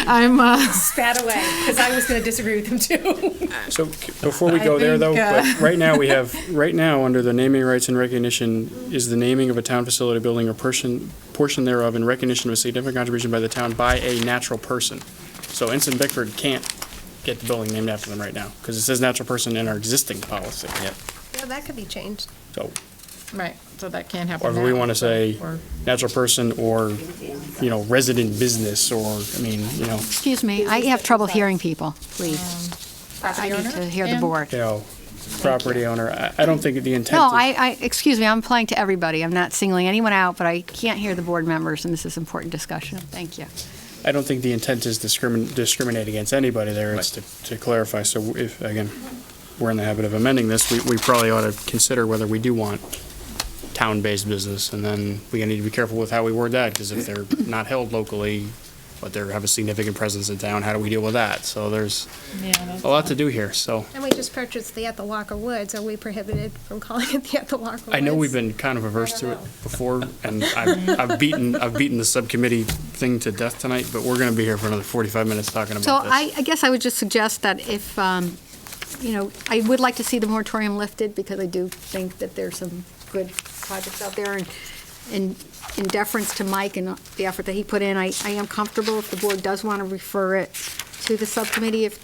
I'm, Spat away, because I was going to disagree with him too. So before we go there, though, think, but right now, under the naming rights and recognition, is the naming of a town facility, building, or portion thereof in recognition of a significant contribution by the town by a natural person. So Ensign Bickford can't get the building named after them right now, because it says natural person in our existing policy. Yeah. Yeah, that could be changed. So, right, so that can't happen or if we now. want to say Or- natural person or, resident business, or, Excuse me, I have trouble hearing people, please. I need to hear the board. property owner. I don't think the intent No, is. excuse me, I'm applying to everybody. I'm not singling anyone out, but I can't hear the board members, and this is important discussion. Thank you. I don't think the intent is discriminate against anybody there. It's to clarify. So if, again, we're in the habit of amending this, we probably ought to consider whether we do want town-based business, and then we need to be careful with how we word that, because if they're not held locally, but they have a significant presence in town, how do we deal with that? So there's a lot to do here, so. And we just purchased the Ethel Walker Woods. Are we prohibited from calling it the Ethel Walker Woods? I know we've been kind of averse to it before, and I've beaten the subcommittee thing to death tonight, but we're gonna be here for another 45 minutes talking So about this. I guess I would just suggest that if, I would like to see the moratorium lifted, because I do think that there's some good projects out there, and in deference to Mike and the effort that he put in, I am comfortable if the board does want to refer it to the subcommittee. If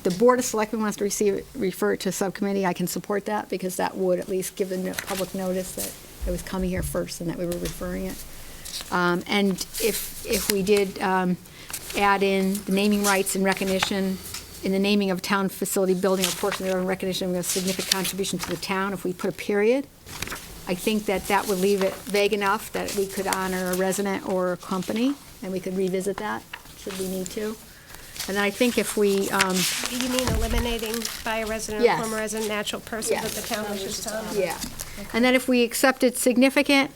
the Board of Selectmen wants to refer it to subcommittee, I can support that, because that would at least give the public notice that it was coming here first and that we were referring it. And if we did add in the naming rights and recognition in the naming of a town facility, building, or portion thereof in recognition of a significant contribution to the town, if we put a period, I think that would leave it vague enough that we could honor a resident or a company, and we could revisit that, should we need to. And then I think if we, You mean eliminating by a resident or Yes. former resident, natural person that the town wishes to honor? yeah. And then if we accepted significant,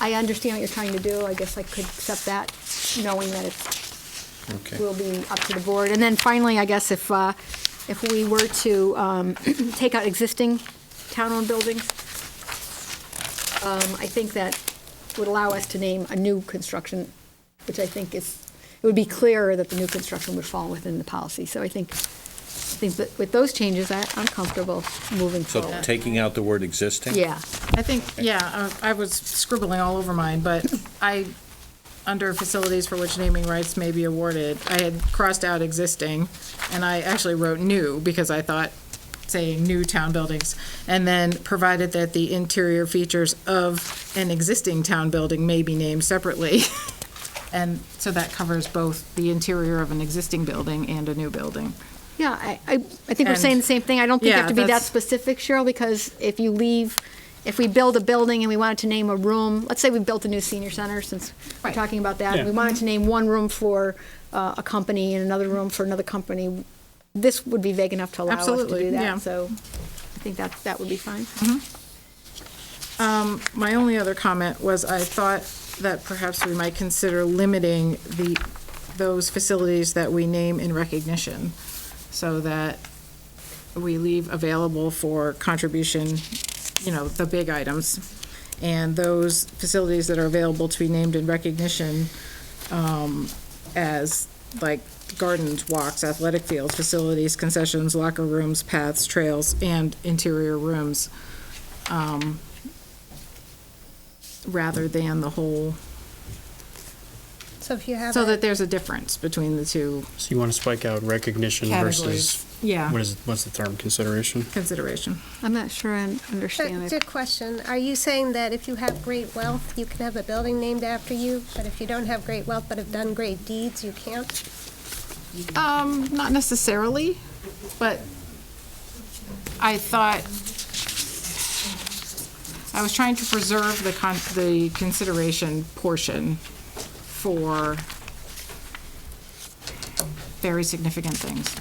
I understand what you're trying to do. I guess I could accept that, knowing that it will be up to the board. And then finally, I guess if we were to take out existing town-owned buildings, I think that would allow us to name a new construction, which I think it would be clearer that the new construction would fall within the policy. So I think that with those changes, I'm comfortable moving So forward. taking out the word existing? Yeah. I think, I was scribbling all over mine, but under facilities for which naming rights may be awarded, I had crossed out existing, and I actually wrote new, because I thought saying new town buildings, and then provided that the interior features of an existing town building may be named separately. And so that covers both the interior of an existing building and a new building. Yeah, I think we're saying the same thing. I don't think you Yeah, have to be that that's- specific, Cheryl, because if we build a building and we wanted to name a room, let's say we built a new senior center, since we're talking about that, and we wanted to name one room for a company and another room for another company, this would be vague enough to allow us to Absolutely, do that. yeah. So I think that would be fine. My only other comment was I thought that perhaps we might consider limiting those facilities that we name in recognition, so that we leave available for contribution, the big items. And those facilities that are available to be named in recognition, as like gardens, walks, athletic fields, facilities, concessions, locker rooms, paths, trails, and interior rooms, rather than the whole, So if you have. so that there's a difference between the two So you want to spike out recognition categories. versus, Yeah, what's the term, consideration? consideration. I'm not sure I understand it. Good question. Are you saying that if you have great wealth, you can have a building named after you, but if you don't have great wealth but have done great deeds, you can't? Not necessarily, but I thought, I was trying to preserve the consideration portion for very significant things.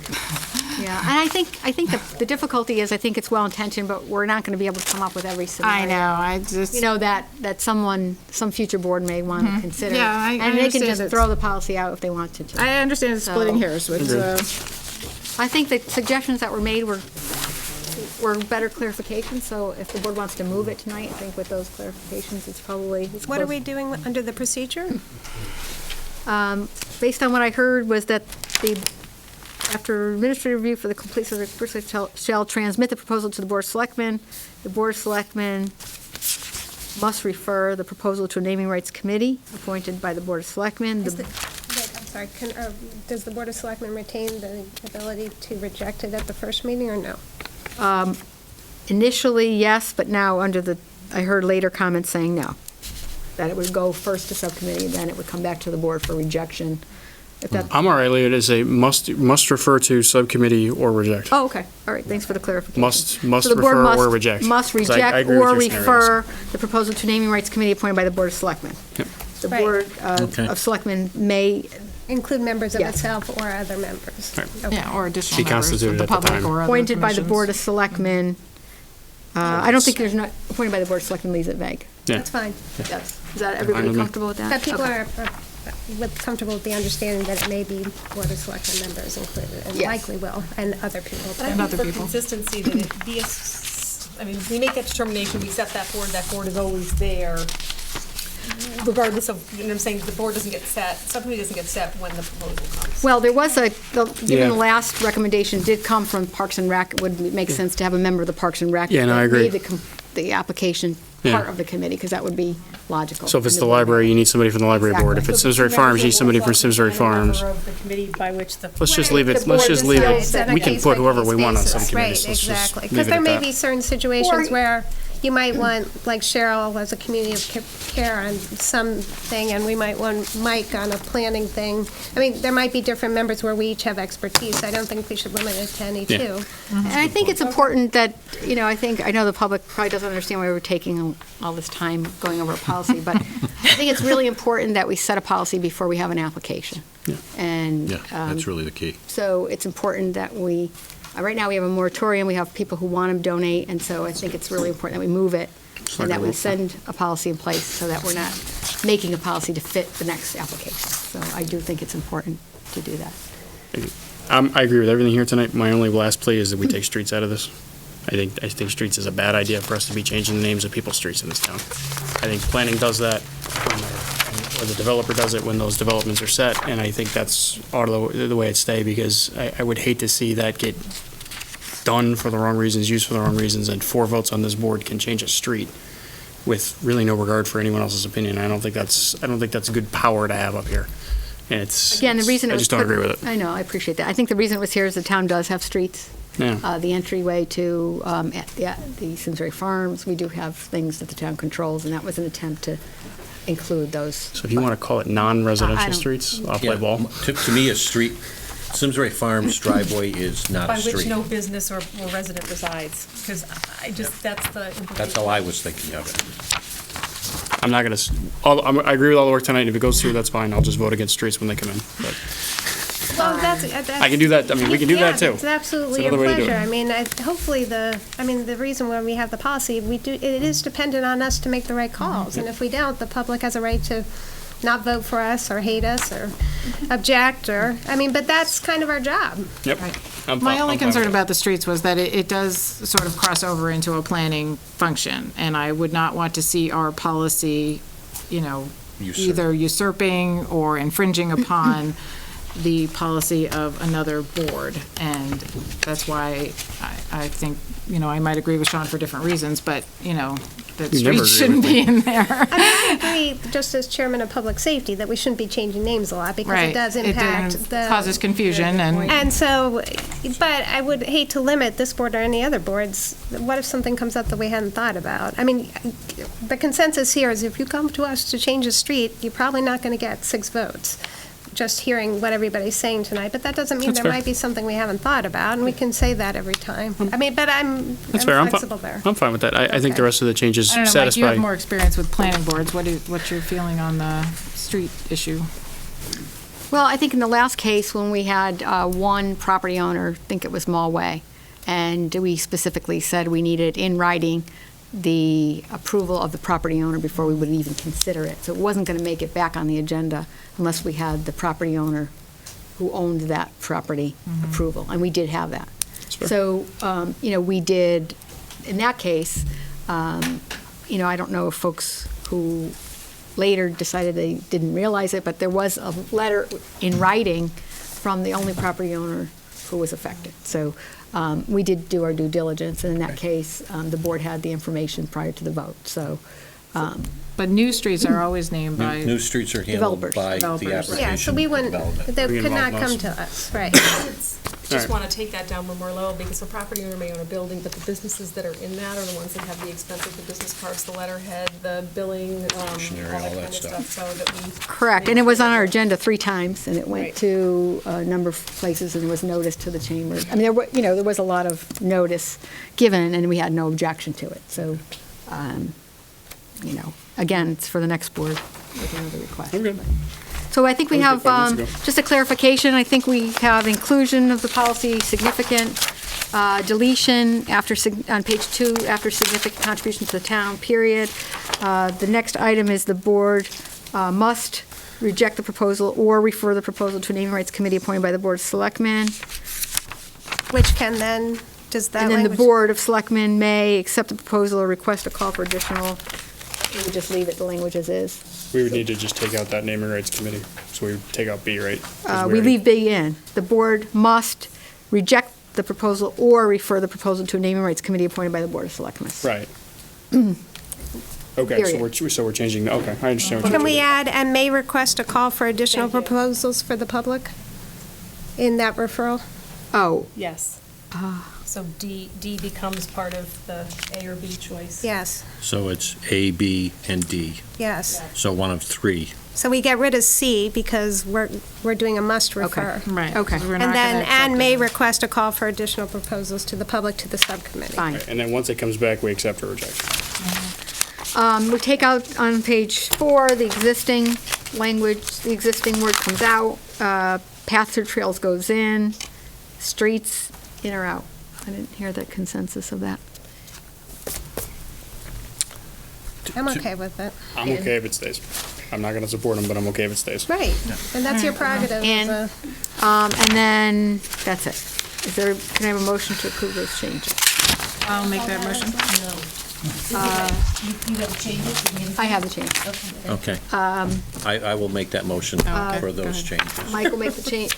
Yeah, and I think the difficulty is, I think it's well-intentioned, but we're not going to be able to come up with every scenario. I know, I just. That some future board may want to consider. Yeah, I And they can understand just it's- throw the policy out if they wanted to. I understand it's splitting hairs, but, I think the suggestions that were made were better clarifications, so if the board wants to move it tonight, I think with those clarifications, it's probably. What are we doing under the procedure? Based on what I heard was that after administrative review for the complete shall transmit the proposal to the Board of Selectmen. The Board of Selectmen must refer the proposal to a naming rights committee appointed by the Board of Selectmen. I'm sorry, does the Board of Selectmen retain the ability to reject it at the first meeting or no? Initially, yes, but now I heard later comments saying no. That it would go first to subcommittee, and then it would come back to the board for rejection. If that, I'm all right, leave it as a must refer to subcommittee or reject. oh, okay, all right, thanks for the clarification. Must So the board refer or reject. Must 'Cause I reject agree with or your scenarios. refer the proposal to naming rights committee appointed by the Board of Selectmen. The Right. Board Okay. of Selectmen may, Include members of Yes. itself or other members? Right. Okay. yeah, or additional Be members of constituted the at the public time. or other appointed by the commissions. Board of Selectmen. I don't think there's not, appointed by the Board of Selectmen leaves it vague. Yeah. That's fine. Yes. Is that everybody with me. comfortable with that? That people Okay. are comfortable with the understanding that it may be Board of Selectmen members included, and Yes. likely will, and other people. But I think for consistency, that it be we make that determination, we set that board is always there, regardless of, you know what I'm saying, the board doesn't get set, subcommittee doesn't get set when the proposal comes. Well, there was given Yeah. the last recommendation did come from Parks and Rec, it would make sense to have a member of the Parks and Rec. Yeah, no, I that agree. made the application Yeah. part of the committee, because that would be logical. So if it's the library, you need somebody from the library board. If it's Simsbury Farms, you need somebody from Simsbury Farms. Of the committee by which the. Let's just leave it, let's just leave it, we can put whoever we want on some committees. Right, Let's just exactly. leave Because it there at may that. be certain situations where you might want, like Cheryl as a community of care on something, and we might want Mike on a planning thing. I mean, there might be different members where we each have expertise. I don't think we should limit it to any two. And I think it's important that, I know the public probably doesn't understand why we're taking all this time going over a policy, but I think it's really important that we set a policy before we have an application. Yeah. And Yeah, that's really the key. so it's important that we, right now we have a moratorium, we have people who want to donate, and so I think it's really important that we move it and that we send a policy in place so that we're not making a policy to fit the next application. So I do think it's important to do that. I agree with everything here tonight. My only last plea is that we take streets out of this. I think streets is a bad idea for us to be changing the names of people's streets in this town. I think planning does that, or the developer does it when those developments are set, and I think that's the way it stay, because I would hate to see that get done for the wrong reasons, used for the wrong reasons, and 4 votes on this board can change a street with really no regard for anyone else's opinion. I don't think that's good power to have up here. And Again, the reason I just don't agree with it. I know, I appreciate that. I think the reason it was here is the town does have streets. Yeah. The entryway to the Simsbury Farms, we do have things that the town controls, and that was an attempt to include those. So if you want to call it non-residential streets, I'll play ball. To me, a street, Simsbury Farms driveway is not By a street. which no business or resident resides, because that's the implication. That's how I was thinking of it. I'm not going to, I agree with all the work tonight. If it goes through, that's fine. I'll just vote against streets when they come in. But Well, that's. I can do that. I mean, we can do that too. It's absolutely It's a another way to do pleasure. it. I mean, hopefully the reason why we have the policy, it is dependent on us to make the right calls. And if we don't, the public has a right to not vote for us or hate us or object but that's kind of our job. Yep. My only concern about the streets was that it does sort of cross over into a planning function, and I would not want to see our policy, either usurping or infringing upon the policy of another board. And that's why I think, I might agree with Sean for different reasons, but, that streets shouldn't be in there. I agree, just as chairman of public safety, that we shouldn't be changing names a lot because Right. it does It impact the. causes confusion And so, but I would hate to limit this board or any other boards. What if something comes up that we hadn't thought about? I mean, the consensus here is if you come to us to change a street, you're probably not going to get 6 votes. Just hearing what everybody's saying tonight, but that doesn't mean That's there fair. might be something we haven't thought about, and we can say that every time. But I'm That's fair. flexible there. I'm fine with that. I think the rest of the changes I don't know, Mike, satisfy. you have more experience with planning boards. What's your feeling on the street issue? Well, I think in the last case, when we had one property owner, I think it was Malway, and we specifically said we needed in writing the approval of the property owner before we would even consider it. So it wasn't going to make it back on the agenda unless we had the property owner who owned that property approval, and we did have that. So, we did, in that case, I don't know if folks who later decided they didn't realize it, but there was a letter in writing from the only property owner who was affected. So we did do our due diligence, and in that case, the board had the information prior to the vote. So, But new streets are always named by. New streets are handled Developers. by the Developers. application. Yeah, so we wouldn't, development. they We could not involve come us. to us, right. Just Alright. want to take that down one more level, because the property owner may own a building, but the businesses that are in that are the ones that have the expense of the business cards, the letterhead, the billing, all Dictionary, that all kind that of stuff. stuff, so that we. correct, and it was on our agenda 3 times, and it went Right. to a number of places, and there was notice to the chamber. I mean, there was a lot of notice given, and we had no objection to it. So, again, it's for the next board with another request. I'm good. So I think we That was have, good 5 minutes ago. just a clarification, I think we have inclusion of the policy significant, deletion on page 2, after significant contribution to the town, period. The next item is the board must reject the proposal or refer the proposal to a naming rights committee appointed by the Board of Selectmen. Which can then, does that And then the language? Board of Selectmen may accept the proposal or request a call for additional, we would just leave it, the language as is. We would need to just take out that naming rights committee. So we would take out B, right? 'Cause We already- leave B in. The board must reject the proposal or refer the proposal to a naming rights committee appointed by the Board of Selectmen. Right. Okay, so we're changing, okay, I understand what you're Can we doing. add, and may request a call for additional proposals for the public in that referral? Oh, Yes. So D becomes part of the A or B choice. Yes, So it's A, B, and D. yes. So one of three. So we get rid of C because we're doing a must refer. Right. Okay. We're And not then, gonna accept and may it. request a call for additional proposals to the public to the subcommittee. Fine. Right, and then once it comes back, we accept or reject. We take out on page 4, the existing language, the existing word comes out, paths or trails goes in, streets in or out. I didn't hear the consensus of that. I'm okay with it. I'm okay if it stays. I'm not going to support them, but I'm okay if it stays. Right, and that's your prerogative. And, as and then, that's it. Is there, can I have a motion to approve those changes? I'll make that motion. You have to change it? I have the change. Okay. I will make that motion Okay, for go those ahead. changes. Mike will make the change.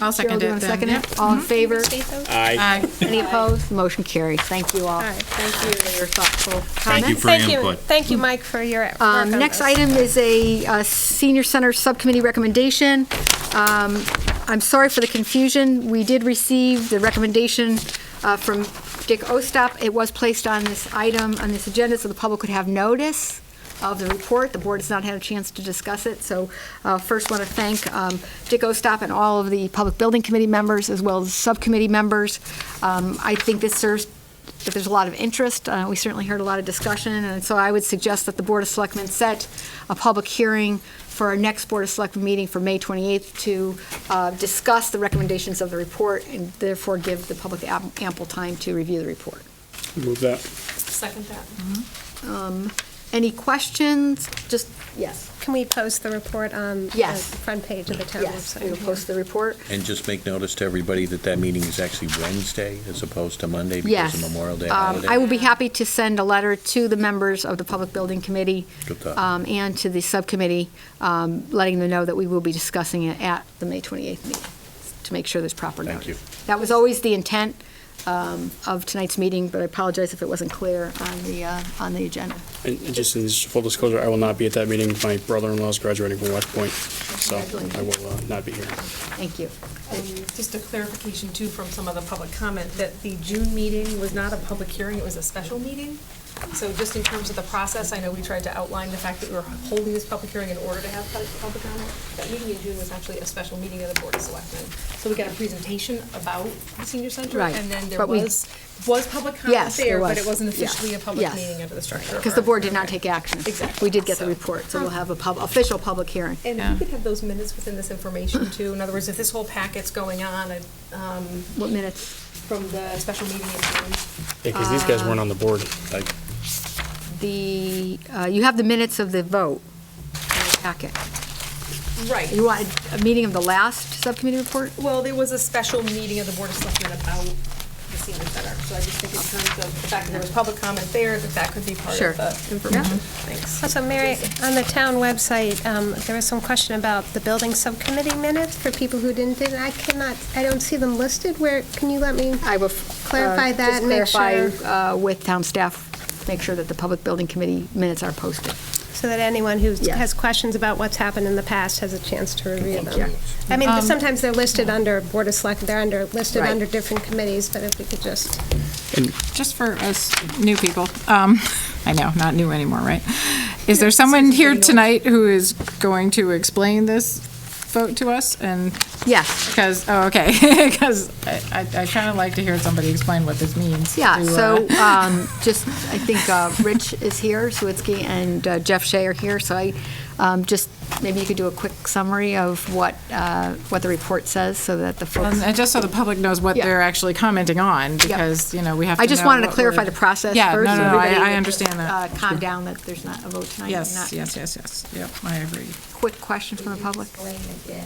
I'll second Cheryl, do you it want to then, second yeah. it? All in favor? Aye. Any opposed? Motion carries. Thank you all. All right, thank you. For your thoughtful Thank you comments. for your input. Thank you, Mike, for your work on Next this. item is a senior center subcommittee recommendation. I'm sorry for the confusion. We did receive the recommendation from Dick Ostap. It was placed on this item, on this agenda, so the public could have notice of the report. The board has not had a chance to discuss it, so first want to thank Dick Ostap and all of the Public Building Committee members, as well as subcommittee members. I think this serves, if there's a lot of interest, we certainly heard a lot of discussion, and so I would suggest that the Board of Selectmen set a public hearing for our next Board of Selectmen meeting for May 28th to discuss the recommendations of the report and therefore give the public ample time to review the report. Move that. Second that. Any questions? Just, yes. Can we post the report on Yes. the front page of the town Yes, we will website? post the report. And just make notice to everybody that that meeting is actually Wednesday as opposed to Monday because Yes. of Memorial Day I holiday. will be happy to send a letter to the members of the Public Building Committee Good thought. and to the subcommittee, letting them know that we will be discussing it at the May 28th meeting, to make sure there's proper notice. Thank you. That was always the intent of tonight's meeting, but I apologize if it wasn't clear on the agenda. And just in full disclosure, I will not be at that meeting. My brother-in-law is graduating from West Point, so I will not be here. Thank you. Just a clarification too from some of the public comment that the June meeting was not a public hearing, it was a special meeting. So just in terms of the process, I know we tried to outline the fact that we were holding this public hearing in order to have public comment. That meeting in June was actually a special meeting of the Board of Selectmen. So we got a presentation about the senior center. Right. And then there But we- was public comment Yes, there there, but was. it wasn't Yeah. officially a public Yes. meeting under the structure. Because the board did not take action. Exactly. We did get the report, so we'll have a official public hearing. And if you could have those minutes within this information too, in other words, if this whole packet's going on, What minutes? from the special meeting in June. Yeah, because these guys weren't on the board. You have the minutes of the vote in the packet. Right. You want a meeting of the last subcommittee report? Well, there was a special meeting of the Board of Selectmen about the senior center. So I just think in terms of the fact that there was public comment there, that could be part Sure. of the information. Thanks. Also, Mary, on the town website, there was some question about the building subcommittee minutes for people who didn't, I don't see them listed. Where, can you let me I will clarify that just and make sure? clarify with town staff, make sure that the Public Building Committee minutes are posted. So that anyone who Yes. has questions about what's happened in the past has a chance to review them. Yeah. I mean, sometimes they're listed under Board of Selectmen, they're listed Right. under different committees, but if we could just. Just for us new people, I know, not new anymore, right? Is there someone here tonight who is going to explain this vote to us? And Yes. because, oh, okay, because I kind of like to hear somebody explain what this means. Yeah, to, so just, I think Rich is here, Sawitsky, and Jeff Shea are here, so I just, maybe you could do a quick summary of what the report says, so that the folks. And just so the public knows what Yeah. they're actually commenting on, because, you know, we have to I just know wanted to what clarify we're- the process Yeah, first. no, so no, everybody I understand that. calm down that there's not a vote tonight. and Yes, not- yes, yep, I agree. Quick question from the public? Explain again.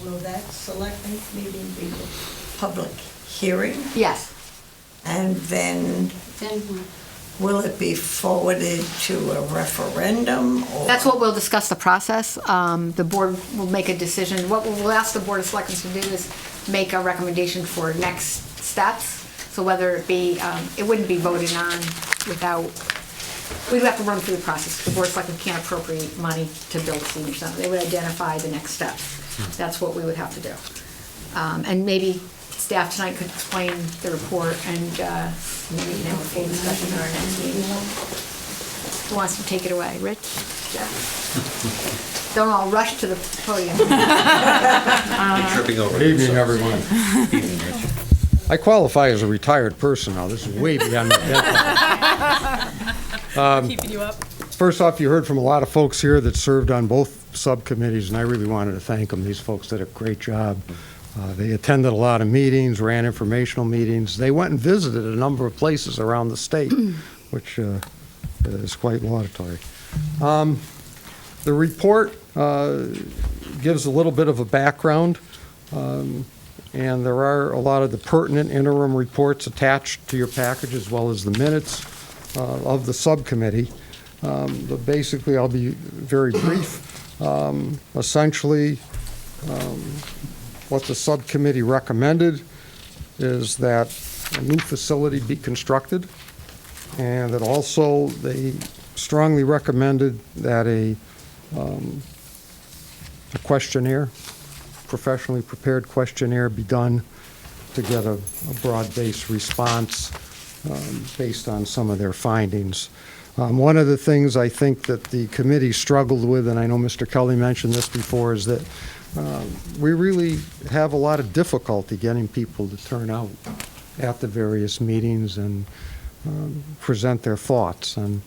Will that selectmen meeting be a public hearing? Yes. And then will it be forwarded to a referendum or? That's what we'll discuss the process. The board will make a decision. What we'll ask the Board of Selectmen to do is make a recommendation for next steps. So whether it be, it wouldn't be voted on without, we'd have to run through the process. The Board of Selectmen can't appropriate money to build a senior center. They would identify the next steps. That's what we would have to do. And maybe staff tonight could explain the report, and we can have a full discussion at our next meeting. Who wants to take it away? Rich? Jeff? Don't all rush to the podium. Tripping over. Good evening, everyone. I qualify as a retired person now. This is way beyond my deadline. Keeping you up. First off, you heard from a lot of folks here that served on both subcommittees, and I really wanted to thank them. These folks did a great job. They attended a lot of meetings, ran informational meetings. They went and visited a number of places around the state, which is quite laudatory. The report gives a little bit of a background, and there are a lot of the pertinent interim reports attached to your package, as well as the minutes of the subcommittee. But basically, I'll be very brief. Essentially, what the subcommittee recommended is that a new facility be constructed, and that also they strongly recommended that a questionnaire, professionally prepared questionnaire, be done to get a broad-based response based on some of their findings. One of the things I think that the committee struggled with, and I know Mr. Kelly mentioned this before, is that we really have a lot of difficulty getting people to turn out at the various meetings and present their thoughts. And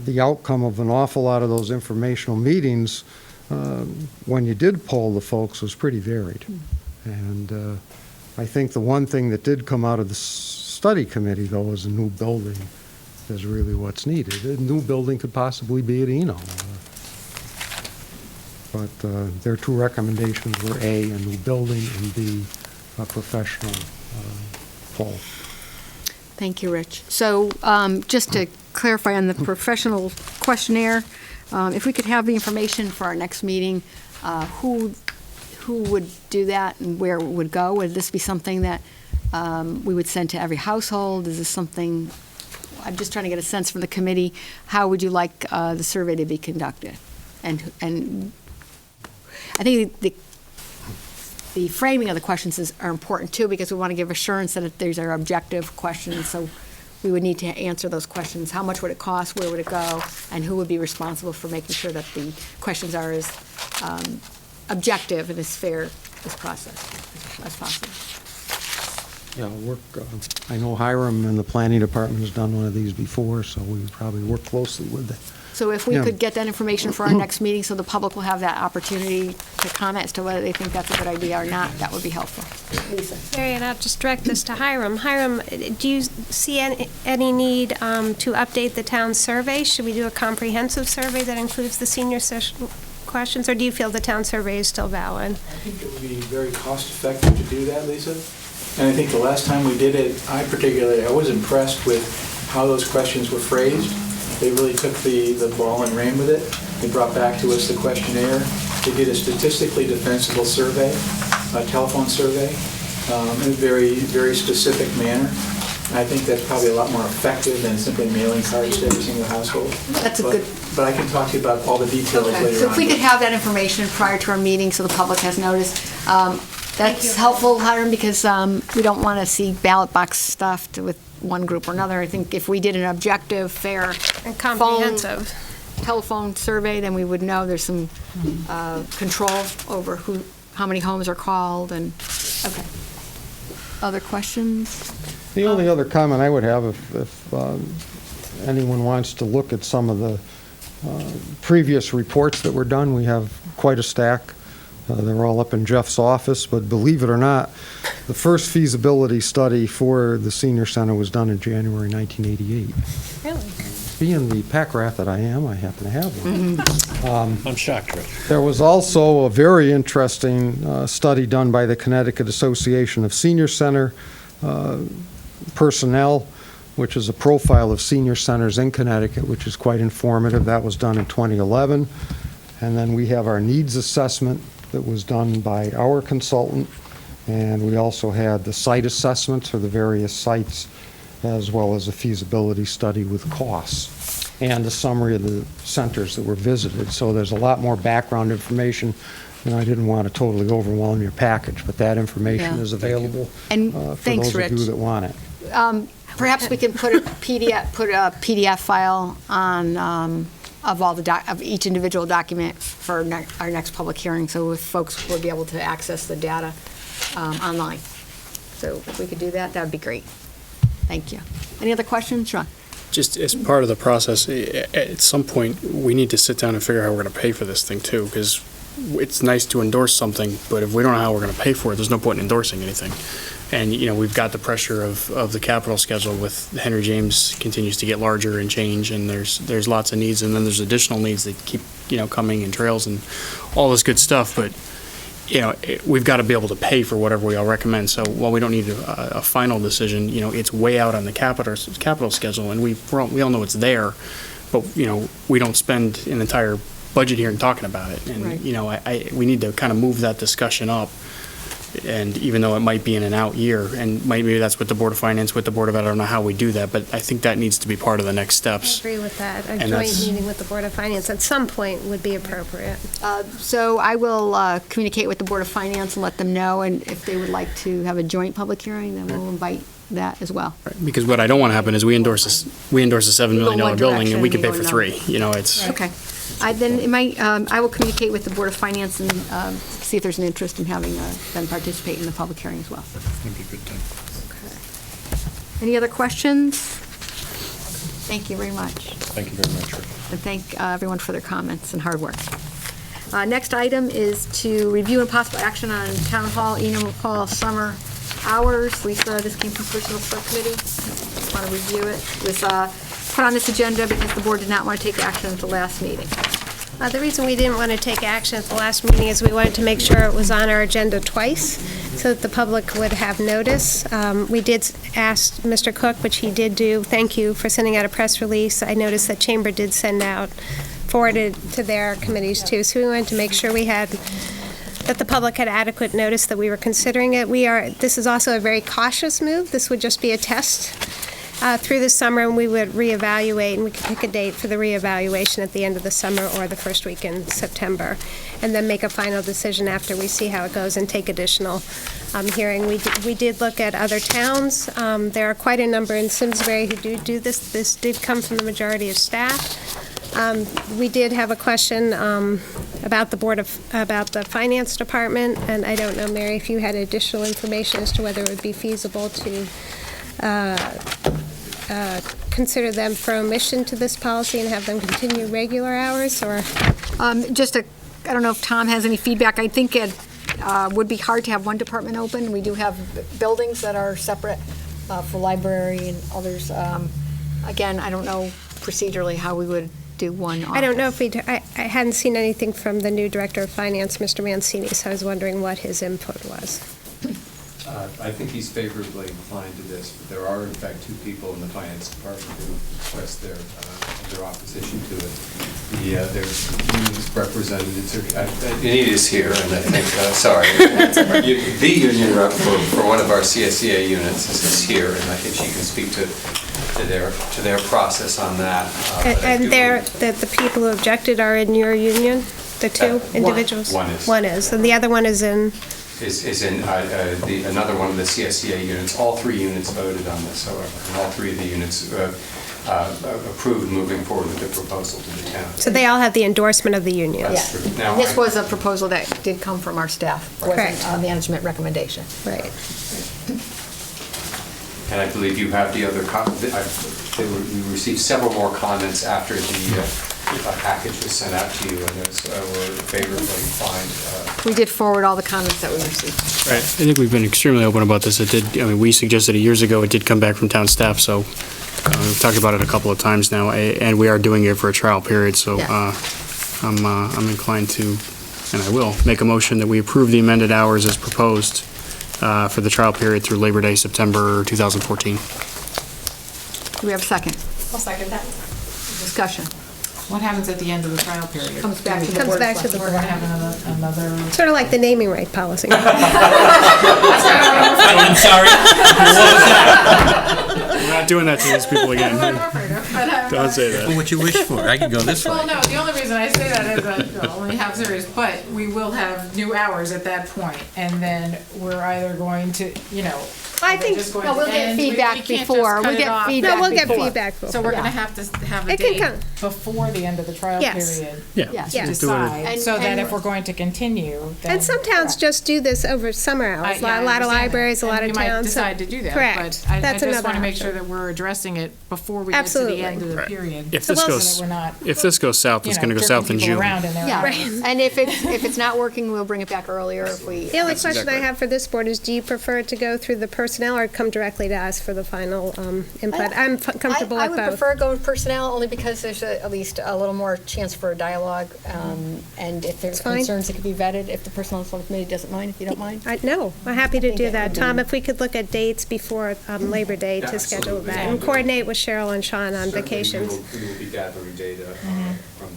the outcome of an awful lot of those informational meetings, when you did poll the folks, was pretty varied. And I think the one thing that did come out of the study committee, though, is a new building is really what's needed. A new building could possibly be at Eno. But their two recommendations were A, a new building, and B, a professional poll. Thank you, Rich. So just to clarify on the professional questionnaire, if we could have the information for our next meeting, who would do that and where it would go? Would this be something that we would send to every household? Is this something, I'm just trying to get a sense from the committee, how would you like the survey to be conducted? And I think the framing of the questions are important too, because we want to give assurance that these are objective questions. So we would need to answer those questions. How much would it cost? Where would it go? And who would be responsible for making sure that the questions are as objective and as fair as possible? Yeah, I know Hiram in the planning department has done one of these before, so we would probably work closely with them. So if we could get that information for our next meeting, so the public will have that opportunity to comment as to whether they think that's a good idea or not, that would be helpful. Lisa. Mary, and I'll just direct this to Hiram. Hiram, do you see any need to update the town survey? Should we do a comprehensive survey that includes the senior session questions, or do you feel the town survey is still valid? I think it would be very cost-effective to do that, Lisa. And I think the last time we did it, I was impressed with how those questions were phrased. They really took the ball and ran with it. They brought back to us the questionnaire. They did a statistically defensible survey, a telephone survey, in a very, very specific manner. And I think that's probably a lot more effective than simply mailing cards to every single household. That's a good... But I can talk to you about all the details later on. So if we could have that information prior to our meeting so the public has notice, that's helpful, Hiram, because we don't want to see ballot box stuffed with one group or another. I think if we did an objective, fair, and comprehensive telephone survey, then we would know there's some control over how many homes are called. And okay. Other questions? The only other comment I would have, if anyone wants to look at some of the previous reports that were done, we have quite a stack. They're all up in Jeff's office, but believe it or not, the first feasibility study for the senior center was done in January 1988. Really? Being the pack rat that I am, I happen to have one. I'm shocked, Rich. There was also a very interesting study done by the Connecticut Association of Senior Center Personnel, which is a profile of senior centers in Connecticut, which is quite informative. That was done in 2011. And then we have our needs assessment that was done by our consultant, and we also had the site assessments for the various sites, as well as a feasibility study with costs, and a summary of the centers that were visited. So there's a lot more background information I didn't want to totally overwhelm your package, but that information Yeah. is available And for thanks, those Rich. of you that want it. Perhaps we can put a PDF file on, of all of each individual document for our next public hearing, so if folks will be able to access the data online. So if we could do that, that would be great. Thank you. Any other questions, Sean? Just as part of the process, at some point, we need to sit down and figure out how we're going to pay for this thing too, because it's nice to endorse something, but if we don't know how we're going to pay for it, there's no point in endorsing anything. And, we've got the pressure of the capital schedule with Henry James continues to get larger and change, and there's lots of needs, and then there's additional needs that keep, coming, and trails and all this good stuff, but, we've got to be able to pay for whatever we all recommend. So while we don't need a final decision, it's way out on the capital schedule, and we all know it's there, but, we don't spend an entire budget here and talking about it. And, Right. we need to kind of move that discussion up. And even though it might be in an out year, and maybe that's with the Board of Finance, with the Board of Ed, I don't know how we do that, but I think that needs to be part of the next steps. I agree with that. A And joint that's- meeting with the Board of Finance at some point would be appropriate. So I will communicate with the Board of Finance and let them know, and if they would like to have a joint public hearing, then we'll invite that as well. Because what I don't want to happen is we endorse a $7 million one building, and we could direction, pay we for go three. another. It's. Okay. I will communicate with the Board of Finance and see if there's an interest in having them participate in the public hearing as well. That'd be a good thing. Any other questions? Thank you very much. Thank you very much, Rick. And thank everyone for their comments and hard work. Next item is to review and possible action on Town Hall, Enum Hall summer hours. Lisa, this came from Personnel Subcommittee. Just want to review it. It was put on this agenda because the board did not want to take action at the last meeting. The reason we didn't want to take action at the last meeting is we wanted to make sure it was on our agenda twice so that the public would have notice. We did ask Mr. Cook, which he did do. Thank you for sending out a press release. I noticed that Chamber did send out, forwarded to their committees too. So we wanted to make sure that the public had adequate notice that we were considering it. This is also a very cautious move. This would just be a test through the summer, and we would reevaluate, and we could pick a date for the reevaluation at the end of the summer or the first week in September, and then make a final decision after we see how it goes and take additional hearing. We did look at other towns. There are quite a number in Simsbury who do this. This did come from the majority of staff. We did have a question about the finance department, and I don't know, Mary, if you had additional information as to whether it would be feasible to consider them for omission to this policy and have them continue regular hours, or? I don't know if Tom has any feedback. I think it would be hard to have one department open. We do have buildings that are separate for library and others. Again, I don't know procedurally how we would do one office. I don't know if I hadn't seen anything from the new Director of Finance, Mr. Mancini, so I was wondering what his input was. I think he's favorably inclined to this, but there are in fact two people in the finance department who expressed their opposition to it. There's unions representatives, Anita is here, and I think, sorry, the union rep for one of our CSEA units is here, and I think she can speak to their process on that. And the people who objected are in your union, the two individuals? One is. One is, and the other one is in? Is in another one of the CSEA units. All three units voted on this, however, and all three of the units approved moving forward with the proposal to the town. So they all have the endorsement of the union? That's true. Now, This was a proposal that did come from our staff. It wasn't Correct. a management recommendation. Right. and I believe you have the other, we received several more comments after the package was sent out to you, and those were favorably inclined. We did forward all the comments that we received. Right. I think we've been extremely open about this. We suggested it years ago. It did come back from town staff, so we've talked about it a couple of times now, and we are doing it for a trial period, so I'm inclined to, and I will, make a motion that we approve the amended hours as proposed for the trial period through Labor Day, September 2014. Do we have a second? I'll second that. Discussion. What happens at the end of the trial period? Comes back to the Comes board. back to the We're board. going to have another... Sort of like the naming right policy. I'm sorry. What was that? We're not not doing that to these people again. Don't say Well, that. what you wish for? I could go this way. Well, no, the only reason I say that is that we'll only have series, but we will have new hours at that point, and then we're either going to, I think, just going No, to we'll get end. feedback We can't just before. cut We'll it get off. feedback no, we'll get before. feedback So before. we're gonna have to have a It can date come. before the end of the trial Yes. period. Yeah. Yes. To Yes. decide, And- so that and- if we're going to continue, then. And some towns just do this over summer hours. Yeah, A lot of I understand libraries, that. a lot And of you might towns. so- decide to do that, Correct. but I That's just another want to make sure option. that we're addressing it before we get to Absolutely. the end of the Right. period. If this so goes, that we're not, if this goes south, it's going to go jerking south in people June. around in their Yeah, hours. and if it's not working, we'll bring it back earlier if we. The only That's question exactly I right. have for this board is, do you prefer to go through the personnel or come directly to us for the final input? I'm comfortable I with would both. prefer go with personnel, only because there's at least a little more chance for a dialogue, and if there's Fine. concerns, it could be vetted, if the personnel subcommittee doesn't mind, if you don't mind. No, I'm happy to think do it that. would Tom, be- if we could look at dates before Labor Day to schedule absolutely. that, and coordinate with Cheryl and Sean on Certainly, vacations. We will be gathering data from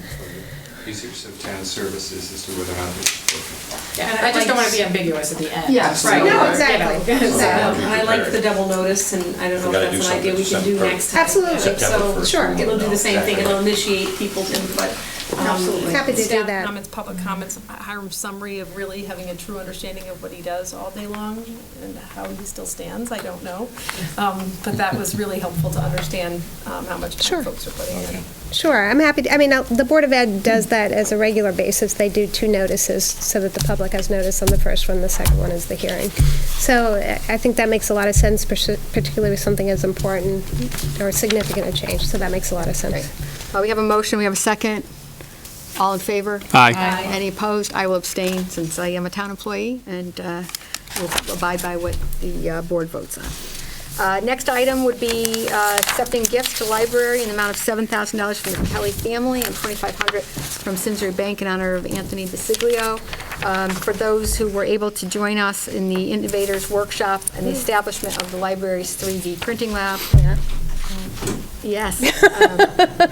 the users of town services as to whether or not it's. Yeah, and I just don't want to be ambiguous at the end. Yeah, So, right. No, you exactly. know, Exactly. I like the double notice, and I don't know We gotta if do that's an idea we can something do September. next time. Absolutely. September So, 1st. sure, it'll do the same thing, Exactly. it'll initiate people's input. Absolutely. Happy to do Staff that. comments, public comments, Hiram's summary of really having a true understanding of what he does all day long and how he still stands, I don't know. But that was really helpful to understand how much Sure. time folks are putting in. Sure, I'm happy, I mean, the Board of Ed does that as a regular basis. They do 2 notices so that the public has notice on the first one, the second one is the hearing. So I think that makes a lot of sense, particularly with something as important or significant a change, so that makes a lot of sense. We have a motion, we have a second. All in favor? Aye. Any opposed? I will abstain since I am a town employee and will abide by what the board votes on. Next item would be accepting gifts to library in the amount of $7,000 from the Kelly family and $2,500 from Simsbury Bank in honor of Anthony Basiglio. For those who were able to join us in the Innovators Workshop and the establishment of the library's 3D printing lab. Yes.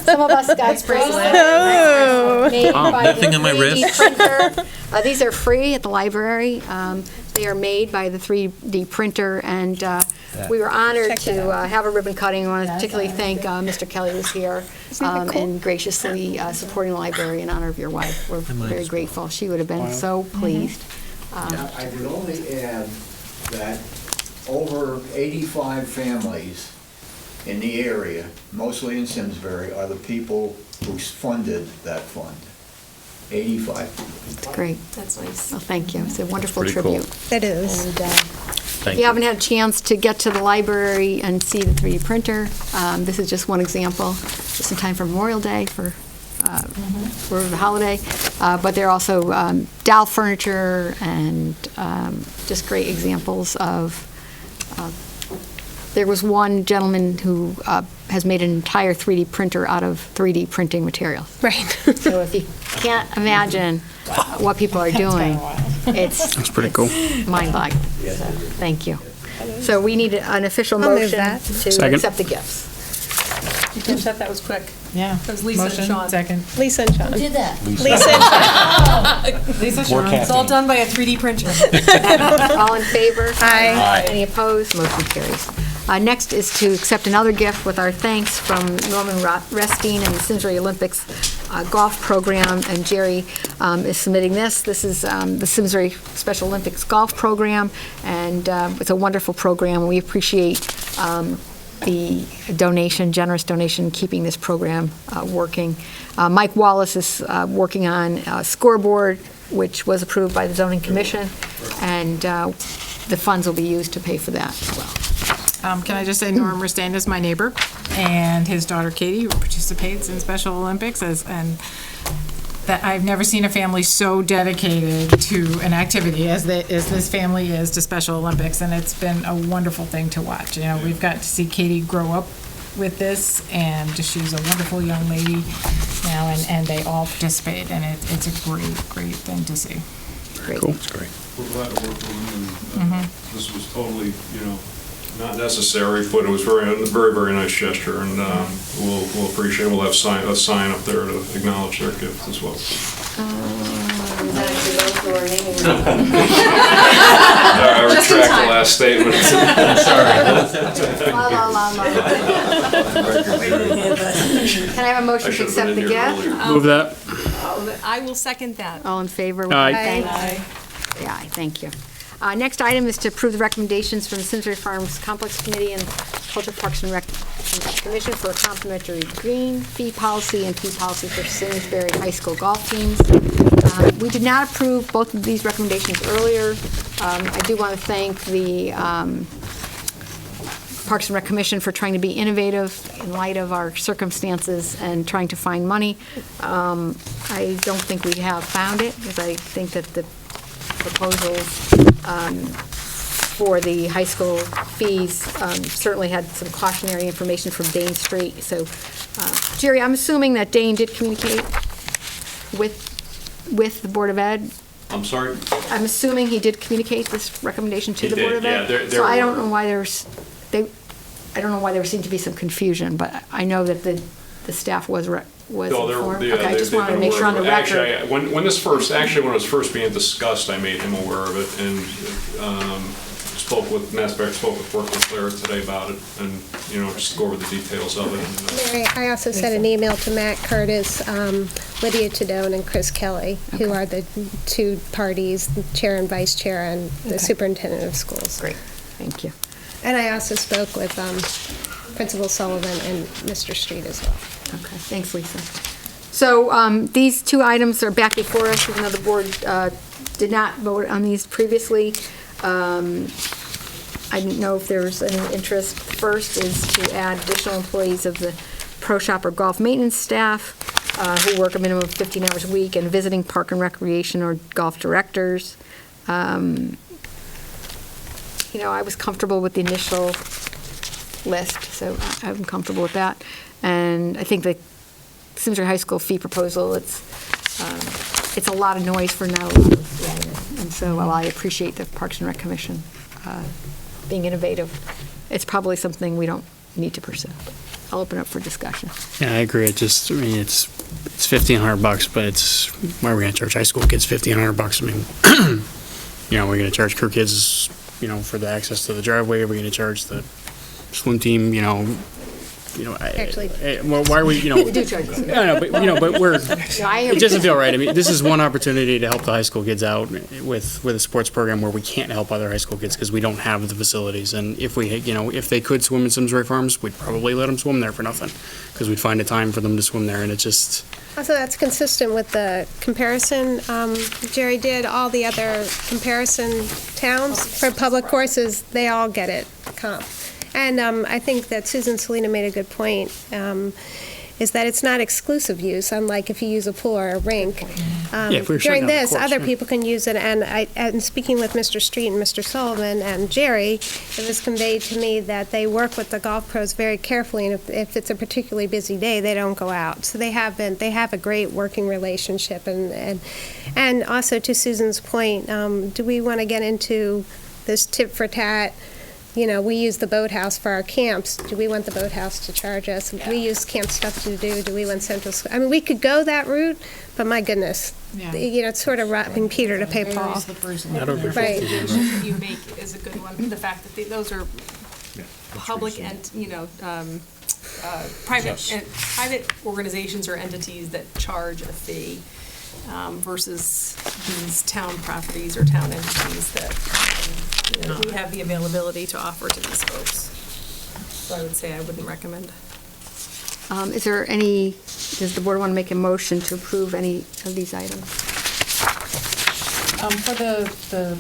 Some of us got bracelets made by Nothing the on my 3D wrist. printer. These are free at the library. They are made by the 3D printer, and we were honored to have a ribbon cutting. I want to particularly thank Mr. Kelly who's here and graciously supporting the library in honor of your wife. We're very grateful. She would have been so pleased. I would only add that over 85 families in the area, mostly in Simsbury, are the people who funded that fund. 85. It's great. That's nice. Well, thank you. It's a wonderful Pretty cool. tribute. It is. And Thank if you haven't had a chance to get to the library and see the 3D printer, this is just one example, just in time for Memorial Day, for the holiday. But there are also doll furniture and just great examples of, there was one gentleman who has made an entire 3D printer out of 3D printing materials. Right. So if you can't imagine what people are doing, it's pretty cool. mind-boggling. So, thank you. So we need an official I'll move motion that. to Second. accept the gifts. You catch that? That was quick. Yeah. That was Lisa and Motion, Sean. second. Lisa and Sean. Did that? Lisa and Sean. Lisa, More Sean. It's all done by a 3D printer. All in favor? Aye. Any opposed? Motion carries. Next is to accept another gift with our thanks from Norman Restine and the Simsbury Olympics golf program, and Jerry is submitting this. This is the Simsbury Special Olympics golf program, and it's a wonderful program. We appreciate the donation, generous donation, keeping this program working. Mike Wallace is working on a scoreboard, which was approved by the zoning commission, and the funds will be used to pay for that as well. Can I just say Norm Rustain is my neighbor, and his daughter Katie, who participates in Special Olympics, and that I've never seen a family so dedicated to an activity as this family is to Special Olympics, and it's been a wonderful thing to watch. You know, we've got to see Katie grow up with this, and she's a wonderful young lady now, and they all participate, and it's a great thing to see. Great. Cool. That's great. We're glad to work with them, and this was totally, not necessary, but it was very nice gesture, and we'll appreciate, we'll have a sign up there to acknowledge their gift as well. I retract the last statement. La, la, la, la, la. Can I have a motion to accept the gift? Move that. I will second that. All in favor? Aye. Aye. Yeah, thank you. Next item is to approve the recommendations from the Simsbury Farms Complex Committee and Culture Parks and Rec Commission for a complimentary green fee policy and fee policy for Simsbury High School golf teams. We did not approve both of these recommendations earlier. I do want to thank the Parks and Rec Commission for trying to be innovative in light of our circumstances and trying to find money. I don't think we have found it, because I think that the proposals for the high school fees certainly had some cautionary information from Dane Street. So, Jerry, I'm assuming that Dane did communicate with the Board of Ed? I'm sorry? I'm assuming he did communicate this recommendation to He the Board did, of Ed? yeah, So I don't know why there seemed to be some confusion, but I know that the staff was informed. Okay, I just wanted to make sure on the record. Actually, when it was first being discussed, I made him aware of it, and spoke with Work with Claire today about it, and, just go over the details of it. Mary, I also sent an email to Matt Curtis, Lydia Tadone, and Chris Kelly, who are the two parties, the chair and vice chair, and the superintendent of schools. Great, thank you. And I also spoke with Principal Sullivan and Mr. Street as well. Okay, thanks, Lisa. So these two items are back before us, even though the board did not vote on these previously. I didn't know if there's any interest. First is to add additional employees of the Pro Shop or golf maintenance staff who work a minimum of 15 hours a week, and visiting park and recreation or golf directors. I was comfortable with the initial list, so I'm comfortable with that. And I think the Simsbury High School fee proposal, it's a lot of noise for not a lot of revenue. And so while I appreciate the Parks and Rec Commission being innovative, it's probably something we don't need to pursue. I'll open up for discussion. Yeah, I agree. It's $1,500, but why are we going to charge high school kids $1,500? I mean, we're going to charge crew kids, for the access to the driveway. We're going to charge the swim team, Actually, well, why are we, We do charge them. No, but we're. I It doesn't feel right. I mean, this is one opportunity to help the high school kids out with a sports program where we can't help other high school kids because we don't have the facilities. And if if they could swim in Simsbury Farms, we'd probably let them swim there for nothing, because we'd find a time for them to swim there, and it just. also, that's consistent with the comparison Jerry did. All the other comparison towns for public courses, they all get it comp. And I think that Susan Salina made a good point, is that it's not exclusive use, unlike if you use a pool or a rink. If we're shutting During down the this, course, other yeah. people can use it, and speaking with Mr. Street and Mr. Sullivan and Jerry, it was conveyed to me that they work with the golf pros very carefully, and if it's a particularly busy day, they don't go out. So they have a great working relationship, and also to Susan's point, do we want to get into this tit for tat? We use the boathouse for our camps. Do we want the boathouse to charge us? We use camp stuff to do. Do we want Central School? I mean, we could go that route, but my goodness, it's sort of robbing Peter to pay Paul. Right. You make is a good one. The fact that those are public and, private organizations or entities that charge a fee versus these town properties or town entities that we have the availability to offer to these folks. So I would say I wouldn't recommend. Does the board want to make a motion to approve any of these items? For the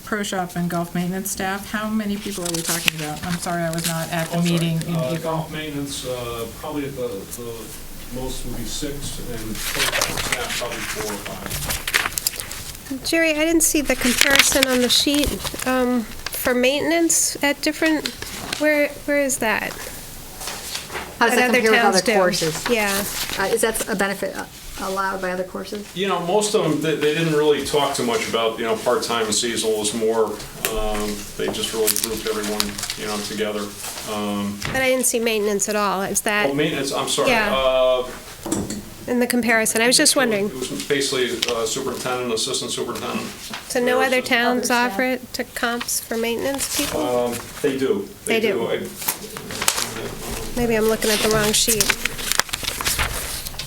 pro shop and golf maintenance staff, how many people are we talking about? I'm sorry, I was not at the meeting in April. Golf maintenance, probably at the most would be 6, and staff probably 4 or 5. Jerry, I didn't see the comparison on the sheet for maintenance at different, where is that? How does that compare with other courses? Yeah. Is that a benefit allowed by other courses? Most of them, they didn't really talk too much about, part-time and seasonal. Was more, they just really grouped everyone, together. But I didn't see maintenance at all. Is that? Oh, maintenance, I'm sorry. Yeah. In the comparison, I was just wondering. It was basically superintendent, assistant superintendent. So no other towns offer it to comps for maintenance people? They do. They do. Maybe I'm looking at the wrong sheet.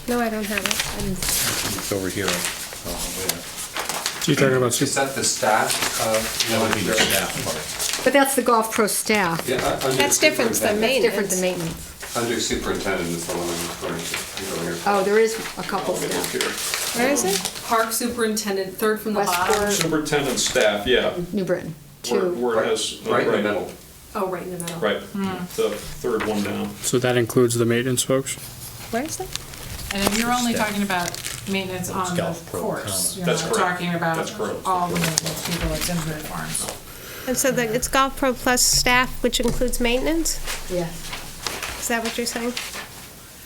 No, I don't have it. It's over here. So you're talking about Is that the staff? That would be the staff part. But that's the Golf Pro staff. Yeah, under That's different than superintendent. Different than maintenance. Under superintendent is the one I'm referring to. Over here. Oh, there is a couple staff. Where is it? Park superintendent, third from the bottom. Westport, Superintendent staff, yeah, New Britain, where two. where it has. Right in the middle. Oh, right in the middle. Right, the third one down. So that includes the maintenance folks? Where is it? And if you're only talking about maintenance on the Golf Pro course, you're That's not correct. talking about That's correct. all the maintenance people at Simsbury Farms. And so it's Golf Pro plus staff, which includes maintenance? Yes. Is that what you're saying?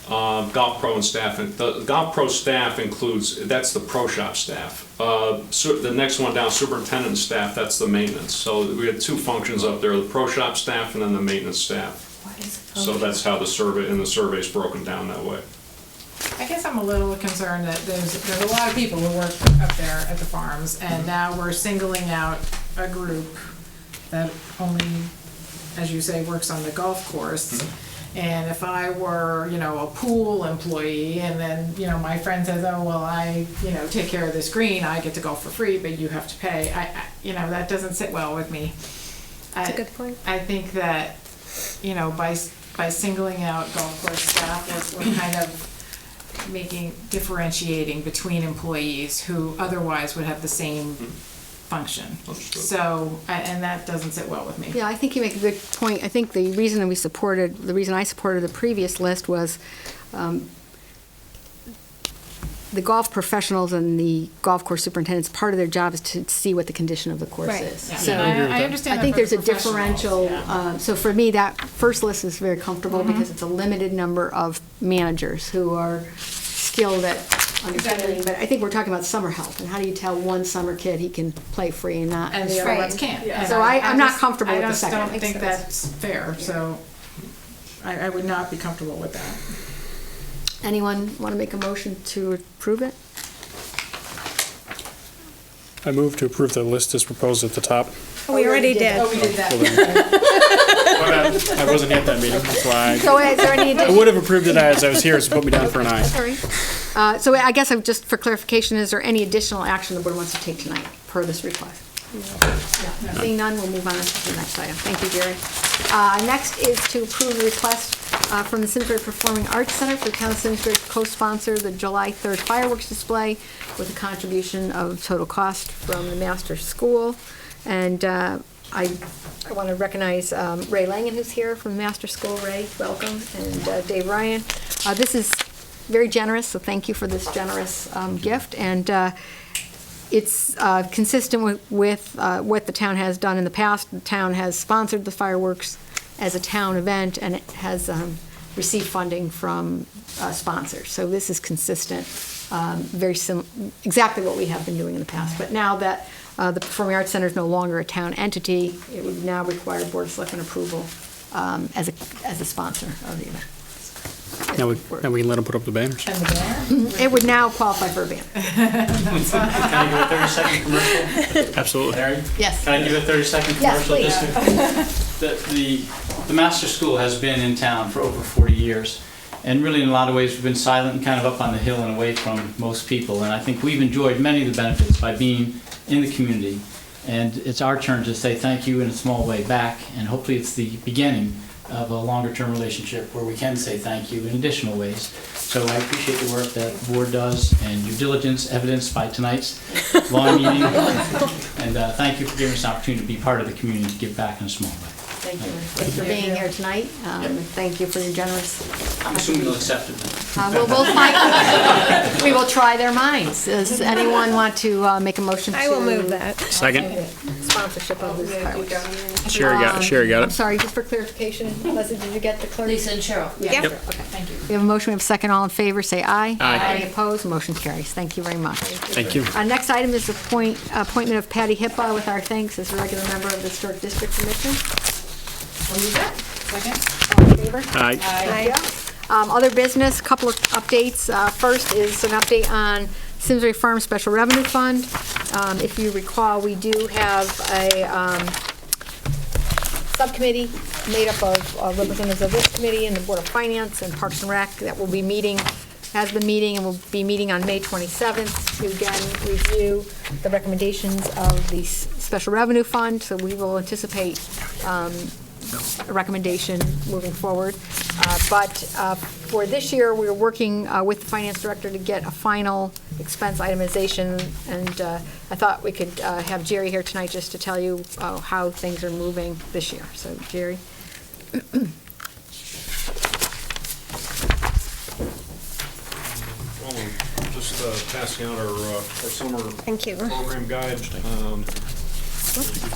Golf Pro and staff, the Golf Pro staff includes, that's the pro shop staff. The next one down, superintendent staff, that's the maintenance. So we had two functions up there, the pro shop staff and then the maintenance staff. So that's how the survey's broken down that way. I guess I'm a little concerned that there's a lot of people who work up there at the farms, and now we're singling out a group that only, as you say, works on the golf course. And if I were, a pool employee, and then, my friend says, oh, well, I, take care of this green, I get to go for free, but you have to pay, that doesn't sit well with me. That's a good point. I think that, by singling out golf course staff, we're kind of differentiating between employees who otherwise would have the same function. So, and that doesn't sit well with me. Yeah, I think you make a good point. I think the reason I supported the previous list was the golf professionals and the golf course superintendents, part of their job is to see what the condition of the course Right. is. Yeah. So I understand I think that for there's a the professionals, differential, yeah. so for me, that first list is very comfortable because it's a limited number of managers who are skilled at understanding. But I think we're talking about summer help, and how do you tell one summer kid he can play free and not? And the other ones can't. Yeah. And So I'm not just- comfortable with the second. I just don't think that's fair, so I would not be comfortable with that. Anyone want to make a motion to approve it? I move to approve the list as proposed at the top. Oh, we already did. Oh, we did that. I wasn't at that meeting, that's why. So is there any I additional? would have approved it as I was here, so put me down for an aye. Sorry. So I guess just for clarification, is there any additional action the board wants to take tonight per this request? No. Seeing none, we'll move on to the next item. Thank you, Jerry. Next is to approve the request from the Simsbury Performing Arts Center for the town of Simsbury to co-sponsor the July 3rd fireworks display with a contribution of total cost from the Master School. And I want to recognize Ray Langen, who's here from the Master School. Ray, welcome, and Dave Ryan. This is very generous, so thank you for this generous gift. And it's consistent with what the town has done in the past. The town has sponsored the fireworks as a town event, and it has received funding from sponsors. So this is consistent, exactly what we have been doing in the past. But now that the Performing Arts Center is no longer a town entity, it would now require Board of Selectmen approval as a sponsor of the event. Now we can let them put up the banners. And the banner? It would now qualify for a ban. Can I do a 30-second commercial? Absolutely. Larry? Yes. Can I do a 30-second Yes, commercial? please. The Master School has been in town for over 40 years. And really, in a lot of ways, we've been silent and kind of up on the hill and away from most people. And I think we've enjoyed many of the benefits by being in the community. And it's our turn to say thank you in a small way back. And hopefully it's the beginning of a longer-term relationship where we can say thank you in additional ways. So I appreciate the work that the board does and your diligence evidenced by tonight's long meeting. And thank you for giving us an opportunity to be part of the community and to give back in a small way. Thank you. Thanks for being here tonight. Thank you for your generous. I'm assuming you'll accept it then. We will try their minds. Does anyone want to make a motion to? I will move that. Second. Sponsorship of this fireworks. Sherry got I'm it. sorry, just for clarification, Leslie, did you get the clerk? Lisa and Cheryl. Yep. Okay. Thank you. We have a motion, we have a second, all in favor, say aye. Aye. Any opposed, motion carries. Thank you very much. Thank you. Next item is appointment of Patty Hippa with our thanks as a regular member of the Historic District Commission. I'll move that. Second? All in favor? Aye. Thank you. Other business, couple of updates. First is an update on Simsbury Farm Special Revenue Fund. If you recall, we do have a subcommittee made up of representatives of this committee and the Board of Finance and Parks and Rec that will be meeting, has been meeting, and will be meeting on May 27th to again review the recommendations of the Special Revenue Fund. So we will anticipate a recommendation moving forward. But for this year, we're working with the Finance Director to get a final expense itemization, and I thought we could have Jerry here tonight just to tell you how things are moving this year. So, Jerry. Well, I'm just passing out our summer Thank you. program guide.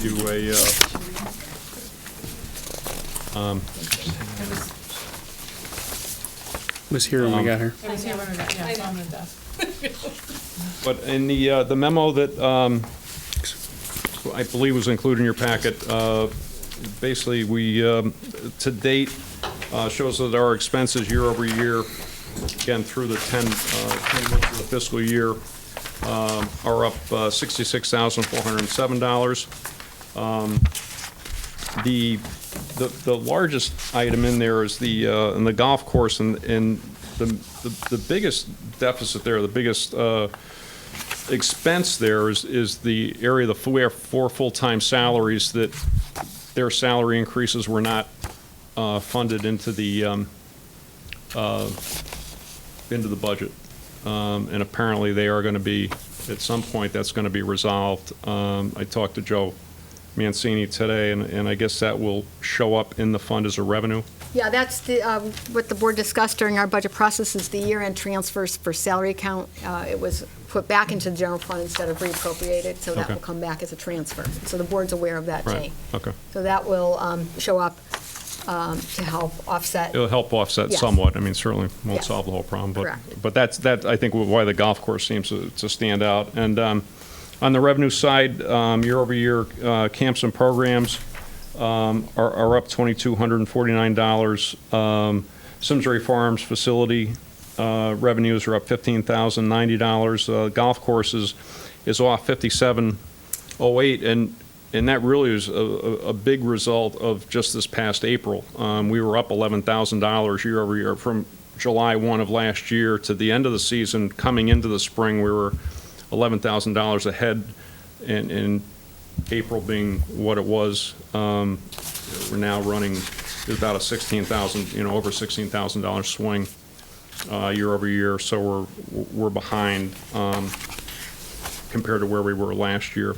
Give you a Was here when we got here. It was here when we got, yeah, it's on the desk. But in the memo that I believe was included in your packet, basically we, to date, shows that our expenses year over year, again through the 10 months of the fiscal year, are up $66,407. The largest item in there is in the golf course, and the biggest deficit there, the biggest expense there is the area of we have 4 full-time salaries that their salary increases were not funded into the budget, and apparently they are going to be at some point. That's going to be resolved. I talked to Joe Mancini today, and I guess that will show up in the fund as a revenue. Yeah, that's what the board discussed during our budget process is the year-end transfers for salary account. It was put back into the general fund instead of reappropriated, so that Okay. will come back as a transfer. So the board's aware of that Right. change. Okay. So that will show up to help offset. It'll help offset Yes. somewhat. I mean, certainly won't Yes. solve the whole problem, Correct. but that's I think why the golf course seems to stand out. And on the revenue side, year over year, camps and programs are up $2,249. Simsbury Farms facility revenues are up $15,090. Golf courses is off $5,708, and that really is a big result of just this past April. We were up $11,000 year over year from July 1 of last year to the end of the season. Coming into the spring, we were $11,000 ahead, and April being what it was, we're now running about a $16,000, over $16,000 swing year over year. So we're behind compared to where we were last year.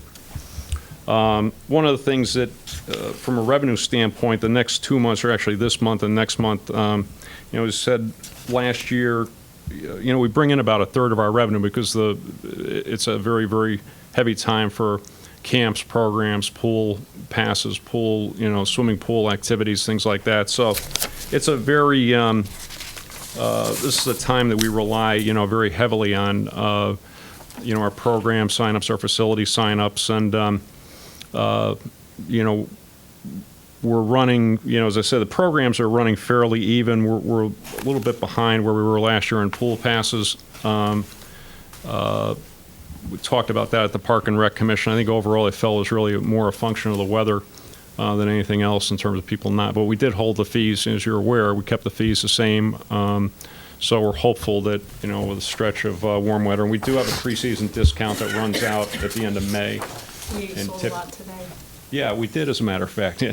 One of the things that, from a revenue standpoint, the next 2 months, or actually this month and next month, as said last year, we bring in about a third of our revenue because it's a very, very heavy time for camps, programs, pool passes, pool, swimming pool activities, things like that. So it's a very, this is a time that we rely, very heavily on, our program signups, our facility signups, and, we're running, as I said, the programs are running fairly even. We're a little bit behind where we were last year in pool passes. We talked about that at the Park and Rec Commission. I think overall I felt it was really more a function of the weather than anything else in terms of people not. But we did hold the fees, as you're aware. We kept the fees the same. So we're hopeful that, with a stretch of warm weather, and we do have a preseason discount that runs out at the end of May. We sold a lot today. Yeah, we did, as a matter of fact. We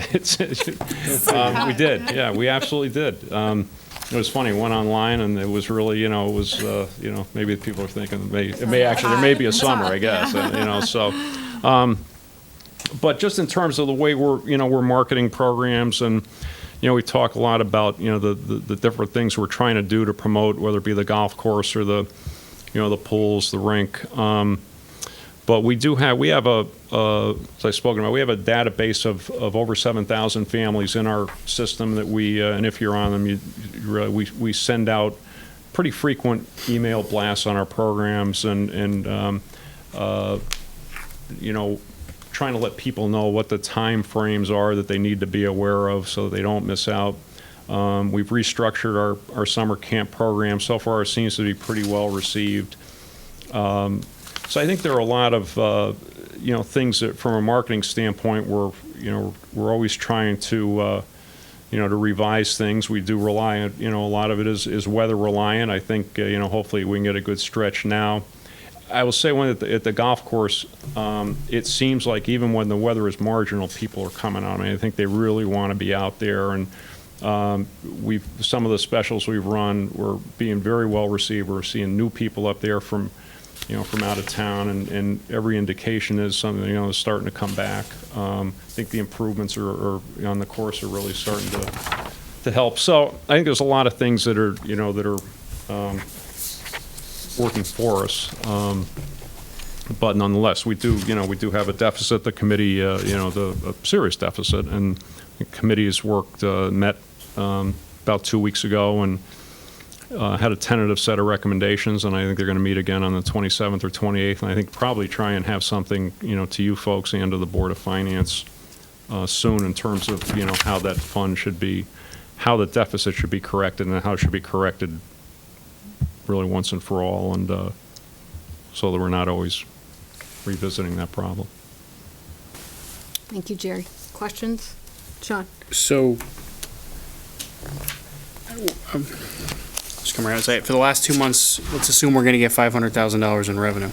did. Yeah, we absolutely did. It was funny. Went online, and it was really, maybe people are thinking it may actually there may be a summer, I guess. So. But just in terms of the way we're marketing programs, and we talk a lot about the different things we're trying to do to promote, whether it be the golf course or the pools, the rink. But we have as I've spoken about, we have a database of over 7,000 families in our system that we, and if you're on them, we send out pretty frequent email blasts on our programs, and trying to let people know what the time frames are that they need to be aware of so they don't miss out. We've restructured our summer camp program. So far, it seems to be pretty well received. So I think there are a lot of, things that from a marketing standpoint, we're always trying to, to revise things. We do rely on, a lot of it is weather reliant. I think, hopefully we can get a good stretch now. I will say at the golf course, it seems like even when the weather is marginal, people are coming out. I mean, I think they really want to be out there, and some of the specials we've run were being very well received. We're seeing new people up there from out of town, and every indication is something, is starting to come back. I think the improvements are on the course are really starting to help. So I think there's a lot of things that are, working for us. But nonetheless, we do have a deficit. The committee, a serious deficit, and the committee has met about 2 weeks ago and had a tentative set of recommendations, and I think they're going to meet again on the 27th or 28th, and I think probably try and have something, to you folks and to the Board of Finance soon in terms of, how that fund should be, how the deficit should be corrected, and how it should be corrected really once and for all, and so that we're not always revisiting that problem. Thank you, Jerry. Questions? Sean? So, just come around and say, for the last 2 months, let's assume we're going to get $500,000 in revenue.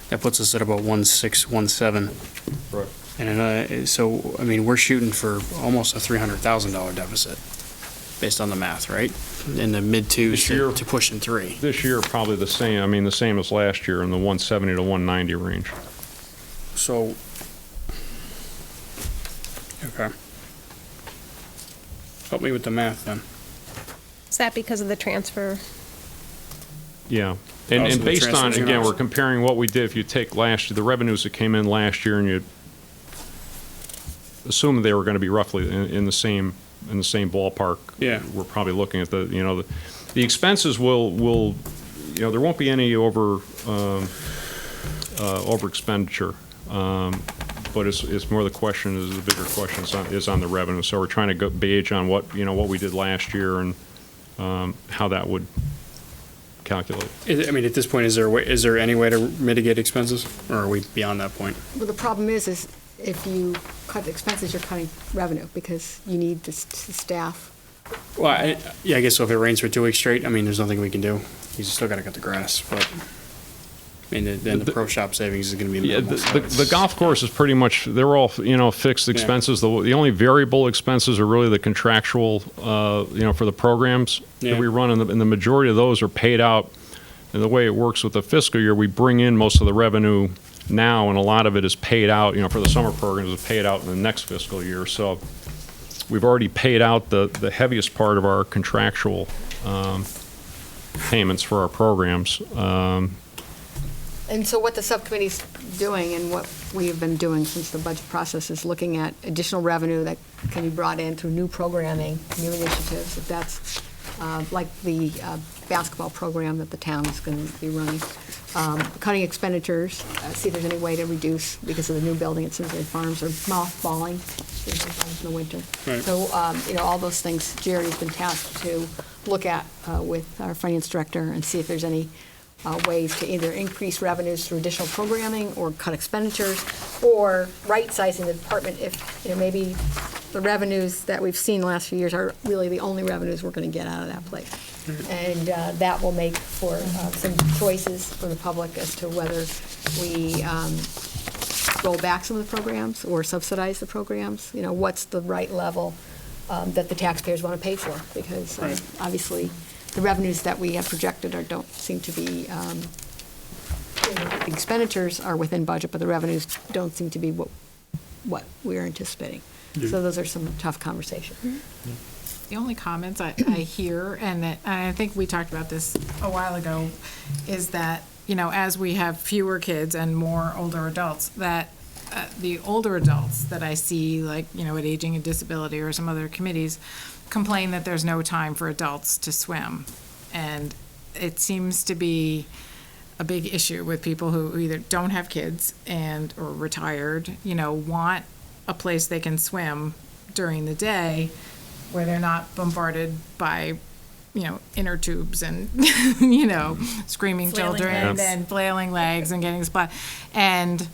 That puts us at about 1.617. Right. And so, I mean, we're shooting for almost a $300,000 deficit, based on the math, right? In the mid-twos to pushing 3. This year, probably the same. I mean, the same as last year in the 170 to 190 range. So, okay. Help me with the math then. Is that because of the transfer? Yeah. And the based on, transfers again, are- we're comparing what we did, if you take last year, the revenues that came in last year, and you assume they were going to be roughly in the same ballpark. Yeah. We're probably looking at the expenses will there won't be any over expenditure. But it's more the bigger question is on the revenue. So we're trying to gauge on what we did last year and how that would calculate. I mean, at this point, is there any way to mitigate expenses, or are we beyond that point? Well, the problem is if you cut expenses, you're cutting revenue because you need the staff. Well, I guess so. If it rains for 2 weeks straight, I mean, there's nothing we can do. You still got to cut the grass, but. I mean, then the pro shop savings is going to be minimal. The golf course is pretty much, they're all, fixed expenses. Yeah. The only variable expenses are really the contractual, for the programs that we run, and the majority of those are paid out. And the way it works with the fiscal year, we bring in most of the revenue now, and a lot of it is paid out, for the summer programs, is paid out in the next fiscal year. So we've already paid out the heaviest part of our contractual payments for our programs. And so what the subcommittee's doing and what we have been doing since the budget process is looking at additional revenue that can be brought in through new programming, new initiatives, if that's like the basketball program that the town is going to be running. Cutting expenditures, see if there's any way to reduce because of the new building at Simsbury Farms or mothballing Simsbury Farms in the winter. Right. So, all those things Jerry's been tasked to look at with our finance director and see if there's any ways to either increase revenues through additional programming or cut expenditures or right-sizing the department if, maybe the revenues that we've seen the last few years are really the only revenues we're going to get out of that place. And that will make for some choices for the public as to whether we roll back some of the programs or subsidize the programs. What's the right level that the taxpayers want to pay for? Because obviously, the revenues that we have projected don't seem to be, the expenditures are within budget, but the revenues don't seem to be what we're anticipating. So those are some tough conversations. The only comments I hear, and I think we talked about this a while ago, is that, as we have fewer kids and more older adults, that the older adults that I see, like, at Aging and Disability or some other committees, complain that there's no time for adults to swim. And it seems to be a big issue with people who either don't have kids or retired, want a place they can swim during the day where they're not bombarded by, inner tubes and, screaming Flailing children legs. and flailing legs and getting splat. And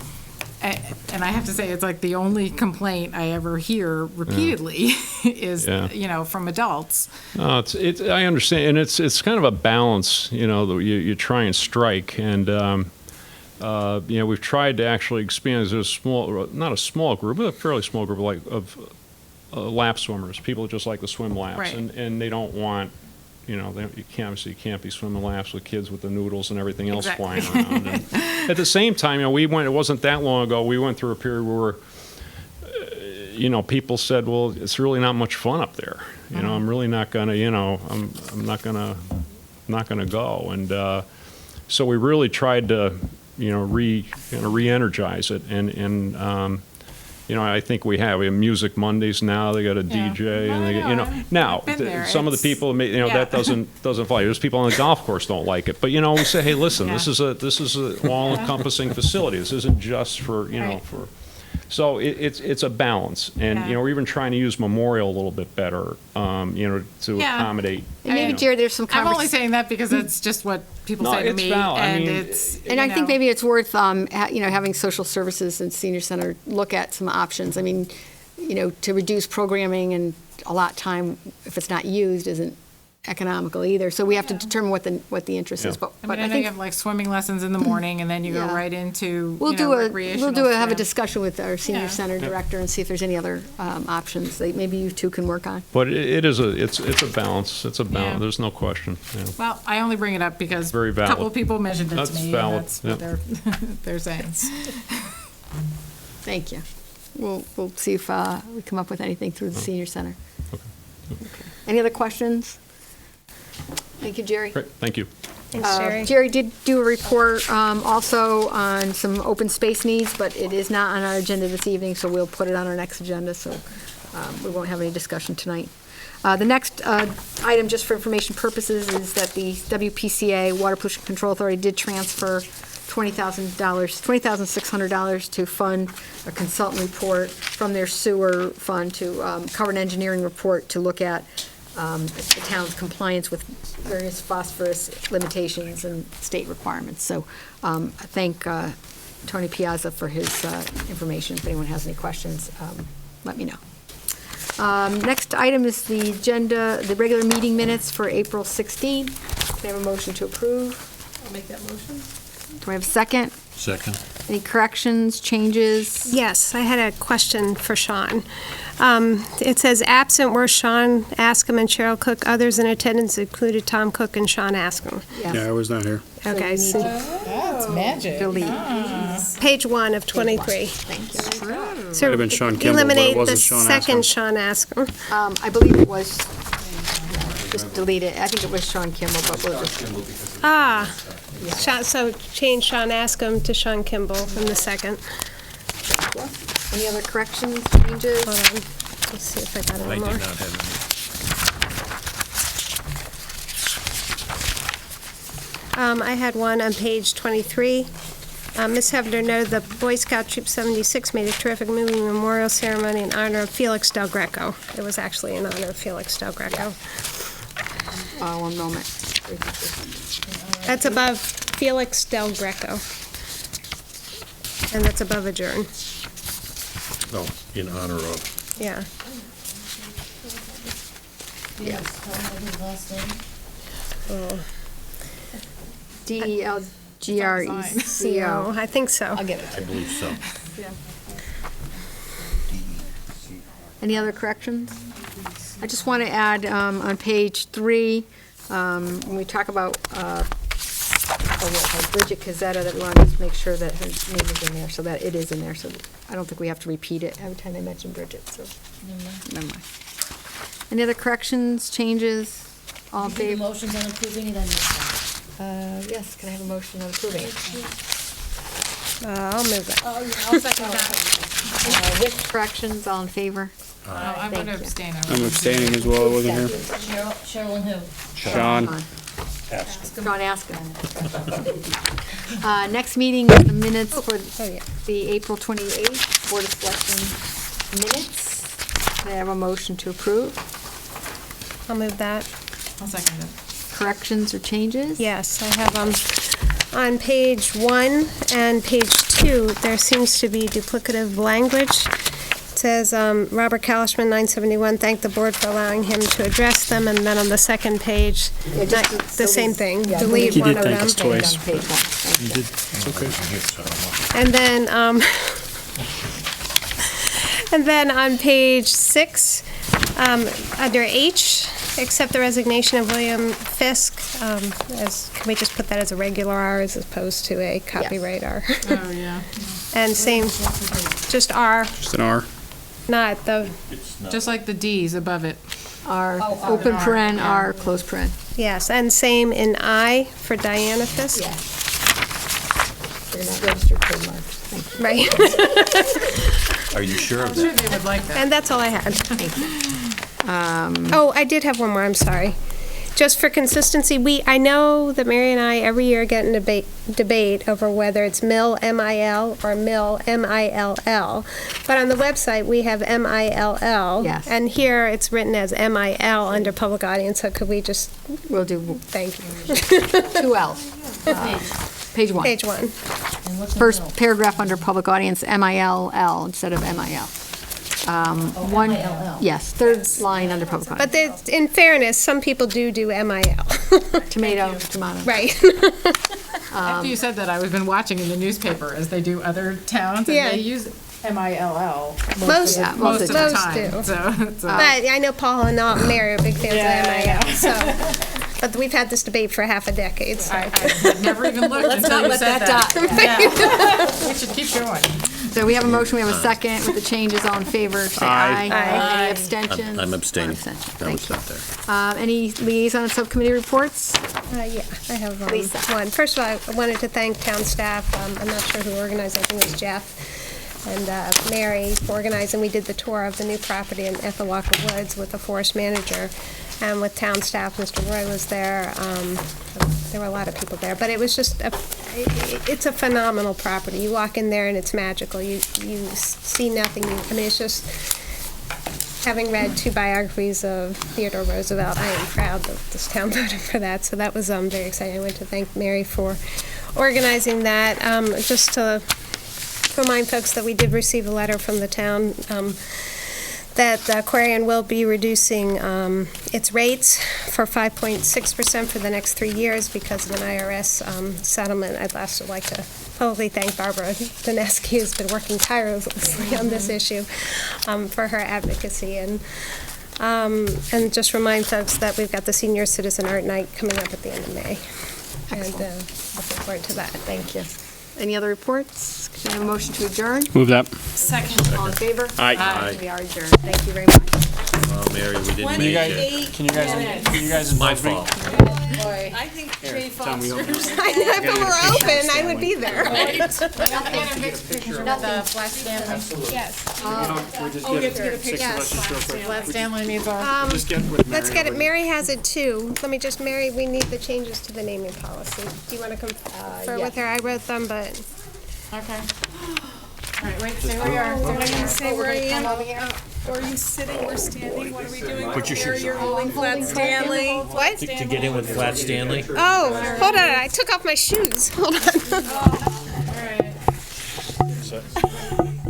and I have to say, it's like the only complaint I ever hear repeatedly is, from adults. No, I understand, and it's kind of a balance, that you try and strike, and we've tried to actually expand. There's not a small group, but a fairly small group of lap swimmers. People just like to swim laps, Right. and they don't want. You can't be swimming laps with kids with the noodles and everything else flying around. And at the same time, it wasn't that long ago, we went through a period where, people said, well, it's really not much fun up there. I'm really not gonna, I'm not gonna go. And so we really tried to, re-energize it. And I think we have Music Mondays now. They got a DJ, and they get, now some of the people, that doesn't fly. There's people on the golf course don't like it, but we say, hey, listen, this is a all-encompassing facility. This isn't just for for. So it's a balance, and we're even trying to use Memorial a little bit better, to accommodate. And maybe, Jerry, there's some I'm only saying that because that's just what people say to me, valid. And I think maybe it's worth, having social services and senior center look at some options. I mean, to reduce programming and allot time if it's not used isn't economical either. So we have to determine what the interest is. But I think you have like swimming lessons in the morning, and then you go right into recreational. Have a discussion with our senior center director and see if there's any other options that maybe you two can work on. But it's a balance. It's a balance. There's no question. Yeah. Well, I only bring it up because Very a valid. couple of people mentioned it That's to me, valid. and that's what they're saying. Thank you. We'll see if we come up with anything through the senior center. Okay. Any other questions? Thank you, Jerry. Great, thank you. Thanks, Jerry. Jerry did do a report also on some open space needs, but it is not on our agenda this evening, so we'll put it on our next agenda, so we won't have any discussion tonight. The next item, just for information purposes, is that the WPCA, Water Pollution Control Authority, did transfer $20,600 to fund a consultant report from their sewer fund to cover an engineering report to look at the town's compliance with various phosphorus limitations and state requirements. So I thank Tony Piazza for his information. If anyone has any questions, let me know. Next item is the agenda, the regular meeting minutes for April 16. Can I have a motion to approve? I'll make that motion. Do I have a second? Second. Any corrections, changes? Yes, I had a question for Sean. It says absent were Sean Askham and Cheryl Cook. Others in attendance included Tom Cook and Sean Askham. Yes. Yeah, I was not here. Okay, so That's magic. Delete. page 1 of 23. Thank you. So Might have been Sean Kimball, but it eliminate the wasn't Sean second Askham. Sean Askham. I believe it was, just delete it. I think it was Sean Kimball, but we'll just. So change Sean Askham to Sean Kimball from the second. Any other corrections, changes? Hold on. Let's see if I got I any did more. not have any. I had one on page 23. Ms. Hefner noted the Boy Scout Troop 76 made a terrific moving memorial ceremony in honor of Felix Del Greco. It was actually in honor of Felix Del Greco. One moment. That's above Felix Del Greco. And that's above adjourn. Oh, in honor of. Yeah. Yes. Oh. DELGRECO. I think so. I'll get it. I believe so. Any other corrections? I just want to add on page 3, when we talk about Bridget Cazzetta, that we want to make sure that her name is in there, so that it is in there. So I don't think we have to repeat it every time they mention Bridget. So never mind. Any other corrections, changes? All in favor? Motions on approving it, I missed Yes, can I have a motion on approving it? I'll move it. that. I'll second that. With corrections, all in favor? I'm going to abstain. I'm abstaining as well, I wasn't here. Cheryl and who? Sean. Sean Askham. Next meeting is the minutes for the April 28th Board of Selectmen minutes. Can I have a motion to approve? I'll move that. I'll second it. Corrections or changes? Yes, I have On page 1 and page 2, there seems to be duplicative language. It says, Robert Kalishman, 971, thanked the board for allowing him to address them, and then on the second page, the same thing, delete one of them. You did, it's okay. And then on page 6, under H, accept the resignation of William Fisk, can we just put that as a regular R as opposed to a copyright R? Oh, yeah. And same, just R, Just an R. not the, Just like the Ds above it. R, open paren, R, close paren. yes, and same in I for Diana Fisk. They're not registered trademarks. Thank you. Right. Are you sure of I'm sure that? they would like that. And that's all I had. Oh, I did have one more, I'm sorry. Just for consistency, I know that Mary and I every year get in debate over whether it's mill, M-I-L, or mill, M-I-L-L. But on the website, we have M-I-L-L. Yes. And here, it's written as M-I-L under public audience, so could we just, We'll do thank you. 2 L's. Page 1. Page 1. First paragraph under public audience, M-I-L-L instead of M-I-L. One, yes, third line under public audience. But in fairness, some people do M-I-L. Tomato, tomato. Right. After you said that, I've been watching in the newspaper as they do other towns, and Yeah. they use MILL Most of the time. do. So, But I know Paul and Mary are big fans of MIL, so. But we've had this debate for half a decade, so. I had never even looked Let's until not you let said that that. Yeah. We should keep going. So we have a motion, we have a second with the changes, all in favor, say aye. Aye. Any abstentions? I'm abstaining. One abstention. I was Thank not there. you. Any liaison and subcommittee reports? Yeah, I have Lisa. one. First of all, I wanted to thank town staff. I'm not sure who organized, I think it was Jeff and Mary for organizing. We did the tour of the new property in Ethelwalker Woods with the forest manager and with town staff. Mr. Roy was there. There were a lot of people there, but it was just, it's a phenomenal property. You walk in there and it's magical. You see nothing. I mean, it's just, having read 2 biographies of Theodore Roosevelt, I am proud that this town voted for that. So that was very exciting. I want to thank Mary for organizing that. Just to remind folks that we did receive a letter from the town that Aquarian will be reducing its rates for 5.6% for the next 3 years because of an IRS settlement. I'd also like to publicly thank Barbara Dineski, who's been working tirelessly on this issue, for her advocacy. And just remind folks that we've got the Senior Citizen Art Night coming up at the end of May. Excellent. And looking forward to that. Thank you. Any other reports? Can I have a motion to adjourn? Move that. Second. All in favor? Aye. We are adjourned. Thank you very much. Oh, Mary, we didn't Can make you it. guys It's my fault. I think Jay Tom, we open Foster's. I know if it were open, I would be there. The Flat Stanley. Yes. Oh, we have to get a picture. Flat Stanley needs our. Just get with Mary. Let's get it. Mary has it too. Let me just, Mary, we need the changes to the naming policy. Do you want to confer with her? I wrote them, but. Okay. All right, wait, stay where you are. What do you say where I am? Are you sitting or standing? What are we doing? Put your shoes You're on. holding Flat Stanley. What? To get in with Flat Stanley? Oh, hold on. I took off my shoes. Hold on. All right.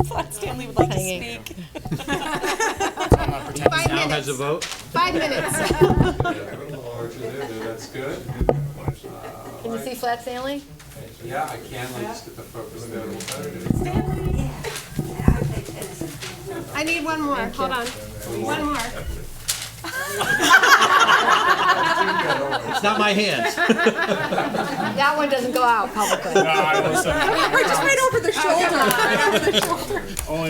Flat Stanley would like to speak. 5 Now has minutes. a vote? 5 minutes. That's good. Can you see Flat Stanley? Yeah, I can, let's just get the focus there. I need one more. Hold on. One more. It's not my hands. That one doesn't go out publicly. We're just right over the shoulder. Right over the shoulder. Only